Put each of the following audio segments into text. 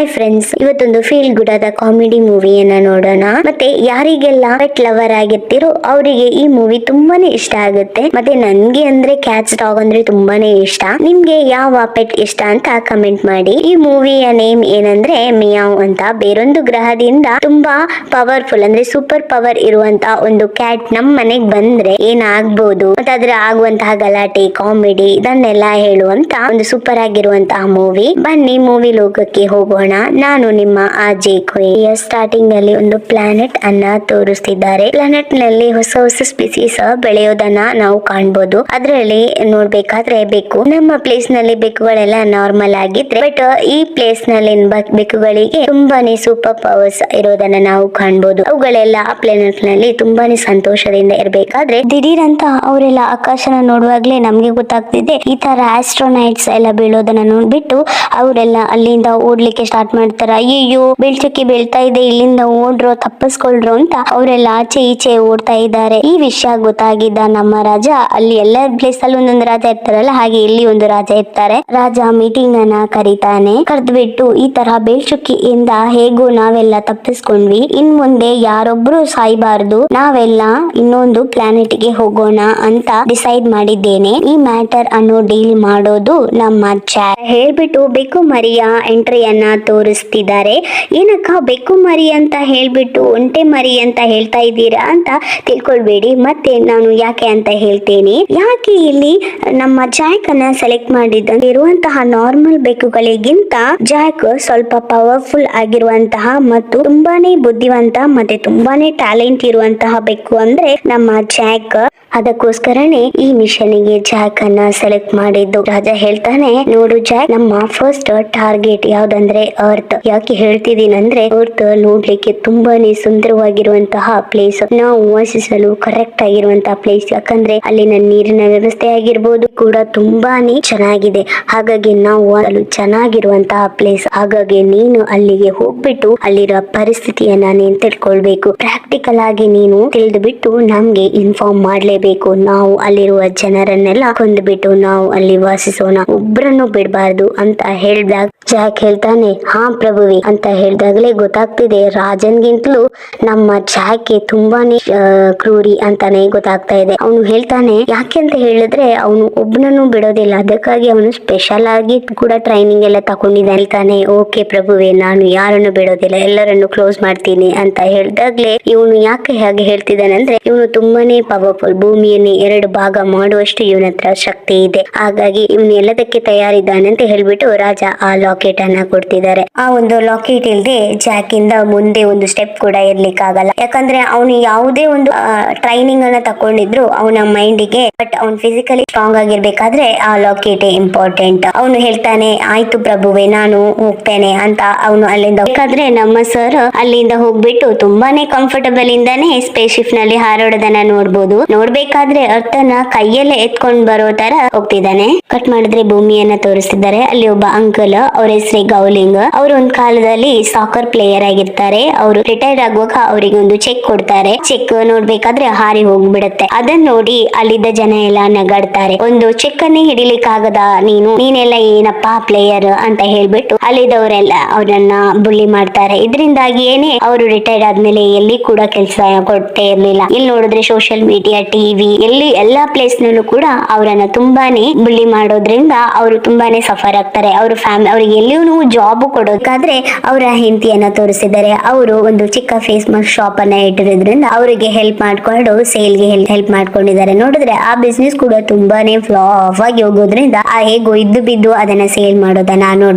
Hi friends, ಇವತ್ತೊಂದು feel good ಆದ comedy ಮೂವಿಯನ್ನ ನೋಡೋಣ. ಮತ್ತೆ ಯಾರಿಗೆಲ್ಲ ಪೆಟ್ ಲವರ್ ಆಗಿರ್ತಿರೋ ಅವರಿಗೆ ಈ ಮೂವಿ ತುಂಬಾನೇ ಇಷ್ಟ ಆಗುತ್ತೆ. ಮತ್ತೆ ನನ್ಗೆ ಅಂದ್ರೆ ಕ್ಯಾಟ್ಸ್ ಡಾಗ್ ಅಂದ್ರೆ ತುಂಬಾನೇ ಇಷ್ಟ. ನಿಮ್ಗೆ ಯಾವ ಪೆಟ್ ಇಷ್ಟ ಅಂತ ಕಮೆಂಟ್ ಮಾಡಿ. ಈ ಮೂವಿಯ ನೇಮ್ ಏನಂದ್ರೆ ಮಿಯಾವ್ ಅಂತ. ಬೇರೊಂದು ಗ್ರಹದಿಂದ ತುಂಬಾ ಪವರ್ಫುಲ್ ಅಂದ್ರೆ ಸೂಪರ್ ಪವರ್ ಇರುವಂತ ಒಂದು ಕ್ಯಾಟ್ ನಮ್ ಮನೆಗ್ ಬಂದ್ರೆ ಏನಾಗ್ಬೋದು, ಮತ್ತೆ ಅದ್ರ ಆಗುವಂತಹ ಗಲಾಟೆ, ಕಾಮಿಡಿ ಇದನ್ನೆಲ್ಲ ಹೇಳುವಂತ ಒಂದು ಸೂಪರ್ ಆಗಿರುವಂತಹ ಮೂವಿ. ಬನ್ನಿ ಮೂವಿ ಲೋಕಕ್ಕೆ ಹೋಗೋಣ. ನಾನು ನಿಮ್ಮ ಅಜಯ್ ಕೊಯ್. ಸ್ಟಾರ್ಟಿಂಗ್ ಅಲ್ಲಿ ಒಂದು ಪ್ಲಾನೆಟ್ ಅನ್ನ ತೋರಿಸ್ತಿದ್ದಾರೆ. ಪ್ಲಾನೆಟ್ ನಲ್ಲಿ ಹೊಸ ಹೊಸ ಸ್ಪೀಸೀಸ್ ಬೆಳೆಯೋದನ್ನ ನಾವು ಕಾಣ್ಬೋದು. ಅದ್ರಲ್ಲಿ ನೋಡ್ಬೇಕಾದ್ರೆ ಬೆಕ್ಕು, ನಮ್ಮ ಪ್ಲೇಸ್ ನಲ್ಲಿ ಬೆಕ್ಕುಗಳೆಲ್ಲ ನಾರ್ಮಲ್ ಆಗಿದ್ರೆ, ಬಟ್ ಈ ಪ್ಲೇಸ್ ನಲ್ಲಿ ಬೆಕ್ಕುಗಳಿಗೆ ತುಂಬಾನೇ ಸೂಪರ್ ಪವರ್ಸ್ ಇರೋದನ್ನ ನಾವು ಕಾಣ್ಬೋದು. ಅವುಗಳೆಲ್ಲ ಆ ಪ್ಲಾನೆಟ್ ನಲ್ಲಿ ತುಂಬಾನೇ ಸಂತೋಷದಿಂದ ಇರ್ಬೇಕಾದ್ರೆ ದಿಢೀರ್ ಅಂತ ಅವರೆಲ್ಲ ಆಕಾಶನ ನೋಡುವಾಗ್ಲೇ ನಮ್ಗೆ ಗೊತ್ತಾಗ್ತಿದೆ ಈ ತರ ಆಸ್ಟ್ರೋನೈಟ್ಸ್ ಎಲ್ಲ ಬೀಳೋದನ್ನ ನೋಡ್ಬಿಟ್ಟು ಅವರೆಲ್ಲ ಅಲ್ಲಿಂದ ಓಡ್ಲಿಕ್ಕೆ ಸ್ಟಾರ್ಟ್ ಮಾಡ್ತಾರ. ಅಯ್ಯೋ ಬೆಳ್ಚುಕ್ಕಿ ಬೀಳ್ತಾ ಇದೆ, ಇಲ್ಲಿಂದ ಓಡ್ರೋ, ತಪ್ಪಿಸ್ಕೊಳ್ರು ಅಂತ ಅವರೆಲ್ಲ ಆಚೆ ಈಚೆ ಓಡ್ತಾ ಇದ್ದಾರೆ. ಈ ವಿಷಯ ಗೊತ್ತಾಗಿದ್ದ ನಮ್ಮ ರಾಜ, ಅಲ್ಲಿ ಎಲ್ಲ ಪ್ಲೇಸ್ ಅಲ್ಲಿ ಒಂದೊಂದು ರಾಜ ಇರ್ತಾರಲ್ಲ, ಹಾಗೆ ಇಲ್ಲಿ ಒಂದು ರಾಜ ಇರ್ತಾರೆ. ರಾಜ ಮೀಟಿಂಗ್ ಅನ್ನ ಕರೀತಾನೆ. ಕರೆದ್ಬಿಟ್ಟು ಈ ತರ ಬೆಳ್ಚುಕ್ಕಿಯಿಂದ ಹೇಗೂ ನಾವೆಲ್ಲ ತಪ್ಪಿಸ್ಕೊಂಡ್ವಿ, ಇನ್ ಮುಂದೆ ಯಾರೊಬ್ರು ಸಾಯ್ಬಾರ್ದು, ನಾವೆಲ್ಲ ಇನ್ನೊಂದು ಪ್ಲಾನೆಟ್ ಗೆ ಹೋಗೋಣ ಅಂತ ಡಿಸೈಡ್ ಮಾಡಿದ್ದೇನೆ. ಈ ಮ್ಯಾಟರ್ ಅನ್ನು ಡೀಲ್ ಮಾಡೋದು ನಮ್ಮ ಚಾಟ್ ಹೇಳ್ಬಿಟ್ಟು ಬೆಕ್ಕು ಮರಿಯ ಎಂಟ್ರಿಯನ್ನ ತೋರಿಸ್ತಿದ್ದಾರೆ. ಏನಕ್ಕ ಬೆಕ್ಕು ಮರಿ ಅಂತ ಹೇಳ್ಬಿಟ್ಟು ಒಂಟೆ ಮರಿ ಅಂತ ಹೇಳ್ತಾ ಇದ್ದೀರಾ ಅಂತ ತಿಳ್ಕೊಳ್ಬೇಡಿ. ಮತ್ತೆ ನಾನು ಯಾಕೆ ಅಂತ ಹೇಳ್ತೇನೆ. ಯಾಕೆ ಇಲ್ಲಿ ನಮ್ಮ ಜಾಕ್ ಅನ್ನ ಸೆಲೆಕ್ಟ್ ಮಾಡಿದ್ದ ಇರುವಂತಹ ನಾರ್ಮಲ್ ಬೆಕ್ಕುಗಳಿಗಿಂತ ಜಾಕ್ ಸ್ವಲ್ಪ ಪವರ್ಫುಲ್ ಆಗಿರುವಂತಹ ಮತ್ತು ತುಂಬಾನೇ ಬುದ್ಧಿವಂತ ಮತ್ತೆ ತುಂಬಾನೇ ಟ್ಯಾಲೆಂಟ್ ಇರುವಂತಹ ಬೆಕ್ಕು ಅಂದ್ರೆ ನಮ್ಮ ಜಾಕ್. ಅದಕ್ಕೋಸ್ಕರನೇ ಈ ಮಿಷನ್ ಗೆ ಜಾಕ್ ಅನ್ನ ಸೆಲೆಕ್ಟ್ ಮಾಡಿದ್ದು. ರಾಜ ಹೇಳ್ತಾನೆ, ನೋಡು ಜಾಕ್, ನಮ್ಮ ಫಸ್ಟ್ ಟಾರ್ಗೆಟ್ ಯಾವ್ದಂದ್ರೆ ಅರ್ತ್. ಯಾಕೆ ಹೇಳ್ತಿದ್ದೀನಿ ಅಂದ್ರೆ ಅರ್ತ್ ನೋಡ್ಲಿಕ್ಕೆ ತುಂಬಾನೇ ಸುಂದರವಾಗಿರುವಂತಹ ಪ್ಲೇಸ್, ನಾವು ವಾಸಿಸಲು ಕರೆಕ್ಟ್ ಆಗಿರುವಂತಹ ಪ್ಲೇಸ್. ಯಾಕಂದ್ರೆ ಅಲ್ಲಿನ ನೀರಿನ ವ್ಯವಸ್ಥೆ ಆಗಿರ್ಬೋದು ಕೂಡ ತುಂಬಾನೇ ಚೆನ್ನಾಗಿದೆ. ಹಾಗಾಗಿ ನಾವು ಅಲ್ಲಿ ಚೆನ್ನಾಗಿರುವಂತಹ ಪ್ಲೇಸ್. ಹಾಗಾಗಿ ನೀನು ಅಲ್ಲಿಗೆ ಹೋಗ್ಬಿಟ್ಟು ಅಲ್ಲಿರೋ ಪರಿಸ್ಥಿತಿಯನ್ನ ನೀನ್ ತಿಳ್ಕೊಳ್ಬೇಕು. ಪ್ರಾಕ್ಟಿಕಲ್ ಆಗಿ ನೀನು ತಿಳಿದು ಬಿಟ್ಟು ನಮ್ಗೆ ಇನ್ಫಾರ್ಮ್ ಮಾಡ್ಲೇಬೇಕು. ನಾವು ಅಲ್ಲಿರುವ ಜನರನ್ನೆಲ್ಲ ಕೊಂದ್ಬಿಟ್ಟು ನಾವು ಅಲ್ಲಿ ವಾಸಿಸೋಣ, ಒಬ್ರನ್ನು ಬಿಡಬಾರ್ದು ಅಂತ ಹೇಳ್ದಾಗ ಜಾಕ್ ಹೇಳ್ತಾನೆ, ಹಾ ಪ್ರಭುವಿ ಅಂತ ಹೇಳ್ದಾಗ್ಲೇ ಗೊತ್ತಾಗ್ತಿದೆ ರಾಜನ್ಗಿಂತಲೂ ನಮ್ಮ ಜಾಕ್ಗೆ ತುಂಬಾನೇ ಕ್ರೂರಿ ಅಂತಾನೆ ಗೊತ್ತಾಗ್ತಾ ಇದೆ. ಅವನು ಹೇಳ್ತಾನೆ, ಯಾಕೆ ಅಂತ ಹೇಳಿದ್ರೆ ಅವನು ಒಬ್ನನ್ನು ಬಿಡೋದಿಲ್ಲ, ಅದಕ್ಕಾಗಿ ಅವನು ಸ್ಪೆಷಲ್ ಆಗಿ ಕೂಡ ಟ್ರೈನಿಂಗ್ ಎಲ್ಲ ತಗೊಂಡಿದ್ದಾನೆ. ಹೇಳ್ತಾನೆ, ಓಕೆ ಪ್ರಭುವೆ, ನಾನು ಯಾರನ್ನು ಬಿಡೋದಿಲ್ಲ, ಎಲ್ಲರನ್ನು ಕ್ಲೋಸ್ ಮಾಡ್ತೀನಿ ಅಂತ ಹೇಳ್ದಾಗ್ಲೇ ಇವನು ಯಾಕೆ ಹಾಗೆ ಹೇಳ್ತಿದ್ದಾನೆ ಅಂದ್ರೆ ಇವನು ತುಂಬಾನೇ ಪವರ್ಫುಲ್, ಭೂಮಿಯನ್ನೇ 2 ಭಾಗ ಮಾಡುವಷ್ಟು ಇವನ ಹತ್ರ ಶಕ್ತಿ ಇದೆ. ಹಾಗಾಗಿ ಇವನು ಎಲ್ಲದಕ್ಕೆ ತಯಾರಿದ್ದಾನೆ ಅಂತ ಹೇಳ್ಬಿಟ್ಟು ರಾಜ ಆ ಲಾಕೆಟ್ ಅನ್ನ ಕೊಡ್ತಿದ್ದಾರೆ. ಆ ಒಂದು ಲಾಕೆಟ್ ಇಲ್ದೆ ಜಾಕ್ ಇಂದ ಮುಂದೆ ಒಂದು ಸ್ಟೆಪ್ ಕೂಡ ಇರ್ಲಿಕ್ಕಾಗಲ್ಲ. ಯಾಕಂದ್ರೆ ಅವನು ಯಾವುದೇ ಒಂದು ಟ್ರೈನಿಂಗ್ ಅನ್ನ ತಕೊಂಡಿದ್ರು ಅವನ ಮೈಂಡ್ ಗೆ, ಬಟ್ ಅವ್ನು ಫಿಸಿಕಲಿ ಸ್ಟ್ರಾಂಗ್ ಆಗಿರ್ಬೇಕಾದ್ರೆ ಆ ಲಾಕೆಟ್ ಇಂಪಾರ್ಟೆಂಟ್. ಅವನು ಹೇಳ್ತಾನೆ, ಆಯ್ತು ಪ್ರಭುವೆ, ನಾನು ಹೋಗ್ತೇನೆ ಅಂತ ಅವನು ಅಲ್ಲಿಂದ ಬೇಕಾದ್ರೆ ನಮ್ಮ ಸರ್ ಅಲ್ಲಿಂದ ಹೋಗ್ಬಿಟ್ಟು ತುಂಬಾನೇ ಕಂಫರ್ಟಬಲ್ ಇಂದಾನೆ ಸ್ಪೇಸ್ ಶಿಪ್ ನಲ್ಲಿ ಹಾರೋದನ್ನ ನೋಡ್ಬೋದು. ನೋಡ್ಬೇಕಾದ್ರೆ ಅರ್ಥನ ಕೈಯಲ್ಲೇ ಎತ್ಕೊಂಡ್ ಬರೋ ತರ ಹೋಗ್ತಿದ್ದಾನೆ. ಕಟ್ ಮಾಡಿದ್ರೆ ಭೂಮಿಯನ್ನ ತೋರಿಸ್ತಿದ್ದಾರೆ. ಅಲ್ಲಿ ಒಬ್ಬ ಅಂಕಲ್, ಅವ್ರ ಹೆಸರೇ ಗೌಲಿಂಗ್. ಅವರು ಒಂದ್ ಕಾಲದಲ್ಲಿ ಸಾಕರ್ ಪ್ಲೇಯರ್ ಆಗಿರ್ತಾರೆ. ಅವರು ರಿಟೈರ್ ಆಗುವಾಗ ಅವರಿಗೆ ಒಂದು ಚೆಕ್ ಕೊಡ್ತಾರೆ. ಚೆಕ್ ನೋಡ್ಬೇಕಾದ್ರೆ ಹಾರಿ ಹೋಗ್ಬಿಡುತ್ತೆ. ಅದನ್ನ ನೋಡಿ ಅಲ್ಲಿದ್ದ ಜನ ಎಲ್ಲ ನಗಾಡ್ತಾರೆ. ಒಂದು ಚೆಕ್ ಅನ್ನೇ ಹಿಡಿಲಿಕ್ಕಾಗದ ನೀನೆಲ್ಲ ಏನಪ್ಪಾ ಪ್ಲೇಯರ್ ಅಂತ ಹೇಳ್ಬಿಟ್ಟು ಅಲ್ಲಿದ್ದವರೆಲ್ಲ ಅವರನ್ನ ಬುಳ್ಳಿ ಮಾಡ್ತಾರೆ. ಇದರಿಂದಾಗಿ ಏನೇ ಅವರು ರಿಟೈರ್ಡ್ ಆದ್ಮೇಲೆ ಎಲ್ಲಿ ಕೂಡ ಕೆಲಸ ಕೊಡ್ತೇ ಇರ್ಲಿಲ್ಲ. ಇಲ್ಲಿ ನೋಡಿದ್ರೆ ಸೋಷಿಯಲ್ ಮೀಡಿಯಾ, ಟಿವಿ, ಎಲ್ಲಿ ಎಲ್ಲಾ ಪ್ಲೇಸ್ ನಲ್ಲೂ ಕೂಡ ಅವರನ್ನ ತುಂಬಾನೇ ಬುಳ್ಳಿ ಮಾಡೋದ್ರಿಂದ ಅವರು ತುಂಬಾನೇ ಸಫರ್ ಆಗ್ತಾರೆ. ಅವ್ರ ಅವ್ರಿಗೆ ಎಲ್ಲಿಯೂ ಜಾಬ್ ಕೊಡೋದಾದ್ರೆ ಅವರ ಹೆಂಡತಿಯನ್ನ ತೋರಿಸಿದ್ದಾರೆ. ಅವರು ಒಂದು ಚಿಕ್ಕ ಫೇಸ್ ಮಾಸ್ಕ್ ಶಾಪ್ ಅನ್ನ ಇಟ್ಟಿರೋದ್ರಿಂದ ಅವರಿಗೆ ಹೆಲ್ಪ್ ಮಾಡ್ಕೊಂಡು ಸೇಲ್ಗೆ ಹೆಲ್ಪ್ ಮಾಡ್ಕೊಂಡಿದ್ದಾರೆ. ನೋಡಿದ್ರೆ ಆ ಬಿಸ್ನೆಸ್ ಕೂಡ ತುಂಬಾನೇ ಫ್ಲಾಪ್ ಆಗಿ ಹೋಗೋದ್ರಿಂದ ಹೇಗೋ ಇದ್ದು ಬಿದ್ದು ಅದನ್ನ ಸೇಲ್ ಮಾಡೋದನ್ನ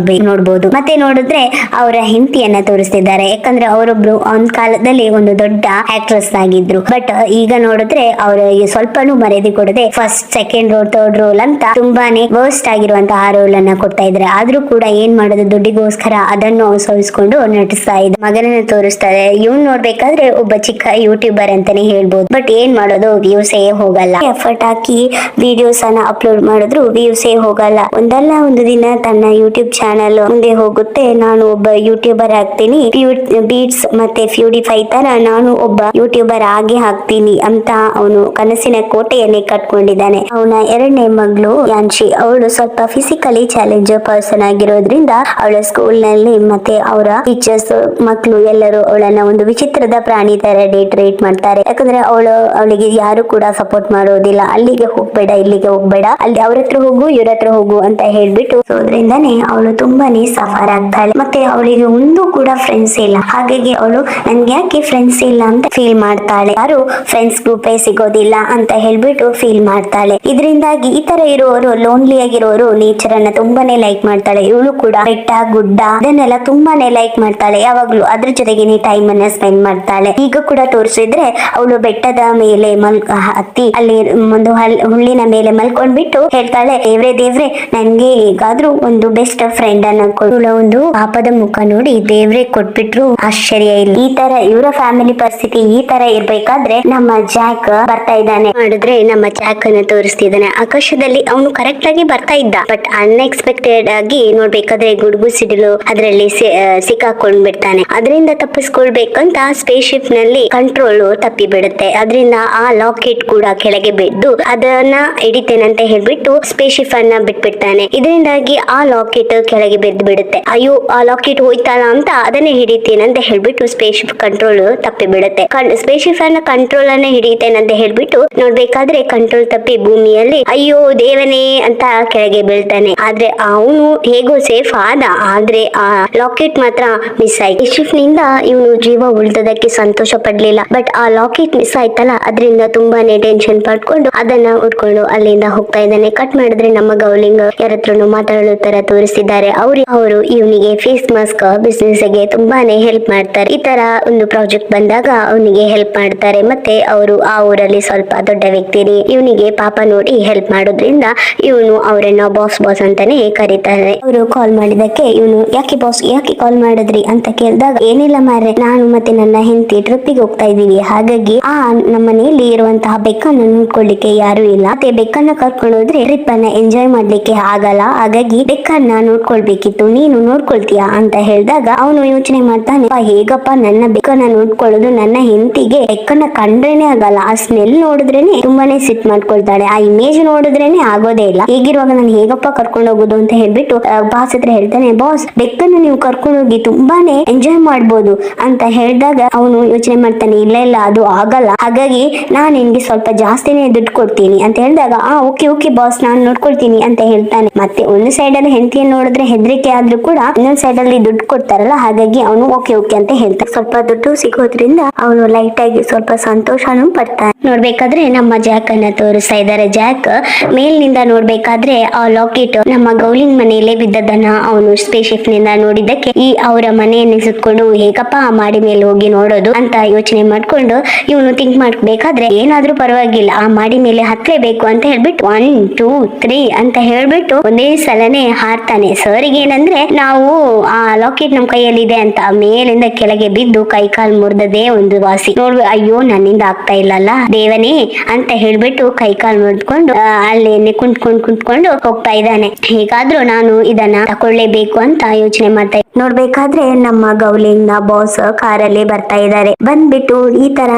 ನೋಡ್ಬೋದು. ಮತ್ತೆ ನೋಡಿದ್ರೆ ಅವರ ಹೆಂಡತಿಯನ್ನ ತೋರಿಸ್ತಿದ್ದಾರೆ. ಯಾಕಂದ್ರೆ ಅವರೊಬ್ರು ಒಂದ್ ಕಾಲದಲ್ಲಿ ಒಂದು ದೊಡ್ಡ ಆಕ್ಟ್ರೆಸ್ ಆಗಿದ್ರು. ಬಟ್ ಈಗ ನೋಡಿದ್ರೆ ಅವರಿಗೆ ಸ್ವಲ್ಪನೂ ಮರ್ಯಾದೆ ಕೊಡದೆ first, second role, third role ಅಂತ ತುಂಬಾನೇ ವರ್ಸ್ಟ್ ಆಗಿರುವಂತಹ ರೋಲ್ ಅನ್ನ ಕೊಡ್ತಾ ಇದ್ದಾರೆ. ಆದ್ರೂ ಕೂಡ ಏನ್ ಮಾಡೋದು, ದುಡ್ಡಿಗೋಸ್ಕರ ಅದನ್ನು ಸೋಲಿಸ್ಕೊಂಡು ನಟಿಸ್ತಾ ಇದ್ದ ಮಗನನ್ನ ತೋರಿಸ್ತಾರೆ. ಇವ್ನು ನೋಡ್ಬೇಕಾದ್ರೆ ಒಬ್ಬ ಚಿಕ್ಕ ಯೂಟ್ಯೂಬರ್ ಅಂತಾನೆ ಹೇಳ್ಬೋದು. ಬಟ್ ಏನ್ ಮಾಡೋದು, ವ್ಯೂಸೇ ಹೋಗಲ್ಲ. ಎಫರ್ಟ್ ಹಾಕಿ ವಿಡಿಯೋಸ್ ಅನ್ನ ಅಪ್ಲೋಡ್ ಮಾಡಿದ್ರು ವ್ಯೂಸೇ ಹೋಗಲ್ಲ. ಒಂದಲ್ಲ ಒಂದು ದಿನ ತನ್ನ ಯೂಟ್ಯೂಬ್ ಚಾನಲ್ ಮುಂದೆ ಹೋಗುತ್ತೆ. ನಾನು ಒಬ್ಬ ಯೂಟ್ಯೂಬರ್ ಆಗ್ತೀನಿ, ಬೀಟ್ಸ್ ಮತ್ತೆ ಫ್ಯೂಡಿಫೈ ತರ ನಾನು ಒಬ್ಬ ಯೂಟ್ಯೂಬರ್ ಆಗಿ ಹಾಕ್ತೀನಿ ಅಂತ ಅವನು ಕನಸಿನ ಕೋಟೆಯನ್ನೇ ಕಟ್ಕೊಂಡಿದ್ದಾನೆ. ಅವನ ಎರಡನೇ ಮಗಳು ಯಾನ್ಶಿ, ಅವಳು ಸ್ವಲ್ಪ ಫಿಸಿಕಲಿ ಚಾಲೆಂಜ್ ಪರ್ಸನ್ ಆಗಿರೋದ್ರಿಂದ ಅವಳ ಸ್ಕೂಲ್ ನಲ್ಲಿ ಮತ್ತೆ ಅವರ ಟೀಚರ್ಸ್ ಮಕ್ಕಳು ಎಲ್ಲರೂ ಅವಳನ್ನ ಒಂದು ವಿಚಿತ್ರದ ಪ್ರಾಣಿ ತರ ಟ್ರೀಟ್ ಮಾಡ್ತಾರೆ. ಯಾಕಂದ್ರೆ ಅವಳಿಗೆ ಯಾರು ಕೂಡ ಸಪೋರ್ಟ್ ಮಾಡೋದಿಲ್ಲ. ಅಲ್ಲಿಗೆ ಹೋಗ್ಬೇಡ, ಇಲ್ಲಿಗೆ ಹೋಗ್ಬೇಡ, ಅಲ್ಲಿ ಅವ್ರ ಹತ್ರ ಹೋಗು, ಇವ್ರ ಹತ್ರ ಹೋಗು ಅಂತ ಹೇಳ್ಬಿಟ್ಟು, ಅದರಿಂದಾನೇ ಅವಳು ತುಂಬಾನೇ ಸಫರ್ ಆಗ್ತಾಳೆ. ಮತ್ತೆ ಅವಳಿಗೆ ಒಂದು ಕೂಡ ಫ್ರೆಂಡ್ಸ್ ಇಲ್ಲ. ಹಾಗಾಗಿ ಅವಳು ನನ್ಗೆ ಯಾಕೆ ಫ್ರೆಂಡ್ಸ್ ಇಲ್ಲ ಅಂತ ಫೀಲ್ ಮಾಡ್ತಾಳೆ. ಯಾರು ಫ್ರೆಂಡ್ಸ್ ಗ್ರೂಪೇ ಸಿಗೋದಿಲ್ಲ ಅಂತ ಹೇಳ್ಬಿಟ್ಟು ಫೀಲ್ ಮಾಡ್ತಾಳೆ. ಇದರಿಂದಾಗಿ ಈ ತರ ಇರೋರು, ಲೋನ್ಲಿ ಆಗಿರೋರು ನೇಚರ್ ಅನ್ನ ತುಂಬಾನೇ ಲೈಕ್ ಮಾಡ್ತಾಳೆ. ಇವಳು ಕೂಡ ಬೆಟ್ಟ ಗುಡ್ಡ ಇದನ್ನೆಲ್ಲ ತುಂಬಾನೇ ಲೈಕ್ ಮಾಡ್ತಾಳೆ. ಯಾವಾಗ್ಲೂ ಅದ್ರ ಜೊತೆಗೆ ಟೈಮ್ ಅನ್ನ ಸ್ಪೆಂಡ್ ಮಾಡ್ತಾಳೆ. ಈಗ ಕೂಡ ತೋರಿಸಿದ್ರೆ ಅವಳು ಬೆಟ್ಟದ ಮೇಲೆ ಹತ್ತಿ ಅಲ್ಲಿ ಒಂದು ಹುಲ್ಲಿನ ಮೇಲೆ ಮಲ್ಕೊಂಡ್ಬಿಟ್ಟು ಹೇಳ್ತಾಳೆ, ದೇವ್ರೆ ನನ್ಗೆ ಹೇಗಾದ್ರೂ ಒಂದು ಬೆಸ್ಟ್ ಫ್ರೆಂಡ್ ಅನ್ನ ಕೊಡು. ಒಂದು ಪಾಪದ ಮುಖ ನೋಡಿ ದೇವ್ರೆ ಕೊಟ್ಬಿಟ್ರು ಆಶ್ಚರ್ಯ ಇಲ್ಲ. ಈ ತರ ಇವರ ಫ್ಯಾಮಿಲಿ ಪರಿಸ್ಥಿತಿ ಈ ತರ ಇರ್ಬೇಕಾದ್ರೆ ನಮ್ಮ ಜಾಕ್ ಬರ್ತಾ ಇದ್ದಾನೆ. ಮಾಡಿದ್ರೆ ನಮ್ಮ ಜಾಕ್ ಅನ್ನ ತೋರಿಸ್ತಿದ್ದಾನೆ. ಆಕಾಶದಲ್ಲಿ ಅವನು ಕರೆಕ್ಟ್ ಆಗಿ ಬರ್ತಾ ಇದ್ದ, ಬಟ್ ಅನ್ಎಕ್ಸ್ಪೆಕ್ಟೆಡ್ ಆಗಿ ನೋಡ್ಬೇಕಾದ್ರೆ ಗುಡುಗು ಸಿಡಿಲು ಅದರಲ್ಲಿ ಸಿಕ್ಕಾಕೊಂಡ್ ಬಿಡ್ತಾನೆ. ಅದರಿಂದ ತಪ್ಪಿಸ್ಕೊಳ್ಬೇಕಂತ ಸ್ಪೇಸ್ ಶಿಪ್ ನಲ್ಲಿ ಕಂಟ್ರೋಲ್ ತಪ್ಪಿ ಬಿಡುತ್ತೆ. ಅದರಿಂದ ಆ ಲಾಕೆಟ್ ಕೂಡ ಕೆಳಗೆ ಬಿದ್ದು ಅದನ್ನ ಹಿಡಿತೇನಂತ ಹೇಳ್ಬಿಟ್ಟು ಸ್ಪೇಸ್ ಶಿಪ್ ಅನ್ನ ಬಿಟ್ಬಿಡ್ತಾನೆ. ಇದರಿಂದಾಗಿ ಆ ಲಾಕೆಟ್ ಕೆಳಗೆ ಬಿದ್ದು ಬಿಡುತ್ತೆ. ಅಯ್ಯೋ ಆ ಲಾಕೆಟ್ ಹೋಯ್ತಲ್ಲ ಅಂತ ಅದನ್ನೇ ಹಿಡಿತೇನಂತ ಹೇಳ್ಬಿಟ್ಟು ಸ್ಪೇಸ್ ಶಿಪ್ ಕಂಟ್ರೋಲ್ ತಪ್ಪಿ ಬಿಡುತ್ತೆ. ಸ್ಪೇಸ್ ಶಿಪ್ ಅನ್ನ ಕಂಟ್ರೋಲ್ ಅನ್ನ ಹಿಡಿತೇನಂತ ಹೇಳ್ಬಿಟ್ಟು ನೋಡ್ಬೇಕಾದ್ರೆ ಕಂಟ್ರೋಲ್ ತಪ್ಪಿ ಭೂಮಿಯಲ್ಲಿ ಅಯ್ಯೋ ದೇವನೇ ಅಂತ ಕೆಳಗೆ ಬೀಳ್ತಾನೆ. ಆದ್ರೆ ಅವನು ಹೇಗೋ ಸೇಫ್ ಆದ, ಆದ್ರೆ ಆ ಲಾಕೆಟ್ ಮಾತ್ರ ಮಿಸ್ ಆಯ್ತು. ಶಿಪ್ ನಿಂದ ಇವನು ಜೀವ ಉಳಿದದಕ್ಕೆ ಸಂತೋಷ ಪಡ್ಲಿಲ್ಲ, ಬಟ್ ಆ ಲಾಕೆಟ್ ಮಿಸ್ ಆಯ್ತಲ್ಲ ಅದರಿಂದ ತುಂಬಾನೇ ಟೆನ್ಷನ್ ಪಡ್ಕೊಂಡು ಅದನ್ನ ಉಟ್ಕೊಂಡು ಅಲ್ಲಿಂದ ಹೋಗ್ತಾ ಇದ್ದಾನೆ. ಕಟ್ ಮಾಡಿದ್ರೆ ನಮ್ಮ ಗೌಲಿಂಗ್ ಯಾರತ್ರನು ಮಾತಾಡೋ ತರ ತೋರಿಸಿದ್ದಾರೆ. ಅವರು ಇವನಿಗೆ ಫೇಸ್ ಮಾಸ್ಕ್ ಬಿಸ್ನೆಸ್ ಗೆ ತುಂಬಾನೇ ಹೆಲ್ಪ್ ಮಾಡ್ತಾರೆ. ಈ ತರ ಒಂದು ಪ್ರಾಜೆಕ್ಟ್ ಬಂದಾಗ ಅವನಿಗೆ ಹೆಲ್ಪ್ ಮಾಡ್ತಾರೆ. ಮತ್ತೆ ಅವರು ಆ ಊರಲ್ಲಿ ಸ್ವಲ್ಪ ದೊಡ್ಡ ವ್ಯಕ್ತಿನಿ, ಇವನಿಗೆ ಪಾಪ ನೋಡಿ ಹೆಲ್ಪ್ ಮಾಡೋದ್ರಿಂದ ಇವನು ಅವರನ್ನ ಬಾಸ್ ಅಂತಾನೆ ಕರೀತಾರೆ. ಅವರು ಕಾಲ್ ಮಾಡಿದಕ್ಕೆ ಇವನು ಯಾಕೆ ಬಾಸ್ ಯಾಕೆ ಕಾಲ್ ಮಾಡಿದ್ರಿ ಅಂತ ಕೇಳಿದಾಗ, ಏನಿಲ್ಲ ಮಾರ್ರೆ, ನಾನು ಮತ್ತೆ ನನ್ನ ಹೆಂಡತಿ ಟ್ರಿಪ್ಪಿಗೆ ಹೋಗ್ತಾ ಇದೀವಿ. ಹಾಗಾಗಿ ನಮ್ಮ ಮನೆಯಲ್ಲಿ ಇರುವಂತಹ ಬೆಕ್ಕನ್ನ ನೋಡ್ಕೊಳ್ಳಿಕ್ಕೆ ಯಾರು ಇಲ್ಲ. ಮತ್ತೆ ಬೆಕ್ಕನ್ನ ಕರ್ಕೊಂಡು ಹೋದ್ರೆ ಟ್ರಿಪ್ ಅನ್ನ ಎಂಜಾಯ್ ಮಾಡ್ಲಿಕ್ಕೆ ಆಗಲ್ಲ. ಹಾಗಾಗಿ ಬೆಕ್ಕನ್ನ ನೋಡ್ಕೊಳ್ಬೇಕಿತ್ತು, ನೀನು ನೋಡ್ಕೊಳ್ತೀಯಾ ಅಂತ ಹೇಳಿದಾಗ ಅವನು ಯೋಚನೆ ಮಾಡ್ತಾನೆ, ಹೇಗಪ್ಪ ನನ್ನ ಬೆಕ್ಕನ್ನ ನೋಡ್ಕೊಳ್ಳೋದು, ನನ್ನ ಹೆಂಡತಿಗೆ ಬೆಕ್ಕನ್ನ ಕಂಡ್ರೇನೆ ಆಗಲ್ಲ. ಆ ಸ್ಮೆಲ್ ನೋಡಿದ್ರೇನೆ ತುಂಬಾನೇ ಸಿಟ್ ಮಾಡ್ಕೊಳ್ತಾಳೆ, ಆ ಇಮೇಜ್ ನೋಡಿದ್ರೇನೆ ಆಗೋದೇ ಇಲ್ಲ. ಹೇಗಿರುವಾಗ ನಾನು ಹೇಗಪ್ಪ ಕರ್ಕೊಂಡು ಹೋಗೋದು ಅಂತ ಹೇಳ್ಬಿಟ್ಟು ಬಾಸ್ ಹತ್ರ ಹೇಳ್ತಾನೆ, ಬಾಸ್ ಬೆಕ್ಕನ್ನು ನೀವು ಕರ್ಕೊಂಡು ಹೋಗಿ ತುಂಬಾನೇ ಎಂಜಾಯ್ ಮಾಡ್ಬೋದು ಅಂತ ಹೇಳಿದಾಗ ಅವನು ಯೋಚನೆ ಮಾಡ್ತಾನೆ, ಇಲ್ಲ ಅದು ಆಗಲ್ಲ, ಹಾಗಾಗಿ ನಾನು ನಿನ್ಗೆ ಸ್ವಲ್ಪ ಜಾಸ್ತಿನೇ ದುಡ್ಡು ಕೊಡ್ತೀನಿ ಅಂತ ಹೇಳಿದಾಗ ಓಕೆ ಬಾಸ್ ನಾನು ನೋಡ್ಕೊಳ್ತೀನಿ ಅಂತ ಹೇಳ್ತಾನೆ. ಮತ್ತೆ ಒಂದು ಸೈಡ್ ಅಲ್ಲಿ ಹೆಂಡತಿಯನ್ನು ನೋಡಿದ್ರೆ ಹೆದರಿಕೆ ಆದ್ರೂ ಕೂಡ ಇನ್ನೊಂದ್ ಸೈಡ್ ಅಲ್ಲಿ ದುಡ್ಡು ಕೊಡ್ತಾರಲ್ಲ, ಹಾಗಾಗಿ ಅವನು ಓಕೆ ಅಂತ ಹೇಳ್ತಾನೆ. ಸ್ವಲ್ಪ ದುಡ್ಡು ಸಿಗೋದ್ರಿಂದ ಅವನು ಲೈಟ್ ಆಗಿ ಸ್ವಲ್ಪ ಸಂತೋಷನೂ ಪಡ್ತಾನೆ. ನೋಡ್ಬೇಕಾದ್ರೆ ನಮ್ಮ ಜಾಕ್ ಅನ್ನ ತೋರಿಸ್ತಾ ಇದ್ದಾರೆ. ಜಾಕ್ ಮೇಲ್ನಿಂದ ನೋಡ್ಬೇಕಾದ್ರೆ ಆ ಲಾಕೆಟ್ ನಮ್ಮ ಗೌಲಿಂಗ್ ಮನೆಯಲ್ಲೇ ಬಿದ್ದದನ್ನ ಅವನು ಸ್ಪೇಸ್ ಶಿಪ್ ನಿಂದ ನೋಡಿದ್ದಕ್ಕೆ ಈ ಅವರ ಮನೆಯನ್ನು ಸುತ್ಕೊಂಡು ಹೇಗಪ್ಪ ಆ ಮಾಡಿ ಮೇಲೆ ಹೋಗಿ ನೋಡೋದು ಅಂತ ಯೋಚನೆ ಮಾಡ್ಕೊಂಡು ಇವನು ಥಿಂಕ್ ಮಾಡ್ಬೇಕಾದ್ರೆ ಏನಾದ್ರೂ ಪರವಾಗಿಲ್ಲ ಆ ಮಾಡಿ ಮೇಲೆ ಹತ್ಲೇಬೇಕು ಅಂತ ಹೇಳ್ಬಿಟ್ಟು 1 2 3 ಅಂತ ಹೇಳ್ಬಿಟ್ಟು ಒಂದೇ ಸಲನೆ ಹಾರ್ತಾನೆ. ಸರಿಗೆ ಏನಂದ್ರೆ ನಾವು ಆ ಲಾಕೆಟ್ ನಮ್ ಕೈಯಲ್ಲಿ ಇದೆ ಅಂತ ಮೇಲಿಂದ ಕೆಳಗೆ ಬಿದ್ದು ಕೈ ಕಾಲ್ ಮುರಿದದೇ ಒಂದು ವಾಸಿ. ಅಯ್ಯೋ ನನ್ನಿಂದ ಆಗ್ತಾ ಇಲ್ಲಲ್ಲ ದೇವನೇ ಅಂತ ಹೇಳ್ಬಿಟ್ಟು ಕೈ ಕಾಲ್ ಮುರಿದ್ಕೊಂಡು ಅಲ್ಲೇನೆ ಕುಂತ್ಕೊಂಡು ಹೋಗ್ತಾ ಇದ್ದಾನೆ. ಹೇಗಾದ್ರೂ ನಾನು ಇದನ್ನ ತಕೊಳ್ಳೇಬೇಕು ಅಂತ ಯೋಚನೆ ಮಾಡ್ತಾ ನೋಡ್ಬೇಕಾದ್ರೆ ನಮ್ಮ ಗೌಲಿಂಗ್ ನ ಬಾಸ್ ಕಾರಲ್ಲಿ ಬರ್ತಾ ಇದ್ದಾರೆ. ಬಂದ್ಬಿಟ್ಟು ಈ ತರ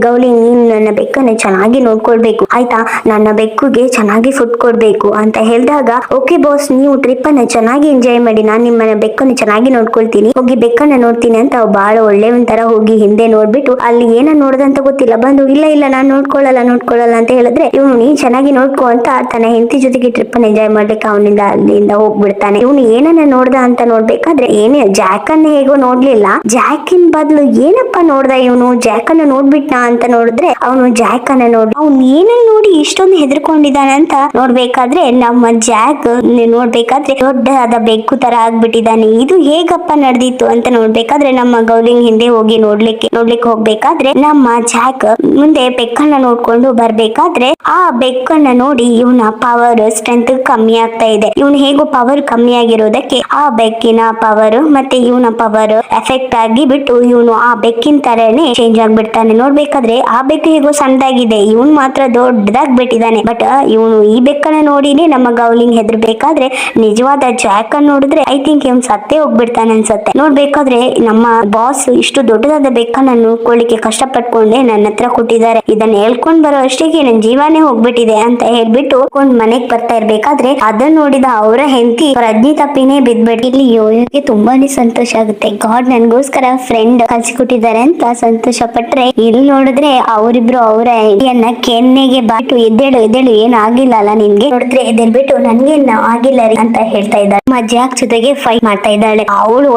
ಗೌಲಿಂಗ್ ನೀನು ನನ್ನ ಬೆಕ್ಕನ್ನ ಚೆನ್ನಾಗಿ ನೋಡ್ಕೊಳ್ಬೇಕು ಆಯ್ತಾ, ನನ್ನ ಬೆಕ್ಕುಗೆ ಚೆನ್ನಾಗಿ ಫುಡ್ ಕೊಡ್ಬೇಕು ಅಂತ ಹೇಳಿದಾಗ, ಓಕೆ ಬಾಸ್ ನೀವು ಟ್ರಿಪ್ ಅನ್ನ ಚೆನ್ನಾಗಿ ಎಂಜಾಯ್ ಮಾಡಿ, ನಾನು ನಿಮ್ಮ ಬೆಕ್ಕನ್ನು ಚೆನ್ನಾಗಿ ನೋಡ್ಕೊಳ್ತೀನಿ, ಹೋಗಿ ಬೆಕ್ಕನ್ನ ನೋಡ್ತೀನಿ ಅಂತ ಬಹಳ ಒಳ್ಳೆ ಒಂಥರ ಹೋಗಿ ಹಿಂದೆ ನೋಡ್ಬಿಟ್ಟು ಅಲ್ಲಿ ಏನ ನೋಡ್ದಂತ ಗೊತ್ತಿಲ್ಲ ಬಂದು ಇಲ್ಲ ನಾನು ನೋಡ್ಕೊಳ್ಳಲ್ಲ ಅಂತ ಹೇಳಿದ್ರೆ ಇವನು ನೀನ್ ಚೆನ್ನಾಗಿ ನೋಡ್ಕೊ ಅಂತ ತನ್ನ ಹೆಂಡತಿ ಜೊತೆಗೆ ಟ್ರಿಪ್ ಅನ್ನ ಎಂಜಾಯ್ ಮಾಡ್ಲಿಕ್ಕೆ ಅವನಿಂದ ಅಲ್ಲಿಂದ ಹೋಗ್ಬಿಡ್ತಾನೆ. ಇವನು ಏನನ್ನ ನೋಡ್ದ ಅಂತ ನೋಡ್ಬೇಕಾದ್ರೆ ಏನೇ ಜಾಕ್ ಅನ್ನ ಹೇಗೋ ನೋಡ್ಲಿಲ್ಲ, ಜಾಕಿನ್ ಬದಲು ಏನಪ್ಪ ನೋಡ್ದ ಇವನು, ಜಾಕ್ ಅನ್ನ ನೋಡ್ಬಿಟ್ನಾ ಅಂತ ನೋಡಿದ್ರೆ ಅವನು ಜಾಕ್ ಅನ್ನ ಅವ್ನು ಏನನ್ನ ನೋಡಿ ಇಷ್ಟೊಂದು ಹೆದರ್ಕೊಂಡಿದ್ದಾನೆ ಅಂತ ನೋಡ್ಬೇಕಾದ್ರೆ ನಮ್ಮ ಜಾಕ್ ನೋಡ್ಬೇಕಾದ್ರೆ ದೊಡ್ಡದಾದ ಬೆಕ್ಕು ತರ ಆಗ್ಬಿಟ್ಟಿದ್ದಾನೆ. ಇದು ಹೇಗಪ್ಪ ನಡೆದಿತ್ತು ಅಂತ ನೋಡ್ಬೇಕಾದ್ರೆ ನಮ್ಮ ಗೌಲಿಂಗ್ ಹಿಂದೆ ಹೋಗಿ ನೋಡ್ಲಿಕ್ಕೆ ಹೋಗ್ಬೇಕಾದ್ರೆ ನಮ್ಮ ಜಾಕ್ ಮುಂದೆ ಬೆಕ್ಕನ್ನ ನೋಡ್ಕೊಂಡು ಬರ್ಬೇಕಾದ್ರೆ ಆ ಬೆಕ್ಕನ್ನ ನೋಡಿ ಇವನ ಪವರ್ ಸ್ಟ್ರೆಂತ್ ಕಮ್ಮಿ ಆಗ್ತಾ ಇದೆ. ಇವನು ಹೇಗೋ ಪವರ್ ಕಮ್ಮಿ ಆಗಿರೋದಕ್ಕೆ ಆ ಬೆಕ್ಕಿನ ಪವರ್ ಮತ್ತೆ ಇವನ ಪವರ್ ಎಫೆಕ್ಟ್ ಆಗಿ ಬಿಟ್ಟು ಇವನು ಆ ಬೆಕ್ಕಿನ ತರನೇ ಚೇಂಜ್ ಆಗ್ಬಿಡ್ತಾನೆ. ನೋಡ್ಬೇಕಾದ್ರೆ ಆ ಬೆಕ್ಕು ಹೇಗೋ ಸಣ್ಣದಾಗಿದೆ, ಇವನ್ ಮಾತ್ರ ದೊಡ್ಡದಾಗ್ಬಿಟ್ಟಿದ್ದಾನೆ. ಬಟ್ ಇವನು ಈ ಬೆಕ್ಕನ್ನ ನೋಡಿನೇ ನಮ್ಮ ಗೌಲಿಂಗ್ ಹೆದರ್ಬೇಕಾದ್ರೆ ನಿಜವಾದ ಜಾಕ್ ಅನ್ನ ನೋಡಿದ್ರೆ ಐ ಥಿಂಕ್ ಇವನ್ ಸತ್ತೇ ಹೋಗ್ಬಿಡ್ತಾನೆ ಅನ್ಸತ್ತೆ. ನೋಡ್ಬೇಕಾದ್ರೆ ನಮ್ಮ ಬಾಸ್ ಇಷ್ಟು ದೊಡ್ಡದಾದ ಬೆಕ್ಕನ್ನ ನೋಡ್ಕೊಳ್ಳಿಕ್ಕೆ ಕಷ್ಟಪಟ್ಕೊಂಡೆ ನನ್ನ ಹತ್ರ ಕೊಟ್ಟಿದ್ದಾರೆ, ಇದನ್ನ ಹೇಳ್ಕೊಂಡ್ ಬರೋ ಅಷ್ಟಿಗೆ ನನ್ ಜೀವನೇ ಹೋಗ್ಬಿಟ್ಟಿದೆ ಅಂತ ಹೇಳ್ಬಿಟ್ಟು ಮನೆಗ್ ಬರ್ತಾ ಇರ್ಬೇಕಾದ್ರೆ ಅದನ್ನ ನೋಡಿದ ಅವರ ಹೆಂಡತಿ ಪ್ರಜ್ಞೆ ತಪ್ಪಿನೇ ಬಿದ್ಬಿಟ್ಟು ಇಲ್ಲಿ ಯೋಯೋಗೆ ತುಂಬಾನೇ ಸಂತೋಷ ಆಗುತ್ತೆ. ಗಾಡ್ ನನ್ಗೋಸ್ಕರ ಫ್ರೆಂಡ್ ಕಳ್ಸಿಕೊಟ್ಟಿದ್ದಾರೆ ಅಂತ ಸಂತೋಷ ಪಟ್ರೆ, ಇಲ್ಲಿ ನೋಡಿದ್ರೆ ಅವರಿಬ್ರು ಅವರ ಹೆಂಡತಿಯನ್ನ ಕೆನ್ನೆಗೆ ಬಾಟು ಎದ್ದೇಳು ಏನು ಆಗಿಲ್ಲ ಅಲ್ಲ ನಿನ್ಗೆ, ನೋಡಿದ್ರೆ ಎದ್ದೇಳ್ಬಿಟ್ಟು ನನ್ಗೇನು ಆಗಿಲ್ಲ ರೀ ಅಂತ ಹೇಳ್ತಾ ಇದ್ದಾಳೆ. ಜಾಕ್ ಜೊತೆಗೆ ಫೈಟ್ ಮಾಡ್ತಾ ಇದ್ದಾಳೆ. ಅವಳು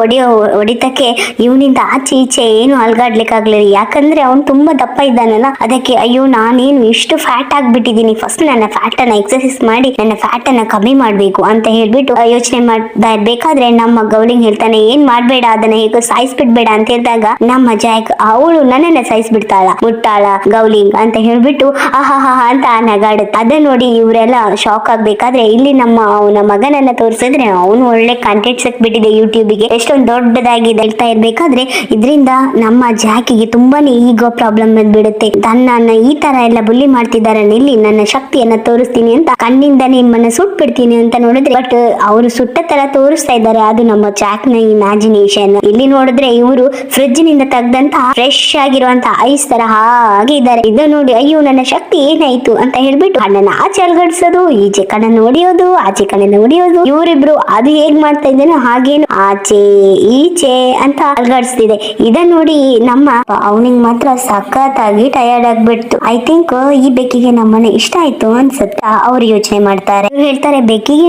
ಹೊಡಿತಕ್ಕೆ ಇವನಿಂದ ಆಚೆ ಈಚೆ ಏನು ಅಲ್ಗಾಡ್ಲಿಕ್ಕಾಗ್ಲಿಲ್ಲ, ಯಾಕಂದ್ರೆ ಅವ್ನು ತುಂಬಾ ದಪ್ಪ ಇದ್ದಾನಲ್ಲ. ಅದಕ್ಕೆ ಅಯ್ಯೋ ನಾನೇನು ಇಷ್ಟು ಫ್ಯಾಟ್ ಆಗ್ಬಿಟ್ಟಿದೀನಿ, ಫಸ್ಟ್ ನನ್ನ ಫ್ಯಾಟ್ ಅನ್ನ ಎಕ್ಸರ್ಸೈಸ್ ಮಾಡಿ ನನ್ನ ಫ್ಯಾಟ್ ಅನ್ನ ಕಮ್ಮಿ ಮಾಡ್ಬೇಕು ಅಂತ ಹೇಳ್ಬಿಟ್ಟು ಯೋಚನೆ ಮಾಡ್ತಾ ಇರ್ಬೇಕಾದ್ರೆ ನಮ್ಮ ಗೌಲಿಂಗ್ ಹೇಳ್ತಾನೆ, ಏನ್ ಮಾಡ್ಬೇಡ, ಅದನ್ನ ಹೇಗೋ ಸಾಯಿಸ್ಬಿಡ್ಬೇಡ ಅಂತ ಹೇಳಿದಾಗ ನಮ್ಮ ಜಾಕ್ ಅವಳು ನನ್ನನ್ನ ಸಾಯಿಸ್ಬಿಡ್ತಾಳ ಮುಟ್ಟಾಳ ಗೌಲಿಂಗ್ ಅಂತ ಹೇಳ್ಬಿಟ್ಟು ಆಹಾ ಅಂತ ನಗಾಡುತ್ತೆ. ಅದನ್ನ ನೋಡಿ ಇವರೆಲ್ಲ ಶಾಕ್ ಆಗ್ಬೇಕಾದ್ರೆ ಇಲ್ಲಿ ಅವನ ಮಗನನ್ನ ತೋರಿಸಿದ್ರೆ ಅವನು ಒಳ್ಳೆ ಕಂಟೆಂಟ್ ಸಿಕ್ಬಿಟ್ಟಿದೆ ಯೂಟ್ಯೂಬಿಗೆ, ಎಷ್ಟೊಂದು ದೊಡ್ಡದಾಗಿ ಹೇಳ್ತಾ ಇರ್ಬೇಕಾದ್ರೆ ಇದರಿಂದ ನಮ್ಮ ಜಾಕಿಗೆ ತುಂಬಾನೇ ಈಗೋ ಪ್ರಾಬ್ಲಮ್ ಬಂದ್ಬಿಡುತ್ತೆ. ತನ್ನ ಈ ತರ ಎಲ್ಲ ಬುಲ್ಲಿ ಮಾಡ್ತಿದ್ದಾರೆ, ಇಲ್ಲಿ ನನ್ನ ಶಕ್ತಿಯನ್ನ ತೋರಿಸ್ತೀನಿ ಅಂತ ಕಣ್ಣಿಂದ ನಿಮ್ಮನ್ನ ಸುಟ್ಬಿಡ್ತೀನಿ ಅಂತ ನೋಡಿದ್ರೆ, ಬಟ್ ಅವರು ಸುಟ್ಟ ತರ ತೋರಿಸ್ತಾ ಇದ್ದಾರೆ, ಅದು ನಮ್ಮ ಜಾಕ್ ನ ಇಮ್ಯಾಜಿನೇಷನ್. ಇಲ್ಲಿ ನೋಡಿದ್ರೆ ಇವರು ಫ್ರಿಡ್ಜ್ ನಿಂದ ತೆಗ್ದಂತ ಫ್ರೆಶ್ ಆಗಿರುವಂತ ಐಸ್ ತರ ಹಾಗೆ ಇದ್ದಾರೆ. ಇದನ್ನ ನೋಡಿ ಅಯ್ಯೋ ನನ್ನ ಶಕ್ತಿ ಏನಾಯ್ತು ಅಂತ ಹೇಳ್ಬಿಟ್ಟು ಕಣ್ಣನ್ನ ಆಚೆ ಅಲ್ಗಡಿಸೋದು, ಈಚೆ ಕಣ್ಣನ್ನು ಹೊಡಿಯೋದು, ಆಚೆ ಕಣ್ಣನ್ನು ಹೊಡಿಯೋದು, ಇವರಿಬ್ರು ಅದು ಹೇಗ್ ಮಾಡ್ತಾ ಇದ್ದೇನೋ ಹಾಗೇನು ಆಚೆ ಈಚೆ ಅಂತ ಅಲ್ಗಾಡಿಸ್ತಿದೆ. ಇದನ್ನ ನೋಡಿ ನಮ್ಮ ಅವನಿಗೆ ಮಾತ್ರ ಸಖತ್ತಾಗಿ ಟಯರ್ಡ್ ಆಗ್ಬಿಡ್ತು. ಐ ಥಿಂಕ್ ಈ ಬೆಕ್ಕಿಗೆ ನಮ್ಮನೆ ಇಷ್ಟ ಆಯ್ತು ಅನ್ಸುತ್ತ ಅವ್ರು ಯೋಚನೆ ಮಾಡ್ತಾರೆ. ಹೇಳ್ತಾರೆ ಬೆಕ್ಕಿಗೆ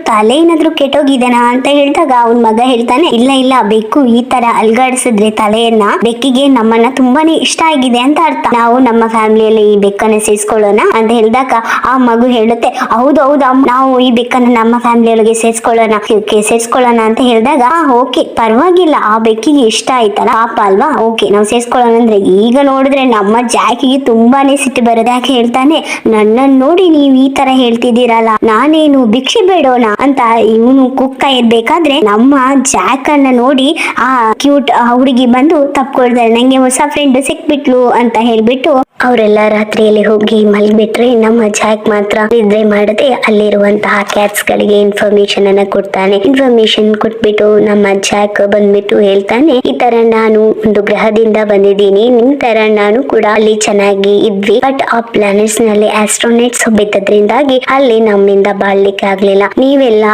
ತಲೆ ಏನಾದ್ರೂ ಕೆಟ್ಟೋಗಿದೆನಾ ಅಂತ ಹೇಳಿದಾಗ ಅವನ್ ಮಗ ಹೇಳ್ತಾನೆ, ಇಲ್ಲ ಬೆಕ್ಕು ಈ ತರ ಅಲ್ಗಾಡಿಸಿದ್ರೆ ತಲೆಯನ್ನ ಬೆಕ್ಕಿಗೆ ನಮ್ಮನ್ನ ತುಂಬಾನೇ ಇಷ್ಟ ಆಗಿದೆ ಅಂತ ಅರ್ಥ, ನಾವು ನಮ್ಮ ಫ್ಯಾಮಿಲಿಯಲ್ಲಿ ಈ ಬೆಕ್ಕನ್ನ ಸೇರಿಸ್ಕೊಳ್ಳೋಣ ಅಂತ ಹೇಳಿದಾಗ ಆ ಮಗು ಹೇಳುತ್ತೆ, ಹೌದು ನಾವು ಈ ಬೆಕ್ಕನ್ನ ನಮ್ಮ ಫ್ಯಾಮಿಲಿಯೊಳಗೆ ಸೇರಿಸ್ಕೊಳ್ಳೋಣ ಅಂತ ಹೇಳಿದಾಗ ಓಕೆ ಪರವಾಗಿಲ್ಲ, ಆ ಬೆಕ್ಕಿಗೆ ಇಷ್ಟ ಆಯ್ತಲ್ಲ ಪಾಪ ಅಲ್ವಾ, ಓಕೆ ನಾವು ಸೇರಿಸ್ಕೊಳ್ಳೋಣ ಅಂದ್ರೆ. ಈಗ ನೋಡಿದ್ರೆ ನಮ್ಮ ಜಾಕಿಗೆ ತುಂಬಾನೇ ಸಿಟ್ಟು ಬರುತ್ತೆ. ಯಾಕೆ ಹೇಳ್ತಾನೆ, ನನ್ನನ್ನು ನೋಡಿ ನೀವು ಈ ತರ ಹೇಳ್ತಿದ್ದೀರಲ್ಲ, ನಾನೇನು ಭಿಕ್ಷೆ ಬೇಡೋಣ ಅಂತ ಇವನು ಕುಕ್ಕ ಇರ್ಬೇಕಾದ್ರೆ ನಮ್ಮ ಜಾಕ್ ಅನ್ನ ನೋಡಿ ಆ ಕ್ಯೂಟ್ ಹುಡುಗಿ ಬಂದು ತಪ್ಕೊಳ್ತಾರೆ, ನಂಗೆ ಹೊಸ ಫ್ರೆಂಡ್ ಸಿಕ್ಬಿಟ್ಲು ಅಂತ ಹೇಳ್ಬಿಟ್ಟು ಅವರೆಲ್ಲ ರಾತ್ರಿಯಲ್ಲಿ ಹೋಗಿ ಮಲ್ಬಿಟ್ರೆ ನಮ್ಮ ಜಾಕ್ ಮಾತ್ರ ನಿದ್ರೆ ಮಾಡದೆ ಅಲ್ಲಿರುವಂತಹ ಕ್ಯಾಟ್ಸ್ ಗಳಿಗೆ ಇನ್ಫಾರ್ಮೇಶನ್ ಅನ್ನ ಕೊಡ್ತಾನೆ. ಇನ್ಫಾರ್ಮೇಶನ್ ಕೊಟ್ಬಿಟ್ಟು ನಮ್ಮ ಜಾಕ್ ಬಂದ್ಬಿಟ್ಟು ಹೇಳ್ತಾನೆ, ಈ ತರ ನಾನು ಒಂದು ಗ್ರಹದಿಂದ ಬಂದಿದ್ದೀನಿ, ನಿಮ್ ತರ ನಾನು ಕೂಡ ಅಲ್ಲಿ ಚೆನ್ನಾಗಿ ಇದ್ವಿ, ಬಟ್ ಆ ಪ್ಲಾನೆಟ್ಸ್ ನಲ್ಲಿ ಆಸ್ಟ್ರೋನೆಟ್ಸ್ ಬಿದ್ದದ್ರಿಂದಾಗಿ ಅಲ್ಲಿ ನಮ್ಮಿಂದ ಬಾಳ್ಲಿಕ್ಕೆ ಆಗ್ಲಿಲ್ಲ, ನೀವೆಲ್ಲ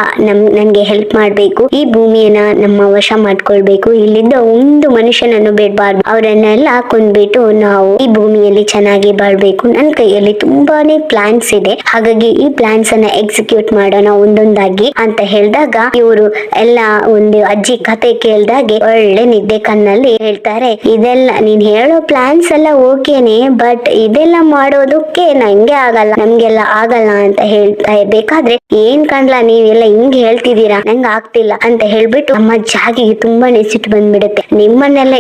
ನನ್ಗೆ ಹೆಲ್ಪ್ ಮಾಡ್ಬೇಕು, ಈ ಭೂಮಿಯನ್ನ ನಮ್ಮ ವಶ ಮಾಡ್ಕೊಳ್ಬೇಕು, ಇಲ್ಲಿದ್ದ ಒಂದು ಮನುಷ್ಯನನ್ನು ಬಿಡಬಾರ್ದು, ಅವರನ್ನೆಲ್ಲ ಕೊಂದ್ಬಿಟ್ಟು ನಾವು ಈ ಭೂಮಿಯಲ್ಲಿ ಚೆನ್ನಾಗಿ ಬಾಳ್ಬೇಕು, ನನ್ನ ಕೈಯಲ್ಲಿ ತುಂಬಾನೇ ಪ್ಲಾನ್ಸ್ ಇದೆ, ಹಾಗಾಗಿ ಈ ಪ್ಲಾನ್ಸ್ ಅನ್ನ ಎಕ್ಸಿಕ್ಯೂಟ್ ಮಾಡೋಣ ಒಂದೊಂದಾಗಿ ಅಂತ ಹೇಳಿದಾಗ ಇವರು ಎಲ್ಲ ಒಂದು ಅಜ್ಜಿ ಕತೆ ಕೇಳ್ದಾಗೆ ಒಳ್ಳೆ ನಿದ್ದೆ ಕಣ್ಣಲ್ಲಿ ಹೇಳ್ತಾರೆ, ಇದೆಲ್ಲ ನೀನ್ ಹೇಳೋ ಪ್ಲಾನ್ಸ್ ಎಲ್ಲ ಓಕೆನೆ, ಬಟ್ ಇದೆಲ್ಲ ಮಾಡೋದಕ್ಕೆ ನಮ್ಗೆಲ್ಲ ಆಗಲ್ಲ ಅಂತ ಹೇಳ್ತಾ ಇರ್ಬೇಕಾದ್ರೆ, ಏನ್ ಕಣ್ಲಾ ನೀವೆಲ್ಲ ಹಿಂಗ್ ಹೇಳ್ತಿದ್ದೀರಾ, ನಂಗೆ ಆಗ್ತಿಲ್ಲ ಅಂತ ಹೇಳ್ಬಿಟ್ಟು ನಮ್ಮ ಜಾಗಿಗೆ ತುಂಬಾನೇ ಸಿಟ್ಟು ಬಂದ್ಬಿಡುತ್ತೆ. ನಿಮ್ಮನ್ನೆಲ್ಲ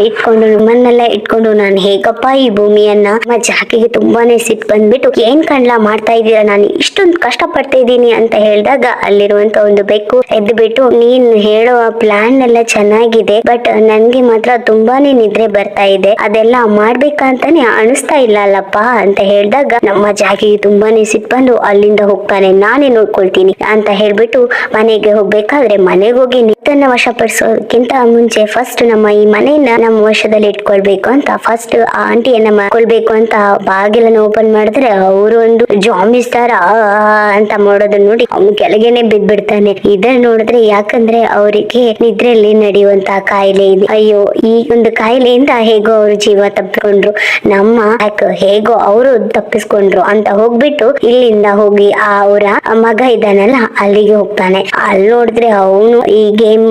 ಇಟ್ಕೊಂಡು ನಾನು ಹೇಗಪ್ಪ ಈ ಭೂಮಿಯನ್ನ, ನಮ್ಮ ಜಾಗಿಗೆ ತುಂಬಾನೇ ಸಿಟ್ಟು ಬಂದ್ಬಿಟ್ಟು, ಏನ್ ಕಣ್ಲಾ ಮಾಡ್ತಾ ಇದ್ದೀರಾ, ನಾನು ಇಷ್ಟೊಂದು ಕಷ್ಟ ಪಡ್ತಾ ಇದ್ದೀನಿ ಅಂತ ಹೇಳಿದಾಗ ಅಲ್ಲಿರುವಂತ ಒಂದು ಬೆಕ್ಕು ಎದ್ದು ಬಿಟ್ಟು, ನೀನ್ ಹೇಳೋ ಪ್ಲಾನ್ ಎಲ್ಲ ಚೆನ್ನಾಗಿದೆ, ಬಟ್ ನನ್ಗೆ ಮಾತ್ರ ತುಂಬಾನೇ ನಿದ್ರೆ ಬರ್ತಾ ಇದೆ, ಅದೆಲ್ಲ ಮಾಡ್ಬೇಕಂತಾನೆ ಅನಿಸ್ತಾ ಇಲ್ಲ ಅಲ್ಲಪ್ಪ ಅಂತ ಹೇಳಿದಾಗ ನಮ್ಮ ಜಾಗಿಗೆ ತುಂಬಾನೇ ಸಿಟ್ಟು ಬಂದು ಅಲ್ಲಿಂದ ಹೋಗ್ತಾನೆ, ನಾನೇ ನೋಡ್ಕೊಳ್ತೀನಿ ಅಂತ ಹೇಳ್ಬಿಟ್ಟು ಮನೆಗೆ ಹೋಗ್ಬೇಕಾದ್ರೆ, ಮನೆಗೆ ಹೋಗಿ ನಿದ್ದನ್ನ ವಶಪಡಿಸೋದಕ್ಕಿಂತ ಮುಂಚೆ ಫಸ್ಟ್ ನಮ್ಮ ಈ ಮನೆಯನ್ನ ನಮ್ಮ ವಶದಲ್ಲಿ ಇಟ್ಕೊಳ್ಬೇಕು ಅಂತ ಫಸ್ಟ್ ಆ ಆಂಟಿಯನ್ನ ಮಾಡ್ಕೊಳ್ಬೇಕು ಅಂತ ಬಾಗಿಲನ್ನು ಓಪನ್ ಮಾಡಿದ್ರೆ ಅವರು ಒಂದು ಜಾಂಬೀಸ್ ತರ ಅಂತ ಮಾಡೋದನ್ನ ನೋಡಿ ಅವ್ನು ಕೆಳಗೆನೆ ಬಿದ್ಬಿಡ್ತಾನೆ. ಇದನ್ನ ನೋಡಿದ್ರೆ ಯಾಕಂದ್ರೆ ಅವರಿಗೆ ನಿದ್ರೆಯಲ್ಲಿ ನಡೆಯುವಂತಹ ಕಾಯಿಲೆ ಇದೆ, ಅಯ್ಯೋ ಈ ಒಂದು ಕಾಯಿಲೆಯಿಂದ ಹೇಗೋ ಅವರು ಜೀವ ತಪ್ಪಿಕೊಂಡ್ರು, ನಮ್ಮ ಹೇಗೋ ಅವರು ತಪ್ಪಿಸ್ಕೊಂಡ್ರು ಅಂತ ಹೋಗ್ಬಿಟ್ಟು ಇಲ್ಲಿಂದ ಹೋಗಿ ಅವರ ಮಗ ಇದ್ದಾನಲ್ಲ ಅಲ್ಲಿಗೆ ಹೋಗ್ತಾನೆ. ಅಲ್ಲಿ ನೋಡಿದ್ರೆ ಅವನು ಈ ಗೇಮ್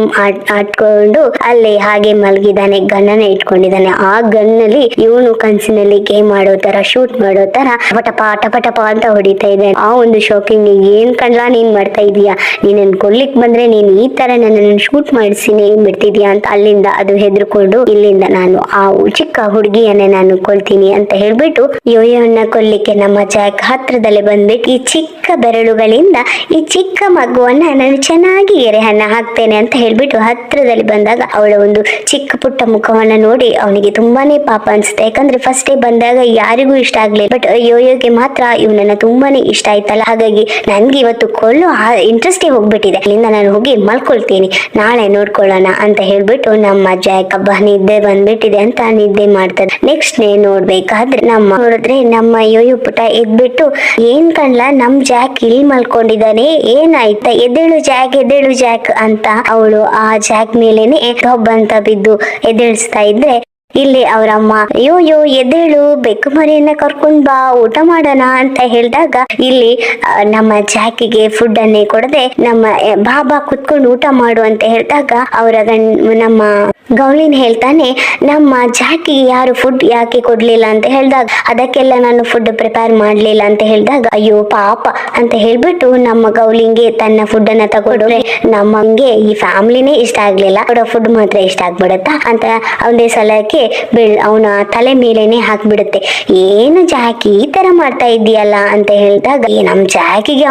ಆಡ್ಕೊಂಡು ಅಲ್ಲಿ ಹಾಗೆ ಮಲಗಿದ್ದಾನೆ, ಗನ್ನನ್ನ ಇಟ್ಕೊಂಡಿದ್ದಾನೆ. ಆ ಗನ್ನಲ್ಲಿ ಇವನು ಕನ್ಸಿನಲ್ಲಿ ಗೇಮ್ ಮಾಡೋ ತರ ಶೂಟ್ ಮಾಡೋ ತರ ಟಪಟಪ ಅಂತ ಹೊಡಿತಾ ಇದ್ದಾನೆ. ಆ ಒಂದು ಶಾಕಿಂಗ್, ಏನ್ ಕಣ್ಲಾ ನೀನ್ ಮಾಡ್ತಾ ಇದೀಯಾ, ನೀನ್ ಕೊಲ್ಲಿಕ್ ಬಂದ್ರೆ ನೀನ್ ಈ ತರ ನನ್ನನ್ನು ಶೂಟ್ ಮಾಡಿಸಿನೇ ಬಿಡ್ತಿದ್ಯಾ ಅಂತ ಅಲ್ಲಿಂದ ಅದು ಹೆದರ್ಕೊಂಡು, ಇಲ್ಲಿಂದ ನಾನು ಆ ಚಿಕ್ಕ ಹುಡುಗಿಯನ್ನೇ ನಾನು ಕೊಲ್ತೀನಿ ಅಂತ ಹೇಳ್ಬಿಟ್ಟು ಯೋಯೋನ್ನ ಕೊಲ್ಲಿಕ್ಕೆ ನಮ್ಮ ಜಾಕ್ ಹತ್ರದಲ್ಲೇ ಬಂದ್ಬಿಟ್ಟು ಈ ಚಿಕ್ಕ ಬೆರಳುಗಳಿಂದ ಈ ಚಿಕ್ಕ ಮಗುವನ್ನ ನಾನು ಚೆನ್ನಾಗಿ ಎರೆಹನ್ನ ಹಾಕ್ತೇನೆ ಅಂತ ಹೇಳ್ಬಿಟ್ಟು ಹತ್ರದಲ್ಲಿ ಬಂದಾಗ ಅವಳ ಒಂದು ಚಿಕ್ಕ ಪುಟ್ಟ ಮುಖವನ್ನ ನೋಡಿ ಅವನಿಗೆ ತುಂಬಾನೇ ಪಾಪ ಅನ್ಸುತ್ತೆ. ಯಾಕಂದ್ರೆ ಫಸ್ಟ್ ಡೇ ಬಂದಾಗ ಯಾರಿಗೂ ಇಷ್ಟ ಆಗ್ಲಿಲ್ಲ, ಬಟ್ ಯೋಯೋಗೆ ಮಾತ್ರ ಇವನನ್ನ ತುಂಬಾನೇ ಇಷ್ಟ ಆಯ್ತಲ್ಲ. ಹಾಗಾಗಿ ನನ್ಗೆ ಇವತ್ತು ಕೊಳ್ಳೋ ಇಂಟ್ರೆಸ್ಟೇ ಹೋಗ್ಬಿಟ್ಟಿದೆ, ಅಲ್ಲಿಂದ ನಾನು ಹೋಗಿ ಮಲ್ಕೊಳ್ತೀನಿ, ನಾಳೆ ನೋಡ್ಕೊಳ್ಳೋಣ ಅಂತ ಹೇಳ್ಬಿಟ್ಟು ನಮ್ಮ ಜಾಕ್ ಹಬ್ಬ ನಿದ್ದೆ ಬಂದ್ಬಿಟ್ಟಿದೆ ಅಂತ ನಿದ್ದೆ ಮಾಡ್ತಾರೆ. ನೆಕ್ಸ್ಟ್ ಡೇ ನೋಡ್ಬೇಕಾದ್ರೆ ನೋಡಿದ್ರೆ ನಮ್ಮ ಯೋಯೋ ಪುಟ ಎದ್ಬಿಟ್ಟು ಏನ್ ಕಣ್ಲ ನಮ್ ಜಾಕ್ ಇಲ್ಲಿ ಮಲ್ಕೊಂಡಿದ್ದಾನೆ, ಏನಾಯ್ತಾ, ಎದ್ದೇಳು ಜಾಕ್ ಅಂತ ಅವಳು ಆ ಜಾಕ್ ಮೇಲೇನೆ ಡಬ್ ಅಂತ ಬಿದ್ದು ಎದ್ದೇಳಿಸ್ತಾ ಇದ್ರೆ, ಇಲ್ಲಿ ಅವರಮ್ಮ ಅಯ್ಯೋ ಎದ್ದೇಳು, ಬೆಕ್ಕು ಮರಿಯನ್ನ ಕರ್ಕೊಂಡ್ ಬಾ, ಊಟ ಮಾಡೋಣ ಅಂತ ಹೇಳಿದಾಗ ಇಲ್ಲಿ ನಮ್ಮ ಜಾಕಿಗೆ ಫುಡ್ ಅನ್ನೇ ಕೊಡದೆ ನಮ್ಮ ಬಾಬಾ ಕುತ್ಕೊಂಡು ಊಟ ಮಾಡು ಅಂತ ಹೇಳಿದಾಗ ಅವರ ನಮ್ಮ ಗೌಲಿನ್ ಹೇಳ್ತಾನೆ, ನಮ್ಮ ಜಾಕಿಗೆ ಯಾರು ಫುಡ್ ಯಾಕೆ ಕೊಡ್ಲಿಲ್ಲ ಅಂತ ಹೇಳಿದಾಗ, ಅದಕ್ಕೆಲ್ಲ ನಾನು ಫುಡ್ ಪ್ರಿಪೇರ್ ಮಾಡ್ಲಿಲ್ಲ ಅಂತ ಹೇಳಿದಾಗ, ಅಯ್ಯೋ ಪಾಪ ಅಂತ ಹೇಳ್ಬಿಟ್ಟು ನಮ್ಮ ಗೌಲಿಂಗೆ ತನ್ನ ಫುಡ್ ಅನ್ನ ತಗೊಂಡ್ರೆ ನಮ್ಮಂಗೆ ಈ ಫ್ಯಾಮಿಲಿನೇ ಇಷ್ಟ ಆಗ್ಲಿಲ್ಲ, ಫುಡ್ ಮಾತ್ರ ಇಷ್ಟ ಆಗ್ಬಿಡತ್ತಾ ಅಂತ ಒಂದೇ ಸಲಕ್ಕೆ ಅವನ ತಲೆ ಮೇಲೇನೆ ಹಾಕ್ಬಿಡುತ್ತೆ. ಏನು ಜಾಕಿ ಈ ತರ ಮಾಡ್ತಾ ಇದೀಯಲ್ಲ ಅಂತ ಹೇಳಿದಾಗ, ನಮ್ ಜಾಕಿಗೆ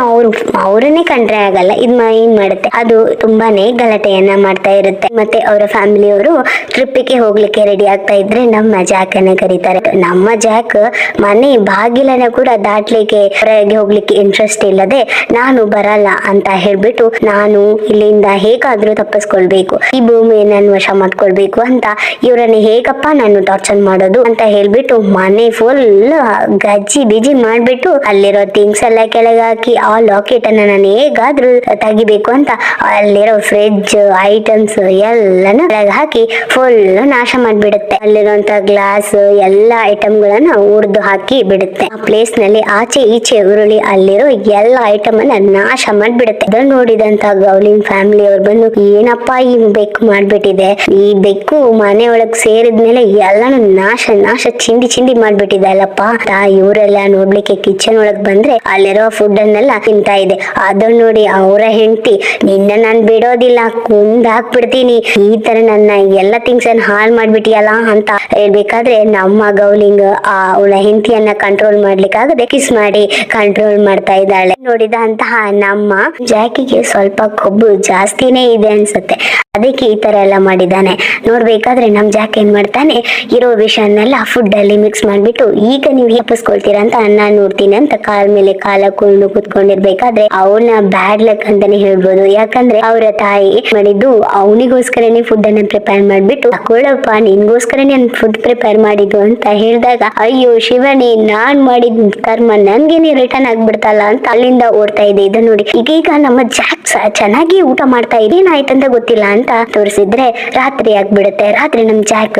ಅವ್ರನ್ನೇ ಕಂಡ್ರೆ ಆಗಲ್ಲ, ಏನ್ ಮಾಡುತ್ತೆ, ಅದು ತುಂಬಾನೇ ಗಲಾಟೆಯನ್ನ ಮಾಡ್ತಾ ಇರುತ್ತೆ. ಮತ್ತೆ ಅವರ ಫ್ಯಾಮಿಲಿಯವರು ಟ್ರಿಪ್ಪಿಗೆ ಹೋಗ್ಲಿಕ್ಕೆ ರೆಡಿ ಆಗ್ತಾ ಇದ್ರೆ ನಮ್ಮ ಜಾಕ್ ಅನ್ನ ಕರೀತಾರೆ. ನಮ್ಮ ಜಾಕ್ ಮನೆ ಬಾಗಿಲನ್ನ ಕೂಡ ದಾಟ್ಲಿಕ್ಕೆ ಹೊರಗೆ ಹೋಗ್ಲಿಕ್ಕೆ ಇಂಟ್ರೆಸ್ಟ್ ಇಲ್ಲದೆ, ನಾನು ಬರಲ್ಲ ಅಂತ ಹೇಳ್ಬಿಟ್ಟು, ನಾನು ಇಲ್ಲಿಂದ ಹೇಗಾದ್ರೂ ತಪ್ಪಿಸ್ಕೊಳ್ಬೇಕು, ಈ ಭೂಮಿಯನ್ನು ನಾನು ವಶ ಮಾಡ್ಕೊಳ್ಬೇಕು ಅಂತ ಇವರನ್ನ ಹೇಗಪ್ಪ ನಾನು ಟಾರ್ಚರ್ ಮಾಡೋದು ಅಂತ ಹೇಳ್ಬಿಟ್ಟು ಮನೆ ಫುಲ್ ಗಜ್ಜಿ ಬಿಜಿ ಮಾಡ್ಬಿಟ್ಟು ಅಲ್ಲಿರೋ ಥಿಂಗ್ಸ್ ಎಲ್ಲ ಕೆಳಗೆ ಹಾಕಿ ಆ ಲಾಕೆಟ್ ಅನ್ನ ನಾನು ಹೇಗಾದ್ರೂ ತೆಗಿಬೇಕು ಅಂತ ಅಲ್ಲಿರೋ ಫ್ರಿಡ್ಜ್ ಐಟಮ್ಸ್ ಎಲ್ಲಾನು ಕೆಳಗೆ ಹಾಕಿ ಫುಲ್ ನಾಶ ಮಾಡ್ಬಿಡುತ್ತೆ. ಅಲ್ಲಿರುವಂತ ಗ್ಲಾಸ್ ಎಲ್ಲಾ ಐಟಮ್ ಗಳನ್ನ ಉರ್ದು ಹಾಕಿ ಬಿಡುತ್ತೆ. ಆ ಪ್ಲೇಸ್ ನಲ್ಲಿ ಆಚೆ ಈಚೆ ಉರುಳಿ ಅಲ್ಲಿರೋ ಎಲ್ಲ ಐಟಮ್ ಅನ್ನ ನಾಶ ಮಾಡ್ಬಿಡುತ್ತೆ. ಅದನ್ನ ನೋಡಿದಂತ ಗೌಲಿನ್ ಫ್ಯಾಮಿಲಿ ಅವ್ರು ಬಂದು, ಏನಪ್ಪಾ ಈ ಬೆಕ್ಕು ಮಾಡ್ಬಿಟ್ಟಿದೆ, ಈ ಬೆಕ್ಕು ಮನೆ ಒಳಗ್ ಸೇರಿದ್ಮೇಲೆ ಎಲ್ಲಾನು ನಾಶ ಚಿಂದಿ ಮಾಡ್ಬಿಟ್ಟಿದೆ ಅಲ್ಲಪ್ಪ. ಇವರೆಲ್ಲ ನೋಡ್ಲಿಕ್ಕೆ ಕಿಚನ್ ಒಳಗ್ ಬಂದ್ರೆ ಅಲ್ಲಿರೋ ಫುಡ್ ಅನ್ನೆಲ್ಲ ತಿಂತಾ ಇದೆ. ಅದನ್ನ ನೋಡಿ ಅವರ ಹೆಂಡತಿ, ನಿನ್ನ ನಾನ್ ಬಿಡೋದಿಲ್ಲ, ಕುಂದ್ ಹಾಕ್ಬಿಡ್ತೀನಿ, ಈ ತರ ನನ್ನ ಎಲ್ಲ ಥಿಂಗ್ಸ್ ಅನ್ನ ಹಾಳು ಮಾಡ್ಬಿಟ್ಟಿಯಲ್ಲ ಅಂತ ಹೇಳ್ಬೇಕಾದ್ರೆ ನಮ್ಮ ಗೌಲಿಂಗ್ ಅವಳ ಹೆಂಡತಿಯನ್ನ ಕಂಟ್ರೋಲ್ ಮಾಡ್ಲಿಕ್ಕಾಗದೆ ಕಿಸ್ ಮಾಡಿ ಕಂಟ್ರೋಲ್ ಮಾಡ್ತಾ ಇದ್ದಾಳೆ. ನೋಡಿದಂತಹ ನಮ್ಮ ಜಾಕಿಗೆ ಸ್ವಲ್ಪ ಕೊಬ್ಬು ಜಾಸ್ತಿನೇ ಇದೆ ಅನ್ಸುತ್ತೆ, ಅದಕ್ಕೆ ಈ ತರ ಎಲ್ಲ ಮಾಡಿದ್ದಾನೆ. ನೋಡ್ಬೇಕಾದ್ರೆ ನಮ್ ಜಾಕ್ ಏನ್ ಮಾಡ್ತಾನೆ, ಇರೋ ವಿಷಯನ್ನೆಲ್ಲ ಫುಡ್ ಅಲ್ಲಿ ಮಿಕ್ಸ್ ಮಾಡ್ಬಿಟ್ಟು, ಈಗ ನೀವು ತಪ್ಪಿಸ್ಕೊಳ್ತೀರಾ ಅಂತ ನಾನ್ ನೋಡ್ತೀನಿ ಅಂತ ಕಾಲ್ ಮೇಲೆ ಕಾಲ ಕೊಂಡು ಕುತ್ಕೊಂಡಿರ್ಬೇಕಾದ್ರೆ ಅವನ ಬ್ಯಾಡ್ ಲಕ್ ಅಂತಾನೆ ಹೇಳ್ಬೋದು. ಯಾಕಂದ್ರೆ ಅವರ ತಾಯಿ ಮಾಡಿದ್ದು ಅವನಿಗೋಸ್ಕರನೇ ಫುಡ್ ಅನ್ನ ಪ್ರಿಪೇರ್ ಮಾಡ್ಬಿಟ್ಟು, ತಕೊಳ್ಳಪ್ಪ ನಿನ್ಗೋಸ್ಕರನೇ ಫುಡ್ ಪ್ರಿಪೇರ್ ಮಾಡಿದ್ದು ಅಂತ ಹೇಳಿದಾಗ, ಅಯ್ಯೋ ಶಿವನೇ, ನಾನ್ ಮಾಡಿದ ಕರ್ಮ ನನ್ಗೇನೆ ರಿಟರ್ನ್ ಆಗ್ಬಿಡ್ತಲ್ಲ ಅಂತ ಅಲ್ಲಿಂದ ಓಡ್ತಾ ಇದೆ. ಇದನ್ನ ನೋಡಿ ಈಗ ನಮ್ಮ ಜಾಕ್ ಚೆನ್ನಾಗಿ ಊಟ ಮಾಡ್ತಾ ಇದೆ, ಏನಾಯ್ತಂತ ಗೊತ್ತಿಲ್ಲ ಅಂತ ತೋರಿಸಿದ್ರೆ ರಾತ್ರಿ ಆಗ್ಬಿಡುತ್ತೆ. ರಾತ್ರಿ ನಮ್ ಜಾಕ್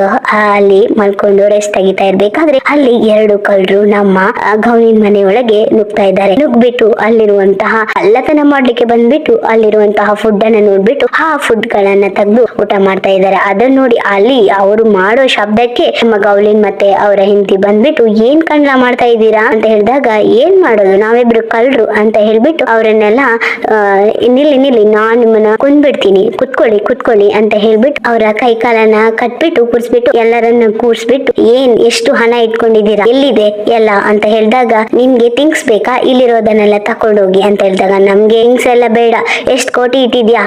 ಅಲ್ಲಿ ಮಲ್ಕೊಂಡು ರೆಸ್ಟ್ ತೆಗಿತಾ ಇರ್ಬೇಕಾದ್ರೆ ಅಲ್ಲಿ 2 ಕಳ್ಳರು ನಮ್ಮ ಗೌನಿನ್ ಮನೆ ಒಳಗೆ ನುಗ್ತಾ ಇದ್ದಾರೆ. ನುಗ್ಬಿಟ್ಟು ಅಲ್ಲಿರುವಂತಹ ಕಳ್ಳತನ ಮಾಡ್ಲಿಕ್ಕೆ ಬಂದ್ಬಿಟ್ಟು ಅಲ್ಲಿರುವಂತಹ ಫುಡ್ ಅನ್ನ ನೋಡ್ಬಿಟ್ಟು ಆ ಫುಡ್ ಗಳನ್ನ ತೆಗೆದು ಊಟ ಮಾಡ್ತಾ ಇದ್ದಾರೆ. ಅದನ್ನ ನೋಡಿ ಅಲ್ಲಿ ಅವರು ಮಾಡೋ ಶಬ್ದಕ್ಕೆ ನಮ್ಮ ಗೌಲಿನ್ ಮತ್ತೆ ಅವರ ಹೆಂಡತಿ ಬಂದ್ಬಿಟ್ಟು, ಏನ್ ಕಣ್ಣ ಮಾಡ್ತಾ ಇದ್ದೀರಾ ಅಂತ ಹೇಳಿದಾಗ, ಏನ್ ಮಾಡೋದು, ನಾವಿಬ್ರು ಕಳ್ಳರು ಅಂತ ಹೇಳ್ಬಿಟ್ಟು ಅವರನ್ನೆಲ್ಲ ನಿಲ್ಲಿ ನಾನ್ ನಿಮ್ಮನ್ನ ಕೊಂದ್ಬಿಡ್ತೀನಿ, ಕುತ್ಕೊಳ್ಳಿ ಅಂತ ಹೇಳ್ಬಿಟ್ಟು ಅವರ ಕೈ ಕಾಲನ್ನ ಕಟ್ಬಿಟ್ಟು ಕೂರ್ಸ್ಬಿಟ್ಟು ಎಲ್ಲರನ್ನ ಕೂರ್ಸ್ಬಿಟ್ಟು, ಎಷ್ಟು ಹಣ ಇಟ್ಕೊಂಡಿದ್ದೀರಾ, ಎಲ್ಲಿದೆ ಎಲ್ಲ ಅಂತ ಹೇಳಿದಾಗ, ನಿಮ್ಗೆ ಥಿಂಗ್ಸ್ ಬೇಕಾ, ಇಲ್ಲಿರೋದನ್ನೆಲ್ಲ ತಕೊಂಡೋಗಿ ಅಂತ ಹೇಳಿದಾಗ, ನಮ್ಗೆ ಥಿಂಗ್ಸ್ ಎಲ್ಲ ಬೇಡ, ಎಷ್ಟು ಕೋಟಿ ಇಟ್ಟಿದ್ಯಾ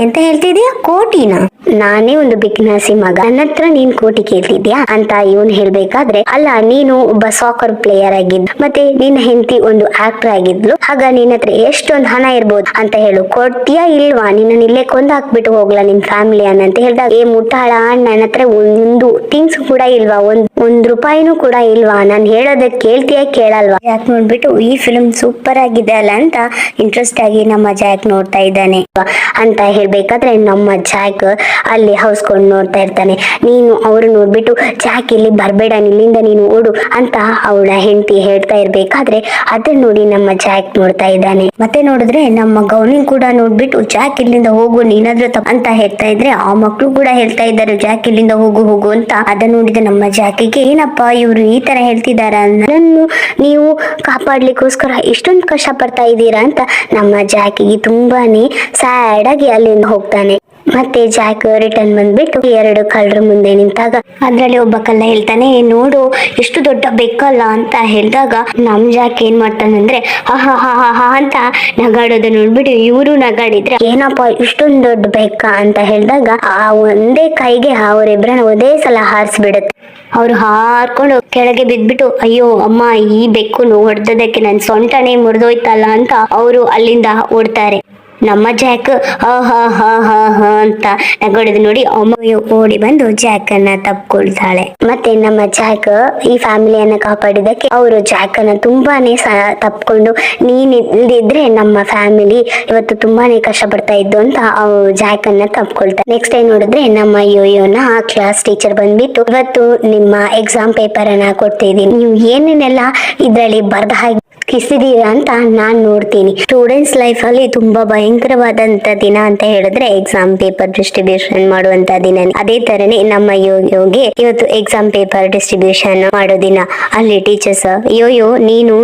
ಎಂತ ಹೇಳ್ತಿದ್ಯಾ, ಕೋಟಿನ, ನಾನೇ ಒಂದು ಬಿಗ್ನಾಸಿ ಮಗ, ನನ್ನ ಹತ್ರ ನೀನ್ ಕೋಟಿ ಕೇಳ್ತಿದ್ಯಾ ಅಂತ ಇವನ್ ಹೇಳ್ಬೇಕಾದ್ರೆ, ಅಲ್ಲ ನೀನು ಒಬ್ಬ ಸಾಕರ್ ಪ್ಲೇಯರ್ ಆಗಿದ್ದು, ಮತ್ತೆ ನಿನ್ನ ಹೆಂಡತಿ ಒಂದು ಆಕ್ಟರ್ ಆಗಿದ್ಲು, ಆಗ ನಿನ್ನ ಹತ್ರ ಎಷ್ಟೊಂದು ಹಣ ಇರ್ಬೋದು ಅಂತ ಹೇಳು, ಕೊಡ್ತೀಯಾ ಇಲ್ವಾ, ನಿನ್ನ ಇಲ್ಲೇ ಕೊಂದ್ ಹಾಕ್ಬಿಟ್ಟು ಹೋಗ್ಲಾ ನಿನ್ ಫ್ಯಾಮಿಲಿ ಅಂತ ಹೇಳಿದಾಗ, ಮುಟ್ಟಾಳ, ನನ್ನ ಹತ್ರ ಒಂದು ಥಿಂಗ್ಸ್ ಕೂಡ ಇಲ್ವಾ, ಒಂದ್ ರೂಪಾಯಿನೂ ಕೂಡ ಇಲ್ವಾ, ನಾನು ಹೇಳೋದಕ್ಕೆ ಕೇಳ್ತೀಯಾ ಕೇಳಲ್ವಾ. ಜಾಕ್ ನೋಡ್ಬಿಟ್ಟು ಈ ಫಿಲ್ಮ್ ಸೂಪರ್ ಆಗಿದೆ ಅಲ್ಲ ಅಂತ ಇಂಟ್ರೆಸ್ಟ್ ಆಗಿ ನಮ್ಮ ಜಾಕ್ ನೋಡ್ತಾ ಇದ್ದಾನೆ ಅಂತ ಹೇಳ್ಬೇಕಾದ್ರೆ, ನಮ್ಮ ಜಾಕ್ ಅಲ್ಲಿ ಹೌಸ್ಕೊಂಡು ನೋಡ್ತಾ ಇರ್ತಾನೆ. ನೀನು ಅವ್ರು ನೋಡ್ಬಿಟ್ಟು, ಜಾಕ್ ಇಲ್ಲಿ ಬರ್ಬೇಡ, ಇಲ್ಲಿಂದ ನೀನು ಓಡು ಅಂತ ಅವಳ ಹೆಂಡತಿ ಹೇಳ್ತಾ ಇರ್ಬೇಕಾದ್ರೆ ಅದನ್ನ ನೋಡಿ ನಮ್ಮ ಜಾಕ್ ನೋಡ್ತಾ ಇದ್ದಾನೆ. ಮತ್ತೆ ನೋಡಿದ್ರೆ ನಮ್ಮ ಗೌನಿನ್ ಕೂಡ ನೋಡ್ಬಿಟ್ಟು, ಜಾಕ್ ಇಲ್ಲಿಂದ ಹೋಗು, ನೀನಾದ್ರೂ ಅಂತ ಹೇಳ್ತಾ ಇದ್ರೆ ಆ ಮಕ್ಳು ಕೂಡ ಹೇಳ್ತಾ ಇದ್ದಾರೆ, ಜಾಕ್ ಇಲ್ಲಿಂದ ಹೋಗು ಅಂತ. ಅದನ್ನ ನೋಡಿದ ನಮ್ಮ ಜಾಕಿಗೆ, ಏನಪ್ಪಾ ಇವ್ರು ಈ ತರ ಹೇಳ್ತಿದಾರ, ನನ್ನನ್ನು ನೀವು ಕಾಪಾಡ್ಲಿಕ್ಕೋಸ್ಕರ ಇಷ್ಟೊಂದು ಕಷ್ಟ ಪಡ್ತಾ ಇದ್ದೀರಾ ಅಂತ ನಮ್ಮ ಜಾಕಿಗೆ ತುಂಬಾನೇ ಸ್ಯಾಡ್ ಆಗಿ ಅಲ್ಲಿಂದ ಹೋಗ್ತಾನೆ. ಮತ್ತೆ ಜಾಕ್ ರಿಟರ್ನ್ ಬಂದ್ಬಿಟ್ಟು ಎರಡು ಕಳ್ಳರ ಮುಂದೆ ನಿಂತಾಗ ಅದ್ರಲ್ಲಿ ಒಬ್ಬ ಕಳ್ಳ ಹೇಳ್ತಾನೆ, ನೋಡು ಎಷ್ಟು ದೊಡ್ಡ ಬೆಕ್ಕಲ್ಲ ಅಂತ ಹೇಳಿದಾಗ ನಮ್ ಜಾಕ್ ಏನ್ ಮಾಡ್ತಾನಂದ್ರೆ ಹಾ ಅಂತ ನಗಾಡೋದ ನೋಡ್ಬಿಟ್ಟು ಇವರು ನಗಾಡಿದ್ರೆ, ಏನಪ್ಪ ಇಷ್ಟೊಂದು ದೊಡ್ಡ ಬೆಕ್ಕ ಅಂತ ಹೇಳಿದಾಗ ಆ ಒಂದೇ ಕೈಗೆ ಅವರಿಬ್ರನ್ನ ಒಂದೇ ಸಲ ಹಾರಿಸ್ಬಿಡುತ್ತೆ. ಅವ್ರು ಹಾರ್ಕೊಂಡು ಕೆಳಗೆ ಬಿದ್ಬಿಟ್ಟು, ಅಯ್ಯೋ ಅಮ್ಮ, ಈ ಬೆಕ್ಕು ಹೊಡೆದಕ್ಕೆ ನನ್ ಸೊಂಟನೇ ಮುರಿದೋಯ್ತಲ್ಲ ಅಂತ ಅವರು ಅಲ್ಲಿಂದ ಓಡ್ತಾರೆ. ನಮ್ಮ ಜಾಕ್ ಹ ಅಂತ ನಗೋಡಿದ್ ನೋಡಿ ಅಮ್ಮ ಓಡಿ ಬಂದು ಜಾಕ್ ಅನ್ನ ತಪ್ಕೊಳ್ತಾಳೆ. ಮತ್ತೆ ನಮ್ಮ ಜಾಕ್ ಈ ಫ್ಯಾಮಿಲಿಯನ್ನ ಕಾಪಾಡಿದಕ್ಕೆ ಅವರು ಜಾಕ್ ಅನ್ನ ತುಂಬಾನೇ ತಪ್ಕೊಂಡು, ನೀನ್ ಇಲ್ದಿದ್ರೆ ನಮ್ಮ ಫ್ಯಾಮಿಲಿ ಇವತ್ತು ತುಂಬಾನೇ ಕಷ್ಟ ಪಡ್ತಾ ಇದ್ದು ಅಂತ ಜಾಕ್ ಅನ್ನ ತಪ್ಕೊಳ್ತಾರೆ. ನೆಕ್ಸ್ಟ್ ಟೈಮ್ ನೋಡಿದ್ರೆ ನಮ್ಮ ಯೋಯೋನ ಕ್ಲಾಸ್ ಟೀಚರ್ ಬಂದ್ಬಿಟ್ಟು, ಇವತ್ತು ನಿಮ್ಮ ಎಕ್ಸಾಮ್ ಪೇಪರ್ ಅನ್ನ ಕೊಡ್ತಿದೀನಿ, ನೀವು ಏನೇನೆಲ್ಲ ಇದ್ರಲ್ಲಿ ಬರ್ದ ಹಾಗೆ ಕಿಸಿದೀರಾ ಅಂತ ನಾನ್ ನೋಡ್ತೀನಿ. ಸ್ಟೂಡೆಂಟ್ಸ್ ಲೈಫ್ ಅಲ್ಲಿ ತುಂಬಾ ಭಯಂಕರವಾದಂತ ದಿನ ಅಂತ ಹೇಳಿದ್ರೆ ಎಕ್ಸಾಮ್ ಪೇಪರ್ ಡಿಸ್ಟ್ರಿಬ್ಯೂಷನ್ ಮಾಡುವಂತ ದಿನ. ಅದೇ ತರನೇ ನಮ್ಮ ಯೋಯೋಗೆ ಇವತ್ತು ಎಕ್ಸಾಮ್ ಪೇಪರ್ ಡಿಸ್ಟ್ರಿಬ್ಯೂಷನ್ ಮಾಡೋ ದಿನ. ಅಲ್ಲಿ ಟೀಚರ್ಸ್, ಯೋಯೋ ನೀನು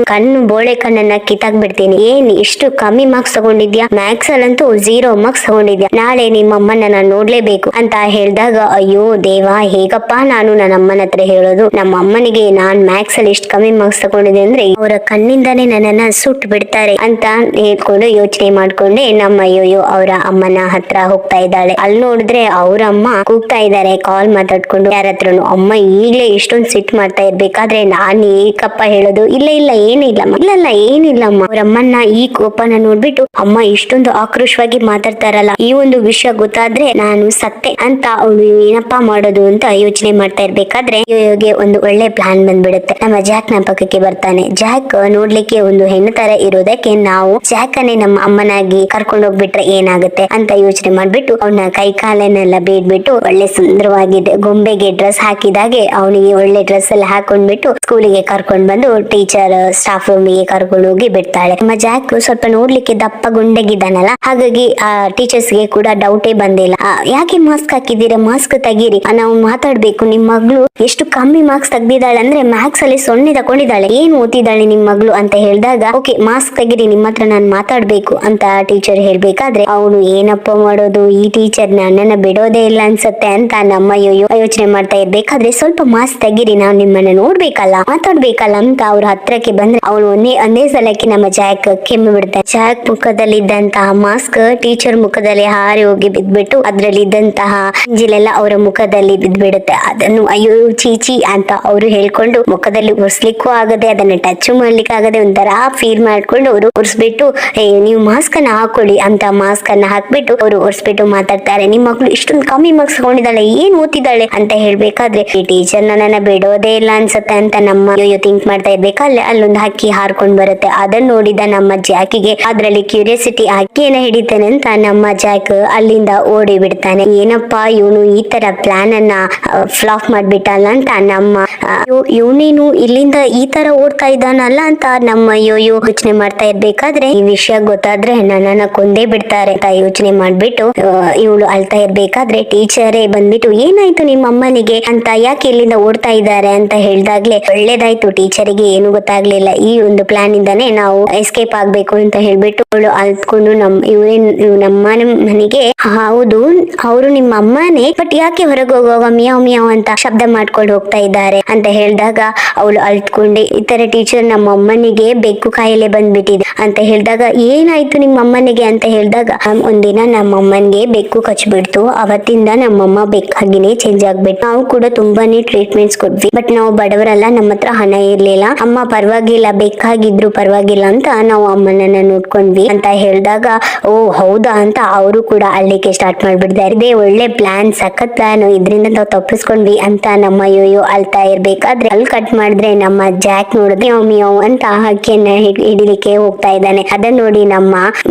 ಬೋಳೆ ಕಣ್ಣನ್ನ ಕಿತ್ತಾಕ್ ಬಿಡ್ತೀನಿ, ಏನ್ ಇಷ್ಟು ಕಮ್ಮಿ ಮಾರ್ಕ್ಸ್ ತಗೊಂಡಿದ್ಯಾ, ಮ್ಯಾಥ್ಸ್ ಅಲ್ಲಂತೂ 0 ಮಾರ್ಕ್ಸ್ ತಗೊಂಡಿದ್ಯಾ, ನಾಳೆ ನಿಮ್ಮ ಅಮ್ಮನ ನಾನು ನೋಡ್ಲೇಬೇಕು ಅಂತ ಹೇಳಿದಾಗ, ಅಯ್ಯೋ ದೇವಾ, ಹೇಗಪ್ಪ ನಾನು ನನ್ನ ಅಮ್ಮನ ಹತ್ರ ಹೇಳೋದು, ನಮ್ಮ ಅಮ್ಮನಿಗೆ ನಾನ್ ಮ್ಯಾಥ್ಸ್ ಅಲ್ಲಿ ಇಷ್ಟು ಕಮ್ಮಿ ಮಾರ್ಕ್ಸ್ ತಗೊಂಡಿದ್ದೆ ಅಂದ್ರೆ ಅವರ ಕಣ್ಣಿಂದ ನನ್ನನ್ನ ಸುಟ್ಟು ಬಿಡ್ತಾರೆ ಅಂತ ಹೇಳ್ಕೊಂಡು ಯೋಚನೆ ಮಾಡ್ಕೊಂಡೆ ನಮ್ಮ ಯೋಯೋ ಅವರ ಅಮ್ಮನ ಹತ್ರ ಹೋಗ್ತಾ ಇದ್ದಾಳೆ. ಅಲ್ಲಿ ನೋಡಿದ್ರೆ ಅವ್ರ ಅಮ್ಮ ಕೂಗ್ತಾ ಇದ್ದಾರೆ, ಕಾಲ್ ಮಾತಾಡ್ಕೊಂಡು ಯಾರತ್ರನು. ಅಮ್ಮ ಈಗ್ಲೇ ಇಷ್ಟೊಂದು ಸಿಟ್ ಮಾಡ್ತಾ ಇರ್ಬೇಕಾದ್ರೆ ನಾನ್ ಏಕಪ್ಪ ಹೇಳೋದು, ಇಲ್ಲ ಏನಿಲ್ಲಮ್ಮ. ಅವ್ರಮ್ಮನ್ನ ಈ ಕೋಪನ ನೋಡ್ಬಿಟ್ಟು, ಅಮ್ಮ ಇಷ್ಟೊಂದು ಆಕ್ರೋಶವಾಗಿ ಮಾತಾಡ್ತಾರಲ್ಲ, ಈ ಒಂದು ವಿಷಯ ಗೊತ್ತಾದ್ರೆ ನಾನು ಸತ್ತೆ ಅಂತ ಅವಳು ಏನಪ್ಪಾ ಮಾಡೋದು ಅಂತ ಯೋಚನೆ ಮಾಡ್ತಾ ಇರ್ಬೇಕಾದ್ರೆ ಯೋಯೋಗೆ ಒಂದು ಒಳ್ಳೆ ಪ್ಲಾನ್ ಬಂದ್ಬಿಡುತ್ತೆ. ನಮ್ಮ ಜಾಕ್ ನ ಪಕ್ಕಕ್ಕೆ ಬರ್ತಾನೆ. ಜಾಕ್ ನೋಡ್ಲಿಕ್ಕೆ ಒಂದು ಹೆಣ್ಣು ತರ ಇರೋದಕ್ಕೆ ನಾವು ಜಾಕ್ ಅನ್ನೇ ನಮ್ಮ ಅಮ್ಮನಾಗಿ ಕರ್ಕೊಂಡು ಹೋಗ್ಬಿಟ್ರೆ ಏನಾಗುತ್ತೆ ಅಂತ ಯೋಚನೆ ಮಾಡ್ಬಿಟ್ಟು ಅವನ ಕೈ ಕಾಲನ್ನೆಲ್ಲ ಬೇಡ್ಬಿಟ್ಟು ಒಳ್ಳೆ ಸುಂದರವಾಗಿದೆ ಗೊಂಬೆಗೆ ಡ್ರೆಸ್ ಹಾಕಿದಾಗೆ ಅವನಿಗೆ ಒಳ್ಳೆ ಡ್ರೆಸ್ ಎಲ್ಲ ಹಾಕೊಂಡ್ಬಿಟ್ಟು ಸ್ಕೂಲಿಗೆ ಕರ್ಕೊಂಡ್ ಬಂದು ಟೀಚರ್ ಸ್ಟಾಫ್ ರೂಮ್ ಗೆ ಕರ್ಕೊಂಡು ಹೋಗಿ ಬಿಡ್ತಾಳೆ. ನಮ್ಮ ಜಾಕ್ ಸ್ವಲ್ಪ ನೋಡ್ಲಿಕ್ಕೆ ದಪ್ಪ ಗುಂಡಗಿದ್ದಾನಲ್ಲ, ಹಾಗಾಗಿ ಆ ಟೀಚರ್ಸ್ ಗೆ ಕೂಡ ಡೌಟೇ ಬಂದಿಲ್ಲ. ಯಾಕೆ ಮಾಸ್ಕ್ ಹಾಕಿದ್ದೀರಾ, ಮಾಸ್ಕ್ ತೆಗೀರಿ, ನಾವು ಮಾತಾಡ್ಬೇಕು, ನಿಮ್ ಮಗಳು ಎಷ್ಟು ಕಮ್ಮಿ ಮಾರ್ಕ್ಸ್ ತೆಗ್ದಿದ್ದಾಳೆ ಅಂದ್ರೆ ಮ್ಯಾಥ್ಸ್ ಅಲ್ಲಿ 0 ತಗೊಂಡಿದ್ದಾಳೆ, ಏನ್ ಓದಿದ್ದಾಳೆ ನಿಮ್ ಮಗಳು ಅಂತ ಹೇಳಿದಾಗ, ಓಕೆ ಮಾಸ್ಕ್ ತೆಗಿರಿ, ನಿಮ್ಮ ಹತ್ರ ನಾನು ಮಾತಾಡ್ಬೇಕು ಅಂತ ಟೀಚರ್ ಹೇಳ್ಬೇಕಾದ್ರೆ ಅವನು ಏನಪ್ಪ ಮಾಡೋದು, ಈ ಟೀಚರ್ ನನ್ನನ್ನ ಬಿಡೋದೇ ಇಲ್ಲ ಅನ್ಸತ್ತೆ ಅಂತ ನಮ್ಮ ಯೋಚನೆ ಮಾಡ್ತಾ ಇರ್ಬೇಕಾದ್ರೆ, ಸ್ವಲ್ಪ ಮಾಸ್ಕ್ ತೆಗಿರಿ, ನಾವು ನಿಮ್ಮನ್ನ ನೋಡ್ಬೇಕಲ್ಲ, ಮಾತಾಡ್ಬೇಕಲ್ಲ ಅಂತ ಅವ್ರ ಹತ್ರಕ್ಕೆ ಬಂದ್ರೆ ಅವನು ಒಂದೇ ಸಲಕ್ಕೆ ನಮ್ಮ ಜಾಕ್ ಕೆಮ್ಮು ಬಿಡ್ತಾನೆ. ಜಾಕ್ ಮುಖದಲ್ಲಿ ಇದ್ದಂತಹ ಮಾಸ್ಕ್ ಟೀಚರ್ ಮುಖದಲ್ಲಿ ಹಾರಿ ಹೋಗಿ ಬಿದ್ಬಿಟ್ಟು ಅದ್ರಲ್ಲಿ ಇದ್ದಂತಹ ಇಂಜಿಲೆಲ್ಲ ಅವರ ಮುಖದಲ್ಲಿ ಬಿದ್ಬಿಡುತ್ತೆ. ಅದನ್ನು ಅಯ್ಯೋ ಚೀಚಿ ಅಂತ ಅವರು ಹೇಳ್ಕೊಂಡು ಮುಖದಲ್ಲಿ ಒರೆಸ್ಲಿಕ್ಕೂ ಆಗದೆ, ಅದನ್ನ ಟಚ್ ಮಾಡ್ಲಿಕ್ಕೆ ಆಗದೆ ಒಂಥರ ಫೀಲ್ ಮಾಡ್ಕೊಂಡು ಅವರು ಒರೆಸ್ಬಿಟ್ಟು, ನೀವು ಮಾಸ್ಕ್ ಅನ್ನ ಹಾಕೊಳ್ಳಿ ಅಂತ ಮಾಸ್ಕ್ ಅನ್ನ ಹಾಕ್ಬಿಟ್ಟು ಅವರು ಒರೆಸ್ಬಿಟ್ಟು ಮಾತಾಡ್ತಾರೆ. ನಿಮ್ಮ ಮಗಳು ಇಷ್ಟೊಂದು ಕಮ್ಮಿ ಮಾರ್ಕ್ಸ್ ತಗೊಂಡಿದ್ದಾಳೆ, ಏನ್ ಓದ್ತಿದ್ದಾಳೆ ಅಂತ ಹೇಳ್ಬೇಕಾದ್ರೆ ಈ ಟೀಚರ್ ನನ್ನ ಬಿಡೋದೇ ಇಲ್ಲ ಅನ್ಸತ್ತೆ ಅಂತ ನಮ್ಮ ಯೋಯೋ ಥಿಂಕ್ ಮಾಡ್ತಾ ಇರ್ಬೇಕಾದ್ರೆ ಅಲ್ಲೊಂದು ಹಕ್ಕಿ ಹಾರ್ಕೊಂಡ್ ಬರುತ್ತೆ. ಅದನ್ನ ನೋಡಿದ ನಮ್ಮ ಜಾಕಿಗೆ ಅದ್ರಲ್ಲಿ ಕ್ಯೂರಿಯಾಸಿಟಿ, ಹಕ್ಕಿಯನ್ನ ಹಿಡಿತಾನೆ ಅಂತ ನಮ್ಮ ಜಾಕ್ ಅಲ್ಲಿಂದ ಓಡಿ ಬಿಡ್ತಾನೆ. ಏನಪ್ಪಾ ಇವನು ಈ ತರ ಪ್ಲಾನ್ ಅನ್ನ ಫ್ಲಾಪ್ ಮಾಡ್ಬಿಟ್ಟಲ್ಲ ಅಂತ ನಮ್ಮ ಇವನೇನು ಇಲ್ಲಿಂದ ಈ ತರ ಓಡ್ತಾ ಇದ್ದಾನಲ್ಲ ಅಂತ ನಮ್ಮ ಯೋಯೋ ಯೋಚನೆ ಮಾಡ್ತಾ ಇರ್ಬೇಕಾದ್ರೆ ಈ ವಿಷಯ ಗೊತ್ತಾದ್ರೆ ನನ್ನನ್ನ ಕೊಂದೇ ಬಿಡ್ತಾರೆ ಅಂತ ಯೋಚನೆ ಮಾಡ್ಬಿಟ್ಟು ಇವಳು ಅಳ್ತಾ ಇರ್ಬೇಕಾದ್ರೆ ಟೀಚರೇ ಬಂದ್ಬಿಟ್ಟು, ಏನಾಯ್ತು ನಿಮ್ಮ ಅಮ್ಮನಿಗೆ ಅಂತ, ಯಾಕೆ ಇಲ್ಲಿಂದ ಓಡ್ತಾ ಇದ್ದಾರೆ ಅಂತ ಹೇಳ್ದಾಗ್ಲೆ ಒಳ್ಳೇದಾಯ್ತು, ಟೀಚರಿಗೆ ಏನು ಗೊತ್ತಾಗ್ಲಿಲ್ಲ, ಈ ಒಂದು ಪ್ಲಾನ್ ಇಂದಾನೆ ನಾವು ಎಸ್ಕೇಪ್ ಆಗ್ಬೇಕು ಅಂತ ಹೇಳ್ಬಿಟ್ಟು ಅವಳು ಅಳ್ತ್ಕೊಂಡು ನಮ್ಮ ಮನೆಗೆ, ಹೌದು ಅವರು ನಿಮ್ಮ ಅಮ್ಮನೇ, ಬಟ್ ಯಾಕೆ ಹೊರಗೆ ಹೋಗುವಾಗ ಮಿಯಾವ್ ಮಿಯಾವ್ ಅಂತ ಶಬ್ದ ಮಾಡ್ಕೊಂಡು ಹೋಗ್ತಾ ಇದ್ದಾರೆ ಅಂತ ಹೇಳಿದಾಗ ಅವಳು ಅಳ್ತ್ಕೊಂಡೆ, ಈ ತರ ಟೀಚರ್ ನಮ್ಮ ಅಮ್ಮನಿಗೆ ಬೆಕ್ಕು ಕಾಯಿಲೆ ಬಂದ್ಬಿಟ್ಟಿದೆ ಅಂತ ಹೇಳಿದಾಗ, ಏನಾಯ್ತು ನಿಮ್ಮ ಅಮ್ಮನಿಗೆ ಅಂತ ಹೇಳಿದಾಗ, ಒಂದಿನ ನಮ್ಮ ಅಮ್ಮನಿಗೆ ಬೆಕ್ಕು ಕಚ್ಬಿಡ್ತು, ಅವತ್ತಿಂದ ನಮ್ಮಮ್ಮ ಬೆಕ್ಕಾಗಿನೇ ಚೇಂಜ್ ಆಗ್ಬಿಟ್ಟು, ನಾವು ಕೂಡ ತುಂಬಾನೇ ಟ್ರೀಟ್ಮೆಂಟ್ಸ್ ಕೊಟ್ವಿ, ಬಟ್ ನಾವು ಬಡವರಲ್ಲ, ನಮ್ಮ ಹತ್ರ ಹಣ ಇರ್ಲಿಲ್ಲ, ಅಮ್ಮ ಪರವಾಗಿಲ್ಲ ಬೆಕ್ಕಾಗಿದ್ರು ಪರವಾಗಿಲ್ಲ ಅಂತ ನಾವು ಅಮ್ಮನನ್ನ ನೋಡ್ಕೊಂಡ್ವಿ ಅಂತ ಹೇಳಿದಾಗ, ಓ ಹೌದಾ ಅಂತ ಅವರು ಕೂಡ ಅಳ್ಳಿಕ್ಕೆ ಸ್ಟಾರ್ಟ್ ಮಾಡ್ಬಿಡ್ತಾರೆ. ಇದೇ ಒಳ್ಳೆ ಪ್ಲಾನ್, ಸಖತ್ ಪ್ಲಾನ್, ಇದರಿಂದ ನಾವು ತಪ್ಪಿಸ್ಕೊಂಡ್ವಿ ಅಂತ ನಮ್ಮ ಯೋಯೋ ಅಳ್ತಾ ಇರ್ಬೇಕಾದ್ರೆ ಅಲ್ಲಿ ಕಟ್ ಮಾಡಿದ್ರೆ ನಮ್ಮ ಜಾಕ್ ನೋಡಿದ್ರೆ ಮಿಯಾವ್ ಅಂತ ಹಕ್ಕಿಯನ್ನ ಹಿಡಿಲಿಕ್ಕೆ ಹೋಗ್ತಾ ಇದ್ದಾನೆ. ಅದನ್ನ ನೋಡಿ ನಮ್ಮ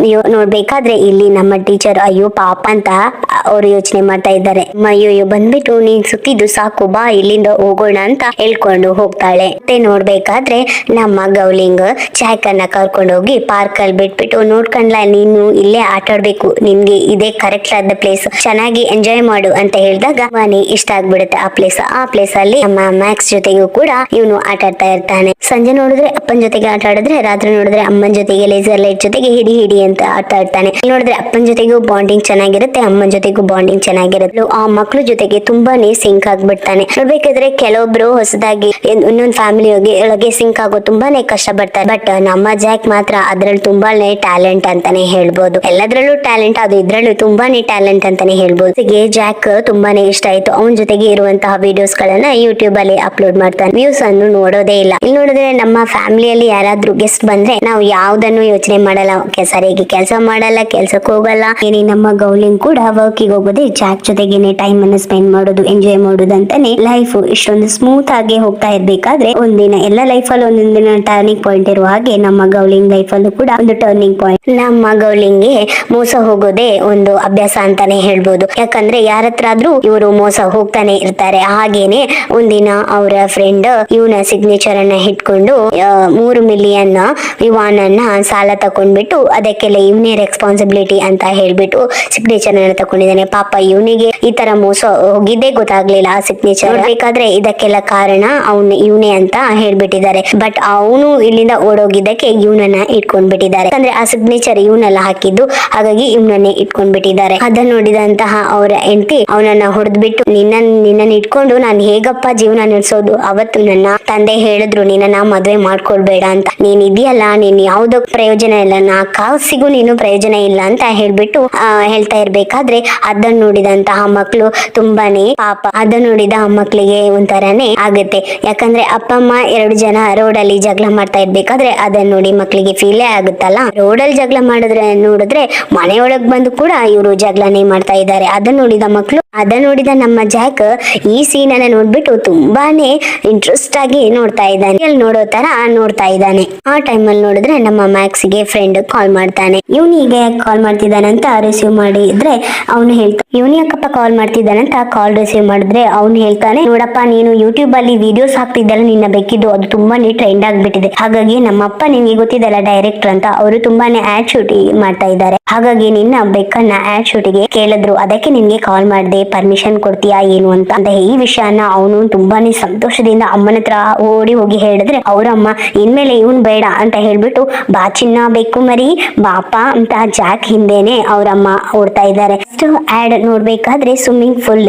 ನೋಡ್ಬೇಕಾದ್ರೆ ಇಲ್ಲಿ ನಮ್ಮ ಟೀಚರ್ ಅಯ್ಯೋ ಪಾಪ ಅಂತ ಅವ್ರು ಯೋಚನೆ ಮಾಡ್ತಾ ಇದ್ದಾರೆ. ಯೋಯೋ ಬಂದ್ಬಿಟ್ಟು, ನೀನ್ ಸುತ್ತಿದ್ದು ಸಾಕು, ಬಾ ಇಲ್ಲಿಂದ ಹೋಗೋಣ ಅಂತ ಹೇಳ್ಕೊಂಡು ಹೋಗ್ತಾಳೆ. ಮತ್ತೆ ನೋಡ್ಬೇಕಾದ್ರೆ ನಮ್ಮ ಗೌಲಿಂಗ್ ಜಾಕ್ ಅನ್ನ ಕರ್ಕೊಂಡು ಹೋಗಿ ಪಾರ್ಕ್ ಅಲ್ಲಿ ಬಿಟ್ಬಿಟ್ಟು, ನೋಡ್ಕೊಂಡ್ಲ ನೀನು ಇಲ್ಲೇ ಆಟ ಆಡ್ಬೇಕು, ನಿನ್ಗೆ ಇದೇ ಕರೆಕ್ಟ್ ಆದ ಪ್ಲೇಸ್, ಚೆನ್ನಾಗಿ ಎಂಜಾಯ್ ಮಾಡು ಅಂತ ಹೇಳಿದಾಗ ಮನೆ ಇಷ್ಟ ಆಗ್ಬಿಡುತ್ತೆ ಆ ಪ್ಲೇಸ್ ಅಲ್ಲಿ ನಮ್ಮ ಮ್ಯಾಕ್ಸ್ ಮ್ಯಾಕ್ಸ್ ಜೊತೆಗೂ ಕೂಡ ಇವನು ಆಟ ಆಡ್ತಾ ಇರ್ತಾನೆ. ಸಂಜೆ ನೋಡಿದ್ರೆ ಅಪ್ಪನ ಜೊತೆಗೆ ಆಟ ಆಡಿದ್ರೆ, ರಾತ್ರಿ ನೋಡಿದ್ರೆ ಅಮ್ಮನ ಜೊತೆಗೆ ಲೇಸರ್ ಲೈಟ್ ಜೊತೆಗೆ ಹಿಡಿ ಹಿಡಿ ಅಂತ ಆಟ ಆಡ್ತಾನೆ. ನೋಡಿದ್ರೆ ಅಪ್ಪನ ಜೊತೆಗೂ ಬಾಂಡಿಂಗ್ ಚೆನ್ನಾಗಿರುತ್ತೆ, ಅಮ್ಮನ ಜೊತೆಗೂ ಬಾಂಡಿಂಗ್ ಚೆನ್ನಾಗಿರುತ್ತೆ. ಆ ಮಕ್ಳು ಜೊತೆಗೆ ತುಂಬಾನೇ ಸಿಂಕ್ ಆಗ್ಬಿಡ್ತಾನೆ. ನೋಡ್ಬೇಕಾದ್ರೆ ಕೆಲವೊಬ್ರು ಹೊಸದಾಗಿ ಇನ್ನೊಂದು ಫ್ಯಾಮಿಲಿ ಒಳಗೆ ಸಿಂಕ್ ಆಗೋ ತುಂಬಾನೇ ಕಷ್ಟ ಪಡ್ತಾರೆ. ಬಟ್ ನಮ್ಮ ಜಾಕ್ ಮಾತ್ರ ಅದ್ರಲ್ಲಿ ತುಂಬಾನೇ ಟ್ಯಾಲೆಂಟ್ ಅಂತಾನೆ ಹೇಳ್ಬೋದು. ಎಲ್ಲದ್ರಲ್ಲೂ ಟ್ಯಾಲೆಂಟ್, ಅದು ಇದ್ರಲ್ಲೂ ತುಂಬಾನೇ ಟ್ಯಾಲೆಂಟ್ ಅಂತಾನೆ ಹೇಳ್ಬೋದು. ಜಾಕ್ ತುಂಬಾನೇ ಇಷ್ಟ ಆಯ್ತು. ಅವನ ಜೊತೆಗೆ ಇರುವಂತಹ ವಿಡಿಯೋಸ್ ಗಳನ್ನ ಯೂಟ್ಯೂಬ್ ಅಲ್ಲಿ ಅಪ್ಲೋಡ್ ಮಾಡ್ತಾನೆ. ವ್ಯೂಸ್ ಅನ್ನು ನೋಡೋದೇ ಇಲ್ಲ. ಇಲ್ಲಿ ನೋಡಿದ್ರೆ ನಮ್ಮ ಫ್ಯಾಮಿಲಿಯಲ್ಲಿ ಯಾರಾದ್ರೂ ಗೆಸ್ಟ್ ಬಂದ್ರೆ ನಾವು ಯಾವ್ದನ್ನು ಯೋಚನೆ ಮಾಡಲ್ಲ, ಸರಿಯಾಗಿ ಕೆಲಸ ಮಾಡಲ್ಲ, ಕೆಲ್ಸಕ್ಕೆ ಹೋಗಲ್ಲ. ಏನೇ ನಮ್ಮ ಗೌಲಿಂಗ್ ಕೂಡ ವರ್ಕಿಗೆ ಹೋಗೋದೇ ಜಾಕ್ ಜೊತೆಗೇನೆ ಟೈಮ್ ಅನ್ನು ಸ್ಪೆಂಡ್ ಮಾಡೋದು, ಎಂಜಾಯ್ ಮಾಡೋದು ಅಂತಾನೆ ಲೈಫ್ ಇಷ್ಟೊಂದು ಸ್ಮೂತ್ ಆಗಿ ಹೋಗ್ತಾ ಇರ್ಬೇಕಾದ್ರೆ ಒಂದಿನ ಎಲ್ಲ ಲೈಫ್ ಅಲ್ಲಿ ಒಂದೊಂದಿನ ಟರ್ನಿಂಗ್ ಪಾಯಿಂಟ್ ಇರುವ ಹಾಗೆ ನಮ್ಮ ಗೌಲಿಂಗ್ ಲೈಫ್ ಅಲ್ಲೂ ಕೂಡ ಒಂದು ಟರ್ನಿಂಗ್ ಪಾಯಿಂಟ್. ನಮ್ಮ ಗೌಲಿಂಗ್ಗೆ ಮೋಸ ಹೋಗೋದೇ ಒಂದು ಅಭ್ಯಾಸ ಅಂತಾನೆ ಹೇಳ್ಬೋದು. ಯಾಕಂದ್ರೆ ಯಾರ ಹತ್ರ ಆದ್ರೂ ಇವರು ಮೋಸ ಹೋಗ್ತಾನೆ ಇರ್ತಾರೆ. ಹಾಗೇನೆ ಒಂದಿನ ಅವರ ಫ್ರೆಂಡ್ ಇವನ ಸಿಗ್ನೇಚರ್ ಅನ್ನ ಇಟ್ಕೊಂಡು 3 ಮಿಲಿಯನ್ ಯುವಾನನ್ನ ಸಾಲ ತಕೊಂಡ್ಬಿಟ್ಟು ಅದಕ್ಕೆಲ್ಲ ಇವನೇ ರೆಸ್ಪಾನ್ಸಿಬಿಲಿಟಿ ಅಂತ ಹೇಳ್ಬಿಟ್ಟು ಸಿಗ್ನೇಚರ್ ಅನ್ನ ತಕೊಂಡಿದ್ದಾನೆ. ಪಾಪ ಇವನಿಗೆ ಈ ತರ ಮೋಸ ಹೋಗಿದ್ದೇ ಗೊತ್ತಾಗ್ಲಿಲ್ಲ. ಆ ಸಿಗ್ನೇಚರ್ ಬೇಕಾದ್ರೆ ಇದಕ್ಕೆಲ್ಲ ಕಾರಣ ಇವನೇ ಅಂತ ಹೇಳ್ಬಿಟ್ಟಿದ್ದಾರೆ. ಬಟ್ ಅವನು ಇಲ್ಲಿಂದ ಓಡೋಗಿದ್ದಕ್ಕೆ ಇವನನ್ನ ಇಟ್ಕೊಂಡ್ಬಿಟ್ಟಿದ್ದಾರೆ. ಅಂದ್ರೆ ಆ ಸಿಗ್ನೇಚರ್ ಇವನೆಲ್ಲ ಹಾಕಿದ್ದು, ಹಾಗಾಗಿ ಇವನನ್ನೇ ಇಟ್ಕೊಂಡ್ಬಿಟ್ಟಿದ್ದಾರೆ. ಅದನ್ನ ನೋಡಿದಂತಹ ಅವರ ಹೆಂಡತಿ ಅವನನ್ನ ಹೊಡೆದ್ಬಿಟ್ಟು ನಿನ್ನ ಇಟ್ಕೊಂಡು ನಾನು ಹೇಗಪ್ಪ ಜೀವನ ನಡೆಸೋದು, ಅವತ್ತು ನನ್ನ ತಂದೆ ಹೇಳಿದ್ರು ನಿನ್ನ ಮದ್ವೆ ಮಾಡ್ಕೊಳ್ಬೇಡ ಅಂತ, ನೀನ್ ಇದೆಯಲ್ಲ ನೀನ್ ಯಾವ್ದೋ ಪ್ರಯೋಜನ ಇಲ್ಲ, ಕಾಸಿಗೂ ನೀನು ಪ್ರಯೋಜನ ಇಲ್ಲ ಅಂತ ಹೇಳ್ಬಿಟ್ಟು ಹೇಳ್ತಾ ಇರ್ಬೇಕಾದ್ರೆ ಅದನ್ನ ನೋಡಿದಂತಹ ಮಕ್ಳು ತುಂಬಾನೇ ಪಾಪ. ಅದನ್ನ ನೋಡಿದ ಮಕ್ಳಿಗೆ ಒಂಥರನೇ ಆಗುತ್ತೆ. ಯಾಕಂದ್ರೆ ಅಪ್ಪ ಅಮ್ಮ 2 ಜನ ರೋಡಲ್ಲಿ ಜಗಳ ಮಾಡ್ತಾ ಇರ್ಬೇಕಾದ್ರೆ ಅದನ್ನ ನೋಡಿ ಮಕ್ಳಿಗೆ ಫೀಲೇ ಆಗುತ್ತಲ್ಲ. ರೋಡಲ್ಲಿ ಜಗಳ ನೋಡಿದ್ರೆ ಮನೆಯೊಳಗ್ ಬಂದು ಕೂಡ ಇವರು ಜಗಳನೇ ಮಾಡ್ತಾ ಇದ್ದಾರೆ. ಅದನ್ನ ನೋಡಿದ ಮಕ್ಳು, ಅದನ್ನ ನೋಡಿದ ನಮ್ಮ ಜಾಕ್ ಈ ಸೀನ್ ಅನ್ನ ನೋಡ್ಬಿಟ್ಟು ತುಂಬಾನೇ ಇಂಟ್ರೆಸ್ಟ್ ಆಗಿ ನೋಡ್ತಾ ಇದ್ದಾನೆ. ನೋಡೋ ತರ ನೋಡ್ತಾ ಇದ್ದಾನೆ. ಆ ಟೈಮ್ ಅಲ್ಲಿ ನೋಡಿದ್ರೆ ನಮ್ಮ ಮ್ಯಾಕ್ಸ್ ಗೆ ಫ್ರೆಂಡ್ ಕಾಲ್ ಮಾಡ್ತಾನೆ. ಇವನಿಗೆ ಕಾಲ್ ಮಾಡ್ತಿದ್ದಾನಂತ ರಿಸೀವ್ ಮಾಡಿದ್ರೆ ಅವನು ಹೇಳ್ತಾನೆ, ಇವನ್ ಯಾಕಪ್ಪ ಕಾಲ್ ಮಾಡ್ತಿದ್ದಾನಂತ ಕಾಲ್ ರಿಸೀವ್ ಮಾಡಿದ್ರೆ ಅವನು ಹೇಳ್ತಾನೆ, ನೋಡಪ್ಪ ನೀನು ಯೂಟ್ಯೂಬ್ ಅಲ್ಲಿ ವಿಡಿಯೋಸ್ ಹಾಕ್ತಿದ್ದಲ್ಲ, ನಿನ್ನ ಬೇಕಿದ್ದು ಅದು ತುಂಬಾನೇ ಟ್ರೆಂಡ್ ಆಗ್ಬಿಟ್ಟಿದೆ. ಹಾಗಾಗಿ ನಮ್ಮಪ್ಪ ನಿಮ್ಗೆ ಗೊತ್ತಿದ್ದಲ್ಲ ಡೈರೆಕ್ಟರ್ ಅಂತ, ಅವರು ತುಂಬಾನೇ ಆಡ್ ಶೂಟಿಂಗ್ ಮಾಡ್ತಾ ಇದ್ದಾರೆ. ಹಾಗಾಗಿ ನಿನ್ನ ಬೆಕ್ಕನ್ನ ಆಡ್ ಶೂಟಿಗೆ ಕೇಳಿದ್ರು, ಅದಕ್ಕೆ ನಿನ್ಗೆ ಕಾಲ್ ಮಾಡಿದೆ, ಪರ್ಮಿಷನ್ ಕೊಡ್ತೀಯಾ ಏನು ಅಂತ ಈ ವಿಷಯನ ಅವನು ತುಂಬಾನೇ ಸಂತೋಷದಿಂದ ಅಮ್ಮನ ಹತ್ರ ಓಡಿ ಹೋಗಿ ಹೇಳಿದ್ರೆ, ಅವರಮ್ಮ ಇನ್ಮೇಲೆ ಇವನ್ ಬೇಡ ಅಂತ ಹೇಳ್ಬಿಟ್ಟು ಬಾ ಚಿನ್ನ ಬೇಕು ಮರಿ ಬಾಪ ಅಂತ ಜಾಕ್ ಹಿಂದೆನೆ ಅವರಮ್ಮ ಓಡ್ತಾ ಇದ್ದಾರೆ. ಆಡ್ ನೋಡ್ಬೇಕಾದ್ರೆ ಸ್ವಿಮ್ಮಿಂಗ್ ಫೂಲ್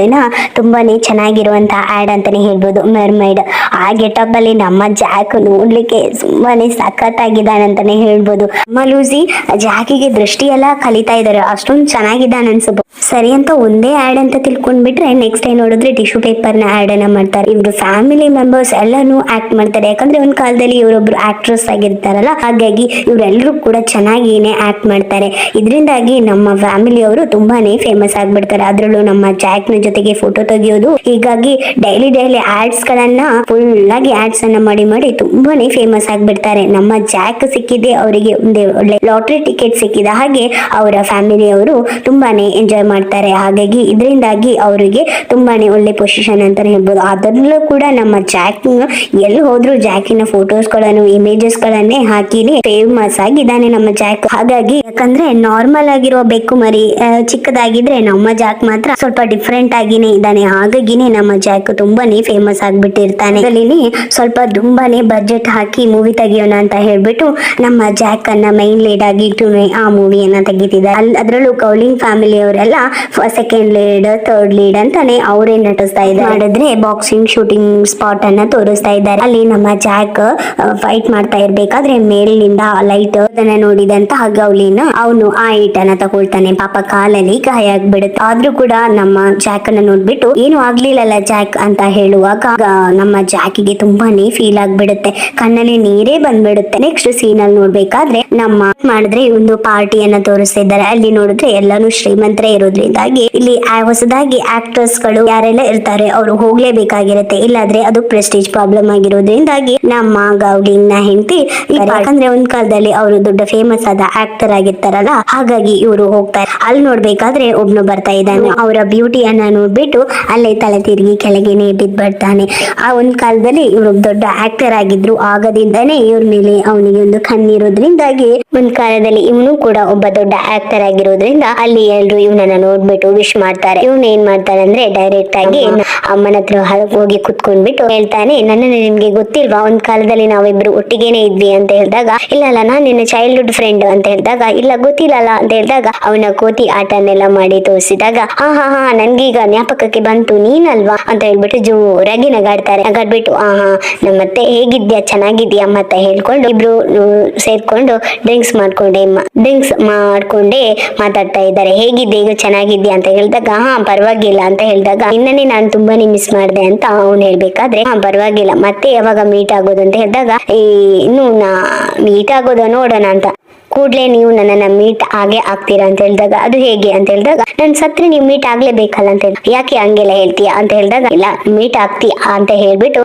ತುಂಬಾನೇ ಚೆನ್ನಾಗಿರುವಂತಹ ಆಡ್ ಅಂತಾನೆ ಹೇಳ್ಬೋದು. ಮೆರ್ಮೈಡ್ ಆ ಗೆಟಪ್ ಅಲ್ಲಿ ನಮ್ಮ ಜಾಕ್ ನೋಡ್ಲಿಕ್ಕೆ ತುಂಬಾನೇ ಸಖತ್ತಾಗಿದ್ದಾನೆ ಅಂತಾನೆ ಹೇಳ್ಬೋದು. ಅಮ್ಮ ಲೂಸಿ ಜಾಕಿಗೆ ದೃಷ್ಟಿ ಎಲ್ಲ ಕಲಿತಾ ಇದಾರೆ, ಅಷ್ಟೊಂದು ಚೆನ್ನಾಗಿದ್ದಾನೆ ಅನ್ಸಬಹುದು. ಸರಿ ಅಂತ ಒಂದೇ ಆಡ್ ಅಂತ ತಿಳ್ಕೊಂಡ್ಬಿಟ್ರೆ ನೆಕ್ಸ್ಟ್ ಟೈಮ್ ನೋಡಿದ್ರೆ ಟಿಶ್ಯೂ ಪೇಪರ್ ನ ಆಡ್ ಅನ್ನ ಮಾಡ್ತಾರೆ. ಇವ್ರು ಫ್ಯಾಮಿಲಿ ಮೆಂಬರ್ಸ್ ಎಲ್ಲಾನು ಆಕ್ಟ್ ಮಾಡ್ತಾರೆ. ಯಾಕಂದ್ರೆ ಒಂದ್ ಕಾಲದಲ್ಲಿ ಇವರೊಬ್ರು ಆಕ್ಟ್ರೆಸ್ ಆಗಿರ್ತಾರಲ್ಲ, ಹಾಗಾಗಿ ಇವರೆಲ್ಲರೂ ಕೂಡ ಚೆನ್ನಾಗಿನೇ ಆಕ್ಟ್ ಮಾಡ್ತಾರೆ. ಇದರಿಂದಾಗಿ ನಮ್ಮ ಫ್ಯಾಮಿಲಿ ಅವರು ತುಂಬಾನೇ ಫೇಮಸ್ ಆಗ್ಬಿಡ್ತಾರೆ. ಅದ್ರಲ್ಲೂ ನಮ್ಮ ಜಾಕ್ ನ ಜೊತೆಗೆ ಫೋಟೋ ತೆಗೆಯೋದು, ಹೀಗಾಗಿ ಡೈಲಿ ಆಡ್ಸ್ ಗಳನ್ನ ಫುಲ್ ಆಗಿ ಆಡ್ಸ್ ಅನ್ನ ಮಾಡಿ ತುಂಬಾನೇ ಫೇಮಸ್ ಆಗ್ಬಿಡ್ತಾರೆ. ನಮ್ಮ ಜಾಕ್ ಸಿಕ್ಕಿದೆ ಅವರಿಗೆ ಒಂದು ಒಳ್ಳೆ ಲಾಟ್ರಿ ಟಿಕೆಟ್ ಸಿಕ್ಕಿದ ಹಾಗೆ ಅವರ ಫ್ಯಾಮಿಲಿ ಅವರು ತುಂಬಾನೇ ಎಂಜಾಯ್ ಮಾಡ್ತಾರೆ. ಹಾಗಾಗಿ ಇದರಿಂದಾಗಿ ಅವರಿಗೆ ತುಂಬಾನೇ ಒಳ್ಳೆ ಪೊಸಿಷನ್ ಅಂತಾನೆ ಹೇಳ್ಬೋದು. ಅದರಲ್ಲೂ ಕೂಡ ನಮ್ಮ ಜಾಕ್ ಎಲ್ಲಿ ಹೋದ್ರು ಜಾಕಿನ ಫೋಟೋಸ್ ಗಳನ್ನು ಇಮೇಜಸ್ ಗಳನ್ನೇ ಹಾಕಿನೇ ಫೇಮಸ್ ಆಗಿದ್ದಾನೆ ನಮ್ಮ ಜಾಕ್. ಹಾಗಾಗಿ ಯಾಕಂದ್ರೆ ನಾರ್ಮಲ್ ಆಗಿರೋ ಬೆಕ್ಕು ಮರಿ ಚಿಕ್ಕದಾಗಿದ್ರೆ ನಮ್ಮ ಜಾಕ್ ಮಾತ್ರ ಸ್ವಲ್ಪ ಡಿಫ್ರೆಂಟ್ ಆಗಿನೇ ಇದ್ದಾನೆ. ಹಾಗಾಗಿನೇ ನಮ್ಮ ಜಾಕ್ ತುಂಬಾನೇ ಫೇಮಸ್ ಆಗ್ಬಿಟ್ಟಿರ್ತಾನೆ. ಅಲ್ಲಿ ಸ್ವಲ್ಪ ತುಂಬಾನೇ ಬಜೆಟ್ ಹಾಕಿ ಮೂವಿ ತೆಗಿಯೋಣ ಅಂತ ಹೇಳ್ಬಿಟ್ಟು ನಮ್ಮ ಜಾಕ್ ಅನ್ನ ಮೈನ್ ಲೀಡ್ ಆಗಿ ಇಟ್ಟು ಆ ಮೂವಿಯನ್ನ ತೆಗಿತಿದ್ದಾರೆ. ಅದ್ರಲ್ಲೂ ಕೌಲಿಂಗ್ ಫ್ಯಾಮಿಲಿ ಅವರೆಲ್ಲ ಸೆಕೆಂಡ್ ಲೀಡ್ ಥರ್ಡ್ ಲೀಡ್ ಅಂತಾನೆ ಅವರೇ ನಟಿಸ್ತಾ ಇದ್ದಾರೆ. ಮಾಡಿದ್ರೆ ಬಾಕ್ಸಿಂಗ್ ಶೂಟಿಂಗ್ ಸ್ಪಾಟ್ ಅನ್ನ ತೋರಿಸ್ತಾ ಇದ್ದಾರೆ. ಅಲ್ಲಿ ನಮ್ಮ ಜಾಕ್ ಫೈಟ್ ಮಾಡ್ತಾ ಇರ್ಬೇಕಾದ್ರೆ ಮೇಲಿನಿಂದ ಲೈಟ್ ಅದನ್ನ ನೋಡಿದಂತಹ ಗೌಲಿನ ಅವನು ಆ ಈಟನ್ನ ತಗೊಳ್ತಾನೆ. ಪಾಪ ಕಾಲಲ್ಲಿ ಗಾಯ ಆಗ್ಬಿಡುತ್ತೆ. ಆದ್ರೂ ಕೂಡ ನಮ್ಮ ಜಾಕ್ ಅನ್ನ ನೋಡ್ಬಿಟ್ಟು ಏನು ಆಗ್ಲಿಲ್ಲಲ್ಲ ಜಾಕ್ ಅಂತ ಹೇಳುವಾಗ ನಮ್ಮ ಜಾಕಿಗೆ ತುಂಬಾನೇ ಫೀಲ್ ಆಗ್ಬಿಡುತ್ತೆ, ಕಣ್ಣಲ್ಲಿ ನೀರೇ ಬಂದ್ಬಿಡುತ್ತೆ. ನೆಕ್ಸ್ಟ್ ಸೀನ್ ಅಲ್ಲಿ ನೋಡ್ಬೇಕಾದ್ರೆ ನಮ್ಮ ಮಾಡಿದ್ರೆ ಒಂದು ಪಾರ್ಟಿಯನ್ನ ತೋರಿಸ್ತಾ ಇದ್ದಾರೆ. ಅಲ್ಲಿ ನೋಡಿದ್ರೆ ಎಲ್ಲಾನು ಶ್ರೀಮಂತರೇ ಇರೋದ್ರಿಂದಾಗಿ ಇಲ್ಲಿ ಹೊಸದಾಗಿ ಆಕ್ಟರ್ಸ್ ಗಳು ಯಾರೆಲ್ಲ ಇರ್ತಾರೆ ಅವರು ಹೋಗ್ಲೇಬೇಕಾಗಿರುತ್ತೆ, ಇಲ್ಲಾದ್ರೆ ಅದು ಪ್ರೆಸ್ಟೀಜ್ ಪ್ರಾಬ್ಲಮ್ ಆಗಿರೋದ್ರಿಂದಾಗಿ ನಮ್ಮ ಗೌಲಿಂಗ್ ನ ಹೆಂಡತಿ, ಯಾಕಂದ್ರೆ ಒಂದ್ ಕಾಲದಲ್ಲಿ ಅವರು ದೊಡ್ಡ ಫೇಮಸ್ ಆದ ಆಕ್ಟರ್ ಆಗಿರ್ತಾರಲ್ಲ, ಹಾಗಾಗಿ ಇವರು ಹೋಗ್ತಾರೆ. ಅಲ್ಲಿ ನೋಡ್ಬೇಕಾದ್ರೆ ಒಬ್ನು ಬರ್ತಾ ಇದ್ದಾನೆ. ಅವರ ಬ್ಯೂಟಿಯನ್ನ ನೋಡ್ಬಿಟ್ಟು ಅಲ್ಲೇ ತಲೆ ತಿರುಗಿ ಕೆಳಗೆನೆ ಬಿದ್ದ್ಬಿಡ್ತಾನೆ. ಆ ಒಂದ್ ಕಾಲದಲ್ಲಿ ಇವರು ದೊಡ್ಡ ಆಕ್ಟರ್ ಆಗಿದ್ರು, ಆಗದಿಂದಾನೇ ಇವ್ರ ಮೇಲೆ ಅವನಿಗೆ ಒಂದು ಕಣ್ಣಿರೋದ್ರಿಂದಾಗಿ ಒಂದ್ ಕಾಲದಲ್ಲಿ ಇವನು ಕೂಡ ಒಬ್ಬ ದೊಡ್ಡ ಆಕ್ಟರ್ ಆಗಿರೋದ್ರಿಂದ ಅಲ್ಲಿ ಎಲ್ರು ಇವನನ್ನ ನೋಡ್ಬಿಟ್ಟು ವಿಶ್ ಮಾಡ್ತಾರೆ. ಇವನ್ ಏನ್ ಮಾಡ್ತಾರೆ ಅಂದ್ರೆ ಡೈರೆಕ್ಟ್ ಆಗಿ ಅಮ್ಮನ ಹತ್ರ ಹೋಗಿ ಕುತ್ಕೊಂಡ್ಬಿಟ್ಟು ಹೇಳ್ತಾನೆ, ನನ್ನನ್ನು ನಿಮ್ಗೆ ಗೊತ್ತಿಲ್ವಾ, ಒಂದ್ ಕಾಲದಲ್ಲಿ ನಾವಿಬ್ರು ಒಟ್ಟಿಗೆನೆ ಇದ್ವಿ ಅಂತ ಹೇಳಿದಾಗ, ಇಲ್ಲ ನಾನ್ ನಿನ್ನ ಚೈಲ್ಡ್ಹುಡ್ ಫ್ರೆಂಡ್ ಅಂತ ಹೇಳಿದಾಗ, ಇಲ್ಲ ಗೊತ್ತಿಲ್ಲಲ್ಲ ಅಂತ ಹೇಳಿದಾಗ, ಅವನ ಕೋತಿ ಆಟನೆಲ್ಲ ಮಾಡಿ ತೋರಿಸಿದಾಗ, ಹಾ ಹಾ ಹಾ ನನ್ಗೀಗ ಜ್ಞಾಪಕಕ್ಕೆ ಬಂತು, ನೀನಲ್ವಾ ಅಂತ ಹೇಳ್ಬಿಟ್ಟು ಜೋರಾಗಿ ನಗಾಡ್ಬಿಟ್ಟು ನಮ್ಮತ್ತೆ ಹೇಗಿದ್ಯಾ, ಚೆನ್ನಾಗಿದ್ಯಾ ಮತ್ತೆ ಹೇಳ್ಕೊಂಡು ಇಬ್ರು ಸೇರ್ಕೊಂಡು ಡ್ರಿಂಕ್ಸ್ ಮಾಡ್ಕೊಂಡೇ ಮಾತಾಡ್ತಾ ಇದ್ದಾರೆ. ಹೇಗಿದ್ದೆ ಈಗ, ಚೆನ್ನಾಗಿದ್ಯಾ ಅಂತ ಹೇಳಿದಾಗ, ಹಾ ಪರವಾಗಿಲ್ಲ ಅಂತ ಹೇಳಿದಾಗ, ನಿನ್ನನ್ನೇ ನಾನು ತುಂಬಾನೇ ಮಿಸ್ ಮಾಡಿದೆ ಅಂತ ಅವ್ನು ಹೇಳ್ಬೇಕಾದ್ರೆ, ಹಾ ಪರವಾಗಿಲ್ಲ ಮತ್ತೆ ಯಾವಾಗ ಮೀಟ್ ಆಗೋದು ಅಂತ ಹೇಳಿದಾಗ, ಇನ್ನು ಮೀಟ್ ಆಗೋದು ನೋಡೋಣ ಅಂತ, ಕೂಡ್ಲೆ ನೀವು ನನ್ನನ್ನ ಮೀಟ್ ಆಗ್ತೀರಾ ಅಂತ ಹೇಳಿದಾಗ, ಅದು ಹೇಗೆ ಅಂತ ಹೇಳಿದಾಗ, ನನ್ ಸತ್ರೆ ನೀವು ಮೀಟ್ ಆಗ್ಲೇಬೇಕಲ್ಲ ಅಂತ ಹೇಳಿ, ಯಾಕೆ ಹಂಗೆಲ್ಲ ಹೇಳ್ತೀಯಾ ಅಂತ ಹೇಳಿದಾಗ, ಇಲ್ಲ ಮೀಟ್ ಆಗ್ತೀಯಾ ಅಂತ ಹೇಳ್ಬಿಟ್ಟು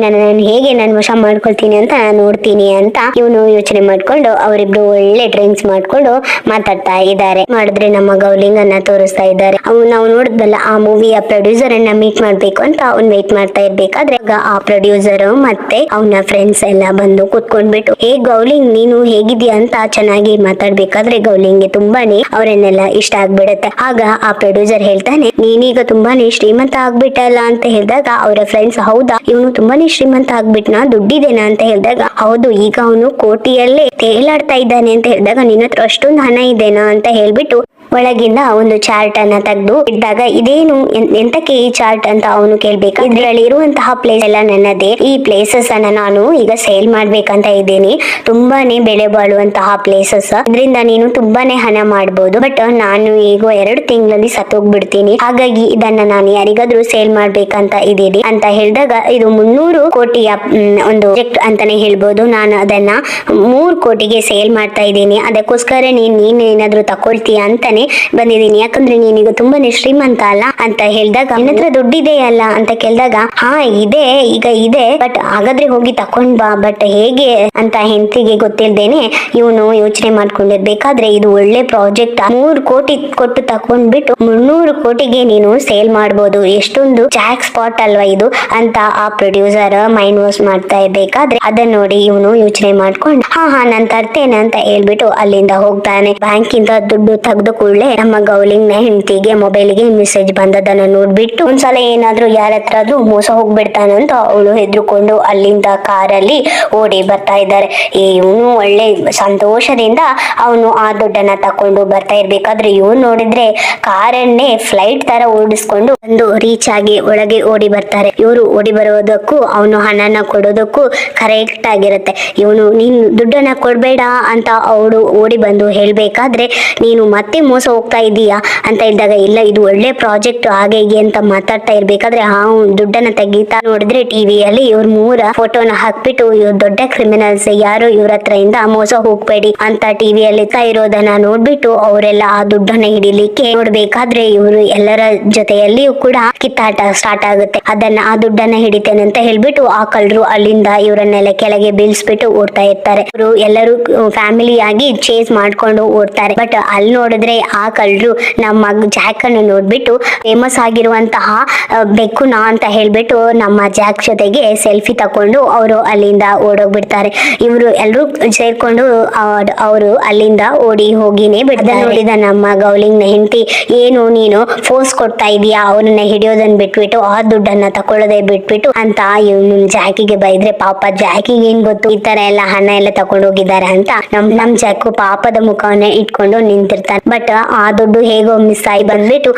ನಾನು ಹೇಗೆ ನಾನು ವಶ ಮಾಡ್ಕೊಳ್ತೀನಿ ಅಂತ ನಾನು ನೋಡ್ತೀನಿ ಅಂತ ಇವನು ಯೋಚನೆ ಮಾಡ್ಕೊಂಡು ಅವರಿಬ್ರು ಒಳ್ಳೆ ಡ್ರಿಂಕ್ಸ್ ಮಾಡ್ಕೊಂಡು ಮಾತಾಡ್ತಾ ಇದ್ದಾರೆ. ಮಾಡಿದ್ರೆ ನಮ್ಮ ಗೌಲಿಂಗನ್ನ ತೋರಿಸ್ತಾ ಇದ್ದಾರೆ. ನಾವು ನೋಡಿದ್ವಲ್ಲ ಆ ಮೂವಿಯ ಪ್ರೊಡ್ಯೂಸರ್ ಅನ್ನ ಮೀಟ್ ಮಾಡ್ಬೇಕು ಅಂತ ಅವ್ನ್ ವೇಟ್ ಮಾಡ್ತಾ ಇರ್ಬೇಕಾದ್ರೆ, ಆ ಪ್ರೊಡ್ಯೂಸರ್ ಮತ್ತೆ ಅವನ ಫ್ರೆಂಡ್ಸ್ ಎಲ್ಲ ಬಂದು ಕುತ್ಕೊಂಡ್ಬಿಟ್ಟು, ಹೇ ಗೌಲಿಂಗ್ ನೀನು ಹೇಗಿದ್ಯಾ ಅಂತ ಚೆನ್ನಾಗಿ ಮಾತಾಡ್ಬೇಕಾದ್ರೆ ಗೌಲಿಂಗ್ಗೆ ತುಂಬಾನೇ ಅವರನ್ನೆಲ್ಲ ಇಷ್ಟ ಆಗ್ಬಿಡುತ್ತೆ. ಆಗ ಆ ಪ್ರೊಡ್ಯೂಸರ್ ಹೇಳ್ತಾನೆ, ನೀನೀಗ ತುಂಬಾನೇ ಶ್ರೀಮಂತ ಆಗ್ಬಿಟ್ಟಲ್ಲ ಅಂತ ಹೇಳಿದಾಗ, ಅವರ ಫ್ರೆಂಡ್ಸ್, ಹೌದಾ ಇವನು ತುಂಬಾನೇ ಶ್ರೀಮಂತ ಆಗ್ಬಿಟ್ನಾ, ದುಡ್ಡಿದೇನಾ ಅಂತ ಹೇಳಿದಾಗ, ಹೌದು ಈಗ ಅವನು ಕೋಟಿಯಲ್ಲೇ ತೇಲಾಡ್ತಾ ಇದ್ದಾನೆ ಅಂತ ಹೇಳಿದಾಗ, ನಿನ್ನ ಹತ್ರ ಅಷ್ಟೊಂದು ಹಣ ಇದೆನಾ ಅಂತ ಹೇಳ್ಬಿಟ್ಟು ಒಳಗಿಂದ ಒಂದು ಚಾರ್ಟ್ ಅನ್ನ ತೆಗೆದು ಇದ್ದಾಗ, ಇದೇನು ಎಂತಕ್ಕೆ ಈ ಚಾರ್ಟ್ ಅಂತ ಅವನು ಕೇಳ್ಬೇಕು. ಇದ್ರಲ್ಲಿ ಇರುವಂತಹ ಪ್ಲೇಸ್ ಎಲ್ಲ ನನ್ನದೇ, ಈ ಪ್ಲೇಸಸ್ ಅನ್ನ ನಾನು ಈಗ ಸೇಲ್ ಮಾಡ್ಬೇಕಂತ ಇದ್ದೀನಿ, ತುಂಬಾನೇ ಬೆಲೆ ಬಾಳುವಂತಹ ಪ್ಲೇಸಸ್, ಇದರಿಂದ ನೀನು ತುಂಬಾನೇ ಹಣ ಮಾಡ್ಬೋದು, ಬಟ್ ನಾನು ಈಗ 2 ತಿಂಗಳಲ್ಲಿ ಸತ್ತೋಗ್ಬಿಡ್ತೀನಿ, ಹಾಗಾಗಿ ಇದನ್ನ ನಾನು ಯಾರಿಗಾದ್ರೂ ಸೇಲ್ ಮಾಡ್ಬೇಕಂತ ಇದ್ದೀನಿ ಅಂತ ಹೇಳಿದಾಗ, ಇದು 300 ಕೋಟಿಯ ಒಂದು ಪ್ರಾಜೆಕ್ಟ್ ಅಂತಾನೆ ಹೇಳ್ಬೋದು, ನಾನು ಅದನ್ನ 3 ಕೋಟಿಗೆ ಸೇಲ್ ಮಾಡ್ತಾ ಇದ್ದೀನಿ, ಅದಕ್ಕೋಸ್ಕರ ನೀನ್ ಏನಾದ್ರು ತಕೊಳ್ತೀಯ ಅಂತಾನೆ ಬಂದಿದ್ದೀನಿ, ಯಾಕಂದ್ರೆ ನೀನೀಗ ತುಂಬಾನೇ ಶ್ರೀಮಂತ ಅಲ್ಲ ಅಂತ ಹೇಳಿದಾಗ, ನಿನ್ನ ಹತ್ರ ದುಡ್ಡಿದೆಯಲ್ಲ ಅಂತ ಕೇಳಿದಾಗ, ಹಾ ಇದೆ ಬಟ್ ಹಾಗಾದ್ರೆ ಹೋಗಿ ತಕೊಂಡ್ ಬಾ, ಬಟ್ ಹೇಗೆ ಅಂತ ಹೆಂಡತಿಗೆ ಗೊತ್ತಿಲ್ದೇನೆ ಇವನು ಯೋಚನೆ ಮಾಡ್ಕೊಂಡಿರ್ಬೇಕಾದ್ರೆ, ಇದು ಒಳ್ಳೆ ಪ್ರಾಜೆಕ್ಟ್, 3 ಕೋಟಿ ಕೊಟ್ಟು ತಕೊಂಡ್ಬಿಟ್ಟು 300 ಕೋಟಿಗೆ ನೀನು ಸೇಲ್ ಮಾಡ್ಬೋದು, ಎಷ್ಟೊಂದು ಜಾಕ್ ಸ್ಪಾಟ್ ಅಲ್ವಾ ಇದು ಅಂತ ಆ ಪ್ರೊಡ್ಯೂಸರ್ ಮೈಂಡ್ ವಾಶ್ ಮಾಡ್ತಾ ಇರ್ಬೇಕಾದ್ರೆ, ಅದನ್ನ ನೋಡಿ ಇವನು ಯೋಚನೆ ಮಾಡ್ಕೊಂಡು, ಹಾ ನಾನ್ ತರ್ತೇನೆ ಅಂತ ಹೇಳ್ಬಿಟ್ಟು ಅಲ್ಲಿಂದ ಹೋಗ್ತಾನೆ. ಬ್ಯಾಂಕ್ ಇಂದ ದುಡ್ಡು ತೆಗೆದು ಕೂಡಲೇ ನಮ್ಮ ಗೌಲಿಂಗ್ ನ ಹೆಂಡತಿಗೆ ಮೊಬೈಲ್ಗೆ ಮೆಸೇಜ್ ಬಂದದನ್ನ ನೋಡ್ಬಿಟ್ಟು, ಒಂದ್ಸಲ ಏನಾದ್ರೂ ಯಾರ ಹತ್ರ ಮೋಸ ಹೋಗ್ಬಿಡ್ತಾನಂತ ಅವಳು ಹೆದ್ರುಕೊಂಡು ಅಲ್ಲಿಂದ ಕಾರಲ್ಲಿ ಓಡಿ ಬರ್ತಾ ಇದ್ದಾರೆ. ಇವನು ಒಳ್ಳೆ ಸಂತೋಷದಿಂದ ಅವನು ಆ ದುಡ್ಡನ್ನ ತಕೊಂಡು ಬರ್ತಾ ಇರ್ಬೇಕಾದ್ರೆ, ಇವನು ನೋಡಿದ್ರೆ ಕಾರನ್ನೇ ಫ್ಲೈಟ್ ತರ ಓಡಿಸ್ಕೊಂಡು ಒಂದು ರೀಚ್ ಆಗಿ ಒಳಗೆ ಓಡಿ ಬರ್ತಾರೆ. ಇವರು ಓಡಿ ಬರೋದಕ್ಕೂ ಅವನು ಹಣನ ಕೊಡೋದಕ್ಕೂ ಕರೆಕ್ಟ್ ಆಗಿರುತ್ತೆ. ಇವನು ನೀನು ದುಡ್ಡನ್ನ ಕೊಡ್ಬೇಡ ಅಂತ ಅವಳು ಓಡಿ ಬಂದು ಹೇಳ್ಬೇಕಾದ್ರೆ, ನೀನು ಮತ್ತೆ ಮೋಸ ಹೋಗ್ತಾ ಇದೀಯಾ ಅಂತ ಹೇಳಿದಾಗ, ಇಲ್ಲ ಇದು ಒಳ್ಳೆ ಪ್ರಾಜೆಕ್ಟ್ ಹಾಗೆ ಹೀಗೆ ಅಂತ ಮಾತಾಡ್ತಾ ಇರ್ಬೇಕಾದ್ರೆ, ದುಡ್ಡನ್ನ ತೆಗಿತಾ ನೋಡಿದ್ರೆ ಟಿವಿಯಲ್ಲಿ ಇವ್ರ 3 ಫೋಟೋನ ಹಾಕ್ಬಿಟ್ಟು, ಇವ್ರು ದೊಡ್ಡ ಕ್ರಿಮಿನಲ್ಸ್, ಯಾರು ಇವ್ರ ಹತ್ರ ಇಂದ ಮೋಸ ಹೋಗ್ಬೇಡಿ ಅಂತ ಟಿವಿಯಲ್ಲಿ ಇರೋದನ್ನ ನೋಡ್ಬಿಟ್ಟು ಅವರೆಲ್ಲ ಆ ದುಡ್ಡನ್ನ ಹಿಡಿಲಿಕ್ಕೆ ನೋಡ್ಬೇಕಾದ್ರೆ, ಇವರು ಎಲ್ಲರ ಜೊತೆಯಲ್ಲಿಯೂ ಕೂಡ ಕಿತ್ತಾಟ ಸ್ಟಾರ್ಟ್ ಆಗುತ್ತೆ. ಆ ದುಡ್ಡನ್ನ ಹಿಡಿತೇನೆ ಅಂತ ಹೇಳ್ಬಿಟ್ಟು ಆ ಕಳ್ಳರು ಅಲ್ಲಿಂದ ಇವರನ್ನೆಲ್ಲ ಕೆಳಗೆ ಬೀಳ್ಸ್ಬಿಟ್ಟು ಓಡ್ತಾ ಇರ್ತಾರೆ. ಇವರು ಎಲ್ಲರೂ ಫ್ಯಾಮಿಲಿ ಆಗಿ ಚೇಸ್ ಮಾಡ್ಕೊಂಡು ಓಡ್ತಾರೆ. ಬಟ್ ಅಲ್ಲಿ ನೋಡಿದ್ರೆ ಆ ಕಳ್ಳರು ನಮ್ಮ ಜಾಕ್ ಅನ್ನು ನೋಡ್ಬಿಟ್ಟು, ಫೇಮಸ್ ಆಗಿರುವಂತಹ ಬೆಕ್ಕುನ ಅಂತ ಹೇಳ್ಬಿಟ್ಟು ನಮ್ಮ ಜಾಕ್ ಜೊತೆಗೆ ಸೆಲ್ಫಿ ತಕೊಂಡು ಅವರು ಅಲ್ಲಿಂದ ಓಡೋಗ್ಬಿಡ್ತಾರೆ. ಇವರು ಎಲ್ಲರೂ ಸೇರ್ಕೊಂಡು ಅವರು ಅಲ್ಲಿಂದ ಓಡಿ ಹೋಗಿನೇ ಬಿಡ್ತಾರೆ. ನೋಡಿದ ನಮ್ಮ ಗೌಲಿಂಗ್ ನ ಹೆಂಡತಿ, ಏನು ನೀನು ಫೋರ್ಸ್ ಕೊಡ್ತಾ ಇದೀಯಾ, ಅವನನ್ನ ಹಿಡಿಯೋದನ್ನ ಬಿಟ್ಬಿಟ್ಟು ಆ ದುಡ್ಡನ್ನ ತಕೊಳ್ಳೋದೇ ಬಿಟ್ಬಿಟ್ಟು ಅಂತ ಇವನು ಜಾಕಿಗೆ ಬೈದ್ರೆ, ಪಾಪ ಜಾಕಿಗೆ ಏನ್ ಗೊತ್ತು ಈ ತರ ಎಲ್ಲ ಹಣ ಎಲ್ಲ ತಕೊಂಡು ಹೋಗಿದ್ದಾರೆ ಅಂತ. ನಮ್ ಜಾಕು ಪಾಪದ ಮುಖವನ್ನ ಇಟ್ಕೊಂಡು ನಿಂತಿರ್ತಾನೆ. ಬಟ್ ಆ ದುಡ್ಡು ಹೇಗೋ ಮಿಸ್ ಆಗಿ ಬಂದ್ಬಿಟ್ಟು,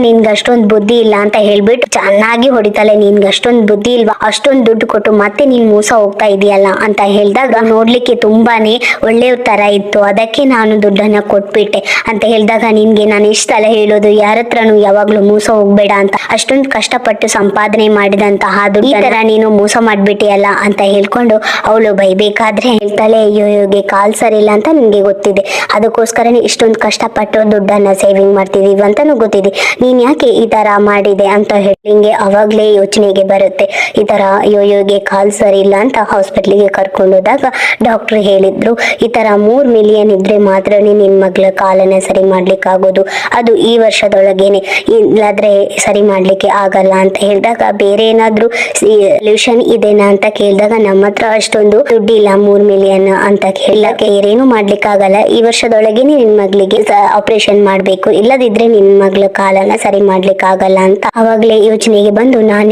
ನಿನ್ಗೆ ಅಷ್ಟೊಂದು ಬುದ್ಧಿ ಇಲ್ಲ ಅಂತ ಹೇಳ್ಬಿಟ್ಟು ಚೆನ್ನಾಗಿ ಹೊಡಿತಾಳೆ. ನಿನ್ಗೆ ಅಷ್ಟೊಂದು ಬುದ್ಧಿ ಇಲ್ವಾ, ಅಷ್ಟೊಂದು ದುಡ್ಡು ಕೊಟ್ಟು ಮತ್ತೆ ನೀನ್ ಮೋಸ ಹೋಗ್ತಾ ಇದೀಯಲ್ಲ ಅಂತ ಹೇಳಿದಾಗ, ನೋಡ್ಲಿಕ್ಕೆ ತುಂಬಾನೇ ಒಳ್ಳೆಯ ತರ ಇತ್ತು, ಅದಕ್ಕೆ ನಾನು ದುಡ್ಡನ್ನ ಕೊಟ್ಬಿಟ್ಟೆ ಅಂತ ಹೇಳಿದಾಗ, ನಿನ್ಗೆ ನಾನು ಇಷ್ಟಲ್ಲ ಹೇಳೋದು, ಯಾರ ಹತ್ರನು ಯಾವಾಗ್ಲೂ ಮೋಸ ಹೋಗ್ಬೇಡ ಅಂತ, ಅಷ್ಟೊಂದು ಕಷ್ಟಪಟ್ಟು ಸಂಪಾದನೆ ಮಾಡಿದಂತಹ ದುಡ್ಡು ಈ ತರ ನೀನು ಮೋಸ ಮಾಡ್ಬಿಟ್ಟಿಯಲ್ಲ ಅಂತ ಹೇಳ್ಕೊಂಡು ಅವಳು ಬೈಬೇಕಾದ್ರೆ ಹೇಳ್ತಾಳೆ, ಅಯ್ಯೋಗೆ ಕಾಲ್ ಸರಿಲ್ಲ ಅಂತ ನಿನ್ಗೆ ಗೊತ್ತಿದೆ, ಅದಕ್ಕೋಸ್ಕರನೇ ಇಷ್ಟೊಂದು ಕಷ್ಟಪಟ್ಟು ದುಡ್ಡನ್ನ ಸೇವಿಂಗ್ ಮಾಡ್ತಿದೀವಿ ಅಂತಾನು ಗೊತ್ತಿದೆ, ನೀನ್ ಯಾಕೆ ಈ ತರ ಮಾಡಿದೆ ಅಂತ ಹೇಳಿಂಗೆ ಅವಾಗ್ಲೇ ಯೋಚನೆಗೆ ಬರುತ್ತೆ. ಈ ತರ ಯೋಯೋಗೆ ಕಾಲ್ ಸರಿ ಇಲ್ಲ ಅಂತ ಹಾಸ್ಪಿಟ್ಲಿಗೆ ಕರ್ಕೊಂಡು ಹೋದಾಗ ಡಾಕ್ಟರ್ ಹೇಳಿದ್ರು, ಈ ತರ 3 ಮಿಲಿಯನ್ ಇದ್ರೆ ಮಾತ್ರ ನಿನ್ ಮಗ್ಳ ಕಾಲನ್ನ ಸರಿ ಮಾಡ್ಲಿಕ್ಕೆ ಆಗೋದು, ಅದು ಈ ವರ್ಷದೊಳಗೇನೆ, ಇಲ್ಲಾದ್ರೆ ಸರಿ ಮಾಡ್ಲಿಕ್ಕೆ ಆಗಲ್ಲ ಅಂತ ಹೇಳಿದಾಗ, ಬೇರೆ ಏನಾದ್ರು ಸೊಲ್ಯೂಷನ್ ಇದೆನಾ ಅಂತ ಕೇಳಿದಾಗ, ನಮ್ಮ ಹತ್ರ ಅಷ್ಟೊಂದು ದುಡ್ಡಿಲ್ಲ 3 ಮಿಲಿಯನ್ ಅಂತ ಕೇಳಕ್ಕೆ, ಏನೇನು ಮಾಡ್ಲಿಕ್ಕೆ ಆಗಲ್ಲ, ಈ ವರ್ಷದೊಳಗೇನೆ ನಿನ್ ಮಗ್ಳಿಗೆ ಆಪರೇಷನ್ ಮಾಡ್ಬೇಕು, ಇಲ್ಲದಿದ್ರೆ ನಿನ್ ಮಗಳ ಕಾಲನ್ನ ಸರಿ ಮಾಡ್ಲಿಕ್ಕೆ ಆಗಲ್ಲ ಅಂತ ಅವಾಗ್ಲೇ ಯೋಚನೆಗೆ ಬಂದು ನಾನು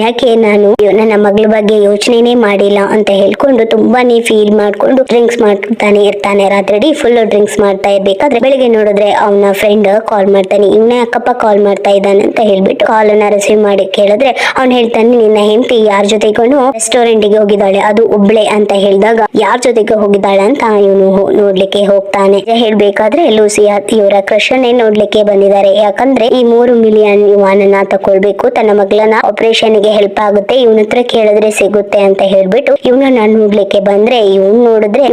ನನ್ನ ಮಗಳ ಬಗ್ಗೆ ಯೋಚನೆನೇ ಮಾಡಿಲ್ಲ ಅಂತ ಹೇಳ್ಕೊಂಡು ತುಂಬಾನೇ ಫೀಲ್ ಮಾಡ್ಕೊಂಡು ಡ್ರಿಂಕ್ಸ್ ಮಾಡ್ತಾನೆ ಇರ್ತಾನೆ. ರಾತ್ರಿ ಫುಲ್ ಡ್ರಿಂಕ್ಸ್ ಮಾಡ್ತಾ ಇರ್ಬೇಕಾದ್ರೆ ಬೆಳಿಗ್ಗೆ ನೋಡಿದ್ರೆ ಅವನ ಫ್ರೆಂಡ್ ಕಾಲ್ ಮಾಡ್ತಾನೆ. ಇವನೇ ಅಕ್ಕಪ್ಪ ಕಾಲ್ ಮಾಡ್ತಾ ಇದ್ದಾನೆ ಅಂತ ಹೇಳ್ಬಿಟ್ಟು ಕಾಲ್ ಅನ್ನ ರಿಸೀವ್ ಮಾಡಿ ಕೇಳಿದ್ರೆ ಅವ್ನು ಹೇಳ್ತಾನೆ, ನಿನ್ನ ಹೆಂಡತಿ ಯಾರ ಜೊತೆಗೂ ರೆಸ್ಟೋರೆಂಟ್ ಗೆ ಹೋಗಿದ್ದಾಳೆ, ಅದು ಒಬ್ಳೆ ಅಂತ ಹೇಳಿದಾಗ ಯಾರ ಜೊತೆಗೆ ಹೋಗಿದ್ದಾಳೆ ಅಂತ ಇವನು ನೋಡ್ಲಿಕ್ಕೆ ಹೋಗ್ತಾನೆ. ಹೇಳ್ಬೇಕಾದ್ರೆ ಲೂಸಿಯಾ ಇವರ ಕ್ರಶ್ ಅನ್ನೇ ನೋಡ್ಲಿಕ್ಕೆ ಬಂದಿದ್ದಾರೆ. ಯಾಕಂದ್ರೆ ಈ 3 ಮಿಲಿಯನ್ ಯುವಾನನ್ನ ತಕೊಳ್ಬೇಕು, ತನ್ನ ಮಗಳನ್ನ ಆಪರೇಷನ್ ಗೆ ಹೆಲ್ಪ್ ಆಗುತ್ತೆ, ಇವನ ಹತ್ರ ಕೇಳಿದ್ರೆ ಸಿಗುತ್ತೆ ಅಂತ ಹೇಳ್ಬಿಟ್ಟು ಇವನನ್ನ ನೋಡ್ಲಿಕ್ಕೆ ಬಂದ್ರೆ ಇವನ್ ನೋಡಿದ್ರೆ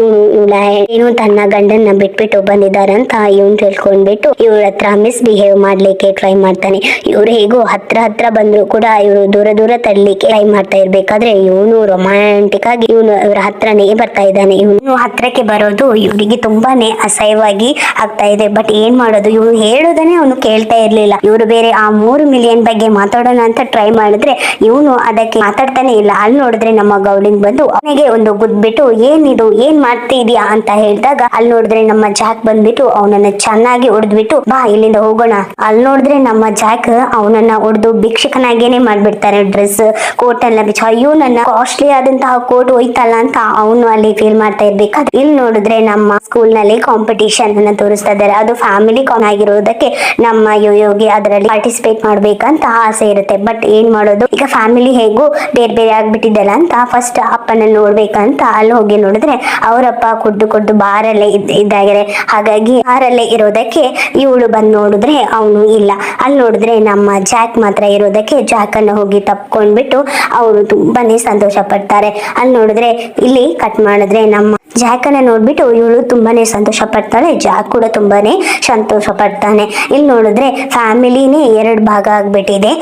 ಏನು ತನ್ನ ಗಂಡನ್ನ ಬಿಟ್ಬಿಟ್ಟು ಬಂದಿದಾರಂತ ಇವನ್ ತಿಳ್ಕೊಂಡ್ಬಿಟ್ಟು ಇವ್ರ ಹತ್ರ ಮಿಸ್ಬಿಹೇವ್ ಮಾಡ್ಲಿಕ್ಕೆ ಟ್ರೈ ಮಾಡ್ತಾನೆ. ಇವ್ರು ಹೇಗೋ ಹತ್ರ ಬಂದ್ರು ಕೂಡ ಇವರು ದೂರ ತಳ್ಳಿಕ್ಕೆ ಟ್ರೈ ಮಾಡ್ತಾ ಇರ್ಬೇಕಾದ್ರೆ ಇವನು ರೊಮ್ಯಾಂಟಿಕ್ ಆಗಿ ಇವನು ಇವ್ರ ಹತ್ರನೇ ಬರ್ತಾ ಇದ್ದಾನೆ. ಇವನು ಹತ್ರಕ್ಕೆ ಬರೋದು ಇವರಿಗೆ ತುಂಬಾನೇ ಅಸಹ್ಯವಾಗಿ ಆಗ್ತಾ ಇದೆ. ಬಟ್ ಏನ್ ಮಾಡೋದು, ಇವ್ನು ಹೇಳೋದನ್ನೇ ಅವನು ಕೇಳ್ತಾ ಇರ್ಲಿಲ್ಲ. ಇವ್ರು ಬೇರೆ ಆ 3 ಮಿಲಿಯನ್ ಬಗ್ಗೆ ಮಾತಾಡೋಣ ಅಂತ ಟ್ರೈ ಮಾಡಿದ್ರೆ ಇವನು ಅದಕ್ಕೆ ಮಾತಾಡ್ತಾನೆ ಇಲ್ಲ. ಅಲ್ಲಿ ನೋಡಿದ್ರೆ ನಮ್ಮ ಗೌಲಿಂಗ್ ಬಂದು ಅವನಿಗೆ ಒಂದು ಗುದ್ಬಿಟ್ಟು ಏನಿದು ಏನ್ ಮಾಡ್ತಿದ್ಯಾ ಅಂತ ಹೇಳಿದಾಗ ಅಲ್ಲಿ ನೋಡಿದ್ರೆ ನಮ್ಮ ಜಾಕ್ ಬಂದ್ಬಿಟ್ಟು ಅವನನ್ನ ಚೆನ್ನಾಗಿ ಹೊಡೆದ್ಬಿಟ್ಟು ಬಾ ಇಲ್ಲಿಂದ ಹೋಗೋಣ. ಅಲ್ಲಿ ನೋಡಿದ್ರೆ ನಮ್ಮ ಜಾಕ್ ಅವನನ್ನ ಹೊಡೆದು ಭಿಕ್ಷಕನಾಗೇನೆ ಮಾಡ್ಬಿಡ್ತಾರೆ. ಡ್ರೆಸ್ ಕೋಟ್ ಎಲ್ಲ ಬಿಚ್ಚ, ಅಯ್ಯೋ ನನ್ನ ಕಾಸ್ಟ್ಲಿ ಆದಂತಹ ಕೋಟ್ ಹೋಯ್ತಲ್ಲ ಅಂತ ಅವನು ಅಲ್ಲಿ ಫೀಲ್ ಮಾಡ್ತಾ ಇರ್ಬೇಕಾದ್ರೆ ಇಲ್ಲಿ ನೋಡಿದ್ರೆ ನಮ್ಮ ಸ್ಕೂಲ್ ನಲ್ಲಿ ಕಾಂಪಿಟಿಷನ್ ಅನ್ನ ತೋರಿಸ್ತಾ ಇದ್ದಾರೆ. ಅದು ಫ್ಯಾಮಿಲಿ ಆಗಿರೋದಕ್ಕೆ ನಮ್ಮ ಯೋಯೋಗೆ ಅದರಲ್ಲಿ ಪಾರ್ಟಿಸಿಪೇಟ್ ಮಾಡ್ಬೇಕಂತ ಆಸೆ ಇರುತ್ತೆ. ಬಟ್ ಏನ್ ಮಾಡೋದು, ಈಗ ಫ್ಯಾಮಿಲಿ ಹೇಗೂ ಬೇರೆ ಆಗ್ಬಿಟ್ಟಿದ್ದಲ್ಲ ಅಂತ ಫಸ್ಟ್ ಅಪ್ಪನ ನೋಡ್ಬೇಕಂತ ಅಲ್ಲಿ ಹೋಗಿ ನೋಡಿದ್ರೆ ಅವರಪ್ಪ ಕುಡ್ದು ಬಾರಲ್ಲೇ ಇದ್ದಾಗಿದೆ. ಹಾಗಾಗಿ ಬಾರಲ್ಲೇ ಇರೋದಕ್ಕೆ ಇವಳು ಬಂದು ನೋಡಿದ್ರೆ ಅವನು ಇಲ್ಲ. ಅಲ್ಲಿ ನೋಡಿದ್ರೆ ನಮ್ಮ ಜಾಕ್ ಮಾತ್ರ ಇರೋದಕ್ಕೆ ಜಾಕ್ ಅನ್ನ ಹೋಗಿ ತಪ್ಕೊಂಡ್ಬಿಟ್ಟು ಅವರು ತುಂಬಾನೇ ಸಂತೋಷ ಪಡ್ತಾರೆ. ಅಲ್ಲಿ ನೋಡಿದ್ರೆ ಇಲ್ಲಿ ಕಟ್ ಮಾಡಿದ್ರೆ ನಮ್ಮ ಜಾಕ್ ಅನ್ನ ನೋಡ್ಬಿಟ್ಟು ಇವಳು ತುಂಬಾನೇ ಸಂತೋಷ ಪಡ್ತಾಳೆ, ಜಾಕ್ ಕೂಡ ತುಂಬಾನೇ ಸಂತೋಷ ಪಡ್ತಾನೆ. ಇಲ್ಲಿ ನೋಡಿದ್ರೆ ಫ್ಯಾಮಿಲಿನೇ 2 ಭಾಗ ಆಗ್ಬಿಟ್ಟಿದೆ.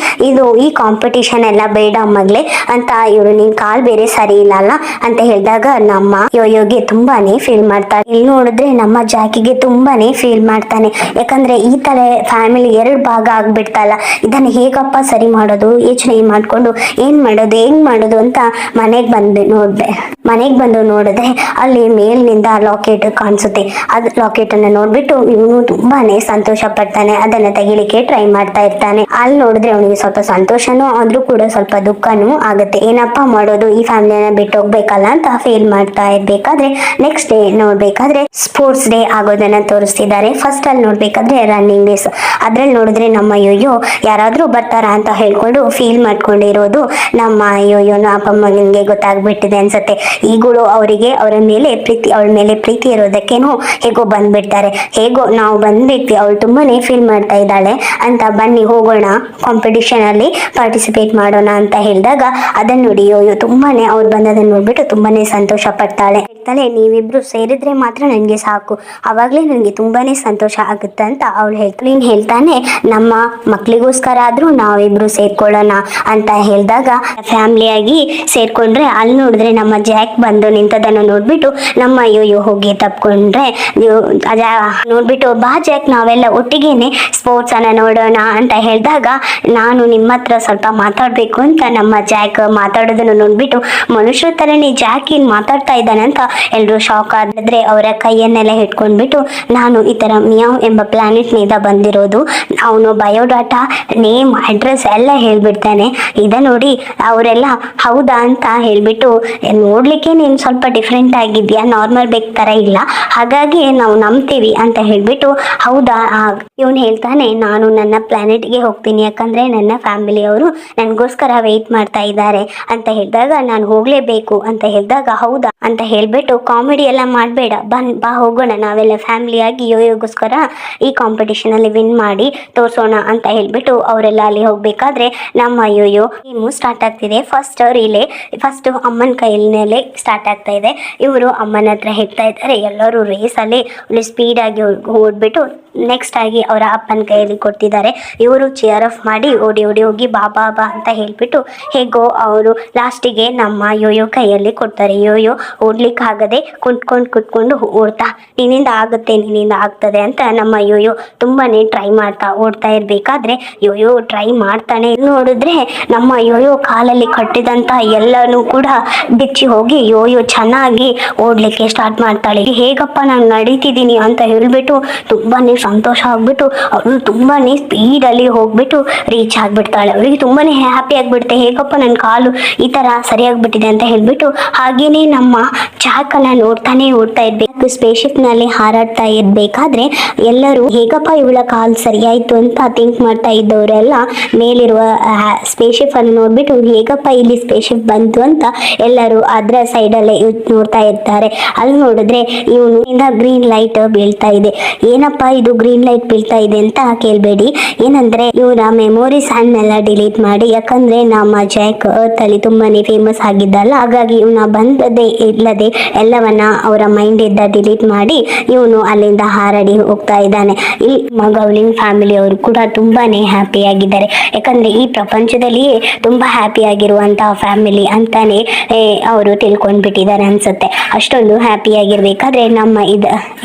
ಈ ಕಾಂಪಿಟಿಷನ್ ಎಲ್ಲ ಬೇಡ ಮಗ್ಲೆ ಅಂತ ಇವರು ನಿನ್ ಕಾಲ್ ಬೇರೆ ಸರಿ ಇಲ್ಲ ಅಲ್ಲ ಅಂತ ಹೇಳಿದಾಗ ನಮ್ಮ ಯೋಯೋಗೆ ತುಂಬಾನೇ ಫೀಲ್ ಮಾಡ್ತಾರೆ. ಇಲ್ಲಿ ನೋಡಿದ್ರೆ ನಮ್ಮ ಜಾಕಿಗೆ ತುಂಬಾನೇ ಫೀಲ್ ಮಾಡ್ತಾನೆ. ಯಾಕಂದ್ರೆ ಈ ತರ ಫ್ಯಾಮಿಲಿ 2 ಭಾಗ ಆಗ್ಬಿಡ್ತಲ್ಲ, ಇದನ್ನ ಹೇಗಪ್ಪ ಸರಿ ಮಾಡೋದು ಯೋಚನೆ ಮಾಡ್ಕೊಂಡು ಏನ್ ಮಾಡೋದು ಅಂತ ಮನೆಗ್ ಬಂದು ನೋಡಿದ್ರೆ ಅಲ್ಲಿ ಮೇಲ್ನಿಂದ ಲಾಕೆಟ್ ಕಾಣಿಸುತ್ತೆ. ಅದ್ ಲಾಕೆಟ್ ಅನ್ನ ನೋಡ್ಬಿಟ್ಟು ಇವನು ತುಂಬಾನೇ ಸಂತೋಷ ಪಡ್ತಾನೆ. ಅದನ್ನ ತೆಗಿಲಿಕ್ಕೆ ಟ್ರೈ ಮಾಡ್ತಾ ಇರ್ತಾನೆ. ಅಲ್ಲಿ ನೋಡಿದ್ರೆ ಅವನಿಗೆ ಸ್ವಲ್ಪ ಸಂತೋಷನೂ ಆದ್ರೂ ಕೂಡ ಸ್ವಲ್ಪ ದುಃಖನೂ ಆಗುತ್ತೆ. ಏನಪ್ಪಾ ಮಾಡೋದು, ಈ ಫ್ಯಾಮಿಲಿನ ಬಿಟ್ಟು ಹೋಗ್ಬೇಕಲ್ಲ ಅಂತ ಫೀಲ್ ಮಾಡ್ತಾ ಇರ್ಬೇಕಾದ್ರೆ ನೆಕ್ಸ್ಟ್ ಡೇ ನೋಡ್ಬೇಕಾದ್ರೆ ಸ್ಪೋರ್ಟ್ಸ್ ಡೇ ಆಗೋದನ್ನ ತೋರಿಸ್ತಿದ್ದಾರೆ. ಫಸ್ಟ್ ಅಲ್ಲಿ ನೋಡ್ಬೇಕಾದ್ರೆ ರನ್ನಿಂಗ್ ರೇಸ್, ಅದ್ರಲ್ಲಿ ನೋಡಿದ್ರೆ ನಮ್ಮ ಯೋಯೋ ಯಾರಾದ್ರೂ ಬರ್ತಾರ ಅಂತ ಹೇಳ್ಕೊಂಡು ಫೀಲ್ ಮಾಡ್ಕೊಂಡಿರೋದು ನಮ್ಮ ಯೋಯೋನ ಅಪ್ಪ ಮಗನಿಗೆ ಗೊತ್ತಾಗ್ಬಿಟ್ಟಿದೆ ಅನ್ಸತ್ತೆ. ಈಗಳು ಅವಳ ಮೇಲೆ ಪ್ರೀತಿ ಇರೋದಕ್ಕೇನು ಹೇಗೋ ಬಂದ್ಬಿಡ್ತಾರೆ. ಹೇಗೋ ನಾವು ಬಂದ್ಬಿಟ್ವಿ, ಅವಳು ತುಂಬಾನೇ ಫೀಲ್ ಮಾಡ್ತಾ ಇದ್ದಾಳೆ ಅಂತ ಬನ್ನಿ ಹೋಗೋಣ ಕಾಂಪಿಟಿಷನ್ ಅಲ್ಲಿ ಪಾರ್ಟಿಸಿಪೇಟ್ ಮಾಡೋಣ ಅಂತ ಹೇಳಿದಾಗ ಅದನ್ನ ನೋಡಿ ಯೋಯೋ ತುಂಬಾನೇ ಅವ್ರು ಬಂದದನ್ನ ನೋಡ್ಬಿಟ್ಟು ತುಂಬಾನೇ ಸಂತೋಷ ಪಡ್ತಾಳೆ. ನೀವಿಬ್ರು ಸೇರಿದ್ರೆ ಮಾತ್ರ ನನಗೆ ಸಾಕು, ಅವಾಗ್ಲೇ ನನಗೆ ತುಂಬಾನೇ ಸಂತೋಷ ಆಗುತ್ತೆ ಅಂತ ಅವಳು ಹೇಳ್ತಾನೆ ನಮ್ಮ ಮಕ್ಳಿಗೋಸ್ಕರ ಆದ್ರೂ ನಾವಿಬ್ರು ಸೇರ್ಕೊಳ್ಳೋಣ ಅಂತ ಹೇಳಿದಾಗ ಫ್ಯಾಮಿಲಿಯಾಗಿ ಸೇರ್ಕೊಂಡ್ರೆ ಅಲ್ಲಿ ನೋಡಿದ್ರೆ ನಮ್ಮ ಜಾಕ್ ಬಂದು ನಿಂತದನ್ನು ನೋಡ್ಬಿಟ್ಟು ನಮ್ಮ ಯೋಯೋ ಹೋಗಿ ತಪ್ಕೊಂಡ್ರೆ ನೋಡ್ಬಿಟ್ಟು ಬಾ ಜಾಕ್ ನಾವೆಲ್ಲ ಒಟ್ಟಿಗೆನೆ ಸ್ಪೋರ್ಟ್ಸ್ ಅನ್ನ ನೋಡೋಣ ಅಂತ ಹೇಳಿದಾಗ ನಾನು ನಿಮ್ಮ ಹತ್ರ ಸ್ವಲ್ಪ ಮಾತಾಡ್ಬೇಕು ಅಂತ ನಮ್ಮ ಜಾಕ್ ಮಾತಾಡೋದನ್ನು ನೋಡ್ಬಿಟ್ಟು ಮನುಷ್ಯರ ತರನೇ ಜಾಕ್ ಏನ್ ಮಾತಾಡ್ತಾ ಇದ್ದಾನೆ ಅಂತ ಎಲ್ರು ಶಾಕ್ ಆದ್ರೆ ಅವರ ಕೈಯನ್ನೆಲ್ಲ ಹಿಡ್ಕೊಂಡ್ಬಿಟ್ಟು ನಾನು ಈ ತರ ಮಿಯಾವ್ ಎಂಬ ಪ್ಲಾನೆಟ್ ನಿಂದ ಬಂದಿರೋದು, ಅವನು ಬಯೋಡಾಟಾ ನೇಮ್ ಅಡ್ರೆಸ್ ಎಲ್ಲ ಹೇಳ್ಬಿಡ್ತಾನೆ. ಇದ ನೋಡಿ ಅವರೆಲ್ಲ ಹೌದಾ ಅಂತ ಹೇಳ್ಬಿಟ್ಟು ನೋಡ್ಲಿಕ್ಕೆ ನೀನ್ ಸ್ವಲ್ಪ ಡಿಫ್ರೆಂಟ್ ಆಗಿದ್ಯಾ, ನಾರ್ಮಲ್ ಬೇಕ್ ತರ ಇಲ್ಲ, ಹಾಗಾಗಿ ನಾವು ನಂಬ್ತೀವಿ ಅಂತ ಹೇಳ್ಬಿಟ್ಟು ಹೌದಾ ಇವನು ಹೇಳ್ತಾನೆ ನಾನು ನನ್ನ ಪ್ಲಾನೆಟ್ಗೆ ಹೋಗ್ತೀನಿ, ಯಾಕಂದ್ರೆ ನನ್ನ ಫ್ಯಾಮಿಲಿಯವರು ನನಗೋಸ್ಕರ ವೆಯ್ಟ್ ಮಾಡ್ತಾ ಇದ್ದಾರೆ ಅಂತ ಹೇಳಿದಾಗ ನಾನು ಹೋಗ್ಲೇಬೇಕು ಅಂತ ಹೇಳಿದಾಗ ಹೌದಾ ಅಂತ ಹೇಳ್ಬಿಟ್ಟು ಕಾಮಿಡಿ ಎಲ್ಲ ಮಾಡಬೇಡ, ಬಾ ಹೋಗೋಣ ನಾವೆಲ್ಲ ಫ್ಯಾಮಿಲಿಯಾಗಿ ಯೋಯೋಗೋಸ್ಕರ ಈ ಕಾಂಪಿಟಿಷನ್ ಅಲ್ಲಿ ವಿನ್ ಮಾಡಿ ತೋರ್ಸೋಣ ಅಂತ ಹೇಳ್ಬಿಟ್ಟು ಅವರೆಲ್ಲ ಅಲ್ಲಿ ಹೋಗ್ಬೇಕಾದ್ರೆ ನಮ್ಮ ಯೋಯೋ ಗೇಮು ಸ್ಟಾರ್ಟ್ ಆಗ್ತಿದೆ. ಫಸ್ಟ್ ಅಮ್ಮನ ಕೈಯಲ್ಲಿ ಸ್ಟಾರ್ಟ್ ಆಗ್ತಾ ಇದೆ. ಇವರು ಅಮ್ಮನ ಹತ್ರ ಹೇಳ್ತಾ ಇದ್ದಾರೆ, ಎಲ್ಲರೂ ರೇಸ್ ಅಲ್ಲಿ ಸ್ಪೀಡ್ ಆಗಿ ಓಡ್ಬಿಟ್ಟು ನೆಕ್ಸ್ಟ್ ಆಗಿ ಅವರ ಅಪ್ಪನ ಕೈಯಲ್ಲಿ ಕೊಡ್ತಿದ್ದಾರೆ. ಇವರು ಚೇರ್ ಆಫ್ ಮಾಡಿ ಓಡಿ ಹೋಗಿ ಬಾ ಅಂತ ಹೇಳ್ಬಿಟ್ಟು ಹೇಗೋ ಅವರು ಲಾಸ್ಟಿಗೆ ನಮ್ಮ ಯೋಯೋ ಕೈಯಲ್ಲಿ ಕೊಡ್ತಾರೆ. ಯೋಯೋ ಓಡ್ಲಿಕ್ಕೆ ಆಗದೆ ಕುತ್ಕೊಂಡು ಓಡ್ತಾ ನಿನ್ನಿಂದ ಆಗ್ತದೆ ಅಂತ ನಮ್ಮ ಯೋಯೋ ತುಂಬಾನೇ ಟ್ರೈ ಮಾಡ್ತಾ ಓಡ್ತಾ ಇರ್ಬೇಕಾದ್ರೆ ಯೋಯೋ ಟ್ರೈ ಮಾಡ್ತಾನೆ. ನೋಡಿದ್ರೆ ನಮ್ಮ ಯೋಯೋ ಕಾಲಲ್ಲಿ ಕಟ್ಟಿದಂತ ಎಲ್ಲನೂ ಕೂಡ ಬಿಚ್ಚಿ ಹೋಗಿ ಯೋಯೋ ಚೆನ್ನಾಗಿ ಓಡ್ಲಿಕ್ಕೆ ಸ್ಟಾರ್ಟ್ ಮಾಡ್ತಾಳೆ. ಹೇಗಪ್ಪ ನಾನು ನಡೀತಿದ್ದೀನಿ ಅಂತ ಹೇಳ್ಬಿಟ್ಟು ತುಂಬಾನೇ ಸಂತೋಷ ಆಗ್ಬಿಟ್ಟು ಅವಳು ತುಂಬಾನೇ ಸ್ಪೀಡ್ ಅಲ್ಲಿ ಹೋಗ್ಬಿಟ್ಟು ರೀಚ್ ಆಗ್ಬಿಡ್ತಾಳೆ. ಅವಳಿಗೆ ತುಂಬಾನೇ ಹ್ಯಾಪಿ ಆಗ್ಬಿಡುತ್ತೆ, ಹೇಗಪ್ಪ ನನ್ನ ಕಾಲು ಈ ತರ ಸರಿಯಾಗ್ಬಿಟ್ಟಿದೆ ಅಂತ ಹೇಳ್ಬಿಟ್ಟು. ಹಾಗೇನೆ ನಮ್ಮ ಜಾಕ್ ಅನ್ನ ನೋಡ್ತಾನೆ ಓಡ್ತಾ ಇರ್ಬೇಕು. ಸ್ಪೇಸ್ ಶಿಪ್ ನಲ್ಲಿ ಹಾರಾಡ್ತಾ ಇರ್ಬೇಕಾದ್ರೆ ಎಲ್ಲರೂ ಹೇಗಪ್ಪ ಇವಳ ಕಾಲ್ ಸರಿಯಾಯ್ತು ಅಂತ ಥಿಂಕ್ ಮಾಡ್ತಾ ಇದ್ದವರೆಲ್ಲ ಮೇಲಿರುವ ಸ್ಪೇಸ್ ಶಿಪ್ ಅನ್ನು ನೋಡ್ಬಿಟ್ಟು ಹೇಗಪ್ಪ ಇಲ್ಲಿ ಸ್ಪೇಸ್ ಶಿಪ್ ಬಂತು ಅಂತ ಎಲ್ಲರೂ ಅದ್ರ ಸೈಡ್ ಅಲ್ಲೇ ನೋಡ್ತಾ ಇರ್ತಾರೆ. ಅಲ್ಲಿ ನೋಡಿದ್ರೆ ಇವನು ಗ್ರೀನ್ ಲೈಟ್ ಬೀಳ್ತಾ ಇದೆ. ಏನಪ್ಪ ಇದು ಗ್ರೀನ್ ಲೈಟ್ ಬೀಳ್ತಾ ಇದೆ ಅಂತ ಕೇಳ್ಬೇಡಿ, ಏನಂದ್ರೆ ಇವರ ಮೆಮೊರೀಸ್ ಅನ್ನೆಲ್ಲ ಡಿಲೀಟ್ ಮಾಡಿ, ಯಾಕಂದ್ರೆ ನಮ್ಮ ಜಾಕ್ ಅರ್ತ್ ಅಲ್ಲಿ ತುಂಬಾನೇ ಫೇಮಸ್ ಆಗಿದ್ದಲ್ಲ, ಹಾಗಾಗಿ ಇವನ ಬಂದದೇ ಇಲ್ಲದೆ ಎಲ್ಲವನ್ನ ಅವರ ಮೈಂಡ್ ಇಂದ ಡಿಲೀಟ್ ಮಾಡಿ ಇವನು ಅಲ್ಲಿಂದ ಹಾರಾಡಿ ಹೋಗ್ತಾ ಇದ್ದಾನೆ. ಈ ಗೌಲಿನ್ ಫ್ಯಾಮಿಲಿ ಅವರು ಕೂಡ ತುಂಬಾನೇ ಹ್ಯಾಪಿ ಆಗಿದ್ದಾರೆ, ಯಾಕಂದ್ರೆ ಈ ಪ್ರಪಂಚದಲ್ಲಿಯೇ ತುಂಬಾ ಹ್ಯಾಪಿ ಆಗಿರುವಂತಹ ಫ್ಯಾಮಿಲಿ ಅಂತಾನೆ ಅವರು ತಿಳ್ಕೊಂಡ್ಬಿಟ್ಟಿದ್ದಾರೆ ಅನ್ಸುತ್ತೆ. ಅಷ್ಟೊಂದು ಹ್ಯಾಪಿ ಆಗಿರ್ಬೇಕಾದ್ರೆ ನಮ್ಮ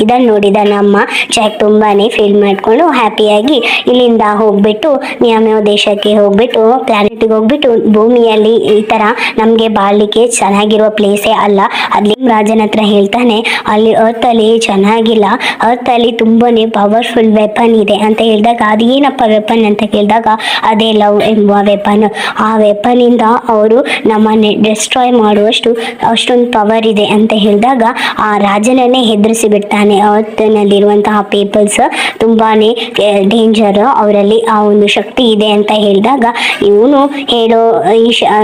ಇದನ್ನ ನೋಡಿದ ನಮ್ಮ ಜಾಕ್ ತುಂಬಾನೇ ಫೀಲ್ ಮಾಡ್ಕೊಂಡು ಹ್ಯಾಪಿಯಾಗಿ ಇಲ್ಲಿಂದ ಹೋಗ್ಬಿಟ್ಟು ನ್ಯಾಮ್ಯೋ ದೇಶಕ್ಕೆ ಹೋಗ್ಬಿಟ್ಟು ಪ್ಲಾನೆಟ್ಗೆ ಹೋಗ್ಬಿಟ್ಟು ಭೂಮಿಯಲ್ಲಿ ಈ ತರ ನಮ್ಗೆ ಬಾಳ್ಲಿಕ್ಕೆ ಚೆನ್ನಾಗಿರುವ ಪ್ಲೇಸೇ ಅಲ್ಲ, ಅಲ್ಲಿ ರಾಜನ ಹತ್ರ ಹೇಳ್ತಾನೆ ಅಲ್ಲಿ ಅರ್ತ್ ಅಲ್ಲಿ ಚೆನ್ನಾಗಿಲ್ಲ, ಅರ್ತ್ ಅಲ್ಲಿ ತುಂಬಾನೇ ಪವರ್ಫುಲ್ ವೆಪನ್ ಇದೆ ಅಂತ ಹೇಳಿದಾಗ ಅದೇನಪ್ಪ ವೆಪನ್ ಅಂತ ಕೇಳಿದಾಗ ಅದೇ ಲವ್ ಎಂಬ ವೆಪನ್. ಆ ವೆಪನ್ ಇಂದ ಅವರು ನಮ್ಮನ್ನೇ ಡಿಸ್ಟ್ರಾಯ್ ಮಾಡುವಷ್ಟು ಅಷ್ಟೊಂದು ಪವರ್ ಇದೆ ಅಂತ ಹೇಳಿದಾಗ ಆ ರಾಜನನ್ನೇ ಹೆದರಿಸಿ ಬಿಡ್ತಾನೆ. ಅರ್ತ್ ನಲ್ಲಿರುವಂತಹ ಪೀಪಲ್ಸ್ ತುಂಬಾನೇ ಡೇಂಜರ್, ಅವರಲ್ಲಿ ಆ ಒಂದು ಶಕ್ತಿ ಇದೆ ಅಂತ ಹೇಳಿದಾಗ ಇವನು ಹೇಳೋ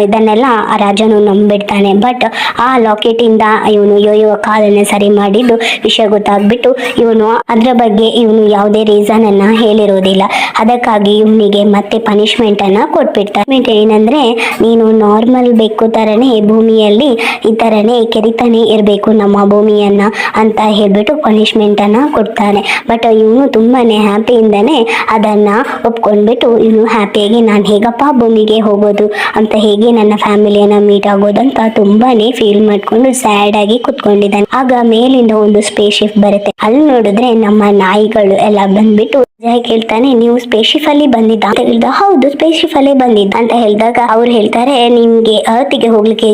ಇದನ್ನೆಲ್ಲ ಆ ರಾಜನು ನಂಬಿಡ್ತಾನೆ. ಬಟ್ ಆ ಲಾಕೆಟ್ ಇಂದ ಇವನು ಯೋಯೋ ಕಾಲನ್ನ ಸರಿ ಮಾಡಿದ್ದು ವಿಷಯ ಗೊತ್ತಾಗ್ಬಿಟ್ಟು ಇವನು ಅದ್ರ ಬಗ್ಗೆ ಇವನು ಯಾವುದೇ ರೀಸನ್ ಅನ್ನ ಹೇಳಿರೋದಿಲ್ಲ. ಅದಕ್ಕಾಗಿ ಇವನಿಗೆ ಮತ್ತೆ ಪನಿಷ್ಮೆಂಟ್ ಅನ್ನ ಕೊಟ್ಬಿಡ್ತಾನೆ. ಏನಂದ್ರೆ ನೀನು ನಾರ್ಮಲ್ ಬೆಕ್ಕು ತರನೇ ಭೂಮಿಯಲ್ಲಿ ಈ ತರನೇ ಕೆರಿತಾನೆ ಇರಬೇಕು ನಮ್ಮ ಭೂಮಿಯನ್ನ ಅಂತ ಹೇಳ್ಬಿಟ್ಟು ಪನಿಷ್ಮೆಂಟ್ ಅನ್ನ ಕೊಡ್ತಾನೆ. ಬಟ್ ಇವನು ತುಂಬಾನೇ ಹ್ಯಾಪಿಯಿಂದಾನೆ ಅದನ್ನ ಒಪ್ಕೊಂಡ್ಬಿಟ್ಟು ಇವನು ಹ್ಯಾಪಿಯಾಗಿ ನಾನು ಹೇಗಪ್ಪ ಭೂಮಿಗೆ ಹೋಗೋದು ಅಂತ, ಹೇಗೆ ನನ್ನ ಫ್ಯಾಮಿಲಿಯನ್ನ ಮೀಟ್ ಆಗೋದು ಅಂತ ತುಂಬಾನೇ ಫೀಲ್ ಮಾಡ್ಕೊಂಡು ಸ್ಯಾಡ್ ಆಗಿ ಕುತ್ಕೊಂಡಿದ್ದಾನೆ. ಆಗ ಮೇಲಿಂದ ಒಂದು ಸ್ಪೇಸ್ ಶಿಪ್ ಬರುತ್ತೆ. ಅಲ್ಲಿ ನೋಡಿದ್ರೆ ನಮ್ಮ ನಾಯಿಗಳು ಎಲ್ಲ ಬಂದ್ಬಿಟ್ಟು ಜಾಕ್ ಹೇಳ್ತಾನೆ ನೀವು ಸ್ಪೇಸ್ ಶಿಪ್ ಅಲ್ಲಿ ಬಂದಿದ್ದ ಅಂತ ಹೇಳ್ದ. ಹೌದು ಸ್ಪೇಸ್ ಶಿಪ್ ಅಲ್ಲೇ ಬಂದಿದ್ದ ಅಂತ ಹೇಳಿದಾಗ ಅವ್ರು ಹೇಳ್ತಾರೆ ನಿಮ್ಗೆ ಅರ್ತಿಗೆ ಹೋಗ್ಲಿಕ್ಕೆ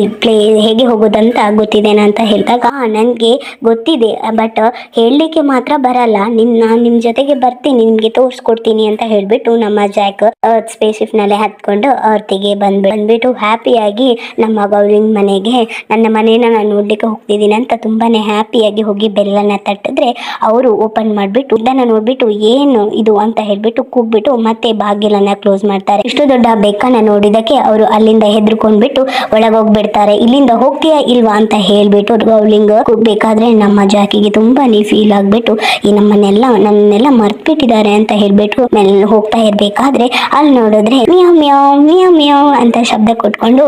ಹೇಗೆ ಹೋಗೋದಂತ ಗೊತ್ತಿದೇನಾ ಅಂತ ಹೇಳಿದಾಗ ನನ್ಗೆ ಗೊತ್ತಿದೆ, ಬಟ್ ಹೇಳಲಿಕ್ಕೆ ಮಾತ್ರ ಬರಲ್ಲ, ನಿಮ್ ಜೊತೆಗೆ ಬರ್ತೀನಿ, ನಿಮ್ಗೆ ತೋರ್ಸ್ಕೊಡ್ತೀನಿ ಅಂತ ಹೇಳ್ಬಿಟ್ಟು ನಮ್ಮ ಜಾಕ್ ಅರ್ತ್ ಸ್ಪೇಸ್ ಶಿಪ್ ನಲ್ಲಿ ಹತ್ಕೊಂಡು ಅರ್ತಿಗೆ ಬಂದ್ಬಿಟ್ಟು ಹ್ಯಾಪಿಯಾಗಿ ನಮ್ಮ ಗೌಲಿನ್ ಮನೆಗೆ ನನ್ನ ಮನೇನ ನಾನು ನೋಡ್ಲಿಕ್ಕೆ ಹೋಗ್ತಿದ್ದೀನಿ ಅಂತ ತುಂಬಾನೇ ಹ್ಯಾಪಿಯಾಗಿ ಹೋಗಿ ಬೆಲ್ಲನ್ನ ತಟ್ಟಿದ್ರೆ ಅವರು ಓಪನ್ ಮಾಡ್ಬಿಟ್ಟು ಇದನ್ನ ನೋಡ್ಬಿಟ್ಟು ಏನು ಇದು ಅಂತ ಹೇಳ್ಬಿಟ್ಟು ಕೂಗ್ಬಿಟ್ಟು ಮತ್ತೆ ಬಾಗಿಲನ್ನ ಕ್ಲೋಸ್ ಮಾಡ್ತಾರೆ. ಇಷ್ಟು ದೊಡ್ಡ ಬೆಕ್ಕನ್ನ ನೋಡಿದಕ್ಕೆ ಅವರು ಅಲ್ಲಿಂದ ಹೆದರ್ಕೊಂಡ್ಬಿಟ್ಟು ಒಳಗೋಗ್ಬಿಡ್ತಾರೆ. ಇಲ್ಲಿಂದ ಹೋಗ್ತೀಯಾ ಇಲ್ವಾ ಅಂತ ಹೇಳ್ಬಿಟ್ಟು ಗೌಲಿಂಗ್ ಕೂಗ್ಬೇಕಾದ್ರೆ ನಮ್ಮ ಜಾಕಿಗೆ ತುಂಬಾನೇ ಫೀಲ್ ಆಗ್ಬಿಟ್ಟು ಈ ನನ್ನೆಲ್ಲ ಮರ್ತ್ಬಿಟ್ಟಿದ್ದಾರೆ ಅಂತ ಹೇಳ್ಬಿಟ್ಟು ಹೋಗ್ತಾ ಇರ್ಬೇಕಾದ್ರೆ ಅಲ್ಲಿ ನೋಡಿದ್ರೆ ಮಿಯಾವ್ ಮಿಯಾವ್ ಮಿಯಾವ್ ಮಿಯಾವ್ ಅಂತ ಶಬ್ದ ಕೊಟ್ಕೊಂಡು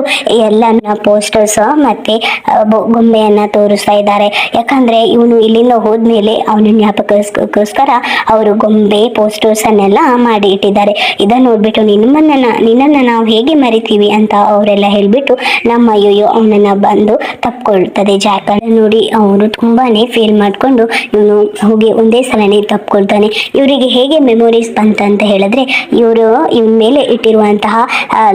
ಎಲ್ಲ ಪೋಸ್ಟರ್ಸ್ ಮತ್ತೆ ಗೊಂಬೆಯನ್ನ ತೋರಿಸ್ತಾ ಇದ್ದಾರೆ. ಯಾಕಂದ್ರೆ ಇವನು ಇಲ್ಲಿಂದ ಹೋದ್ಮೇಲೆ ಅವನ ಜ್ಞಾಪಕಕ್ಕೋಸ್ಕರ ಅವರು ಗೊಂಬೆ ಪೋಸ್ಟರ್ಸ್ ಅನ್ನೆಲ್ಲ ಮಾಡಿ ಇಟ್ಟಿದ್ದಾರೆ. ಇದನ್ನ ನೋಡ್ಬಿಟ್ಟು ನಿನ್ನನ್ನ ನಾವು ಹೇಗೆ ಮರಿತೀವಿ ಅಂತ ಅವರೆಲ್ಲ ಹೇಳ್ಬಿಟ್ಟು ನಮ್ಮ ಯೋಯೋ ಅವನನ್ನ ಬಂದು ತಪ್ಕೊಳ್ತದೆ. ಜಾಕ್ ನೋಡಿ ಅವರು ತುಂಬಾನೇ ಫೀಲ್ ಮಾಡ್ಕೊಂಡು ಇವನು ಹೋಗಿ ಒಂದೇ ಸಲನೇ ತಪ್ಕೊಳ್ತಾನೆ. ಇವರಿಗೆ ಹೇಗೆ ಮೆಮೊರೀಸ್ ಬಂತಂತ ಹೇಳಿದ್ರೆ ಇವರು ಇವನ ಮೇಲೆ ಇಟ್ಟಿರುವಂತಹ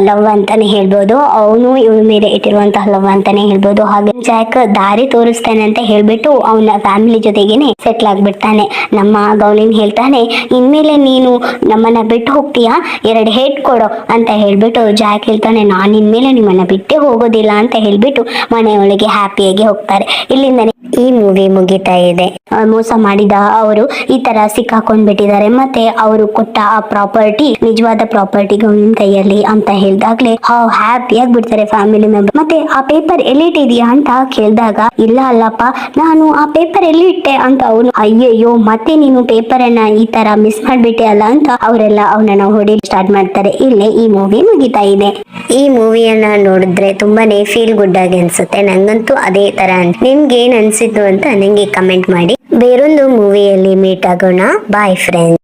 ಲವ್ ಅಂತಾನೆ ಹೇಳ್ಬೋದು, ಅವನು ಇವನ ಮೇಲೆ ಇಟ್ಟಿರುವಂತಹ ಲವ್ ಅಂತಾನೆ ಹೇಳ್ಬೋದು. ಹಾಗೆ ಜಾಕ್ ದಾರಿ ತೋರಿಸ್ತಾನೆ ಅಂತ ಹೇಳ್ಬಿಟ್ಟು ಅವನ ಫ್ಯಾಮಿಲಿ ಜೊತೆಗೇನೆ ಸೆಟ್ಲ್ ಆಗ್ಬಿಡ್ತಾನೆ. ನಮ್ಮ ಗೌಲಿನ್ ಹೇಳ್ತಾನೆ ಇನ್ಮೇಲೆ ನೀನು ನಮ್ಮನ್ನ ಬಿಟ್ಟು ಹೋಗ್ತೀಯಾ, 2 ಹೇಟ್ ಕೊಡೋ ಅಂತ ಹೇಳ್ಬಿಟ್ಟು ಜಾಕ್ ಹೇಳ್ತಾನೆ ನಾನು ಇನ್ಮೇಲೆ ನಿಮ್ಮನ್ನ ಬಿಟ್ಟೇ ಹೋಗೋದಿಲ್ಲ ಅಂತ ಹೇಳ್ಬಿಟ್ಟು ಮನೆಯೊಳಗೆ ಹ್ಯಾಪಿಯಾಗಿ ಹೋಗ್ತಾರೆ. ಇಲ್ಲಿಂದನೇ ಈ ಮೂವಿ ಮುಗಿತಾ ಇದೆ. ಮೋಸ ಮಾಡಿದ ಅವರು ಈ ತರ ಸಿಕ್ಕಾಕೊಂಡ್ಬಿಟ್ಟಿದ್ದಾರೆ. ಮತ್ತೆ ಅವರು ಕೊಟ್ಟ ಆ ಪ್ರಾಪರ್ಟಿ ನಿಜವಾದ ಪ್ರಾಪರ್ಟಿ ಗೌಲಿನ್ ಕೈಯಲ್ಲಿ ಅಂತ ಹೇಳಿದಾಗ್ಲೇ ಹ್ಯಾಪಿ ಆಗ್ಬಿಡ್ತಾರೆ ಫ್ಯಾಮಿಲಿ ಮೆಂಬರ್. ಮತ್ತೆ ಆ ಪೇಪರ್ ಎಲ್ಲಿಟ್ಟಿದ್ಯಾ ಅಂತ ಕೇಳಿದಾಗ ಇಲ್ಲ ಅಲ್ಲಪ್ಪ ನಾನು ಆ ಪೇಪರ್ ಎಲ್ಲಿ ಇಟ್ಟೆ ಅಂತ ಅವನು ಅಯ್ಯಯ್ಯೋ ಮತ್ತೆ ನೀನು ಪೇಪರ್ ಅನ್ನ ಈ ತರ ಮಿಸ್ ಮಾಡ್ಬಿಟ್ಟೆ ಅಲ್ಲ ಅಂತ ಅವರೆಲ್ಲ ಅವನನ್ನ ಹೊಡಿ ಸ್ಟಾರ್ಟ್ ಮಾಡ್ತಾರೆ. ಇಲ್ಲೇ ಈ ಮೂವಿ ಮುಗಿತಾ ಇದೆ. ಈ ಮೂವಿಯನ್ನ ನೋಡಿದ್ರೆ ತುಂಬಾನೇ ಫೀಲ್ ಗುಡ್ ಆಗಿ ಅನ್ಸುತ್ತೆ, ನಂಗಂತೂ ಅದೇ ತರ. ನಿಮ್ಗೆ ಏನ್ ಅನ್ಸಿತ್ತು ಅಂತ ನಂಗೆ ಕಮೆಂಟ್ ಮಾಡಿ. ಬೇರೊಂದು ಮೂವಿಯಲ್ಲಿ ಮೀಟ್ ಆಗೋಣ. Bye friends.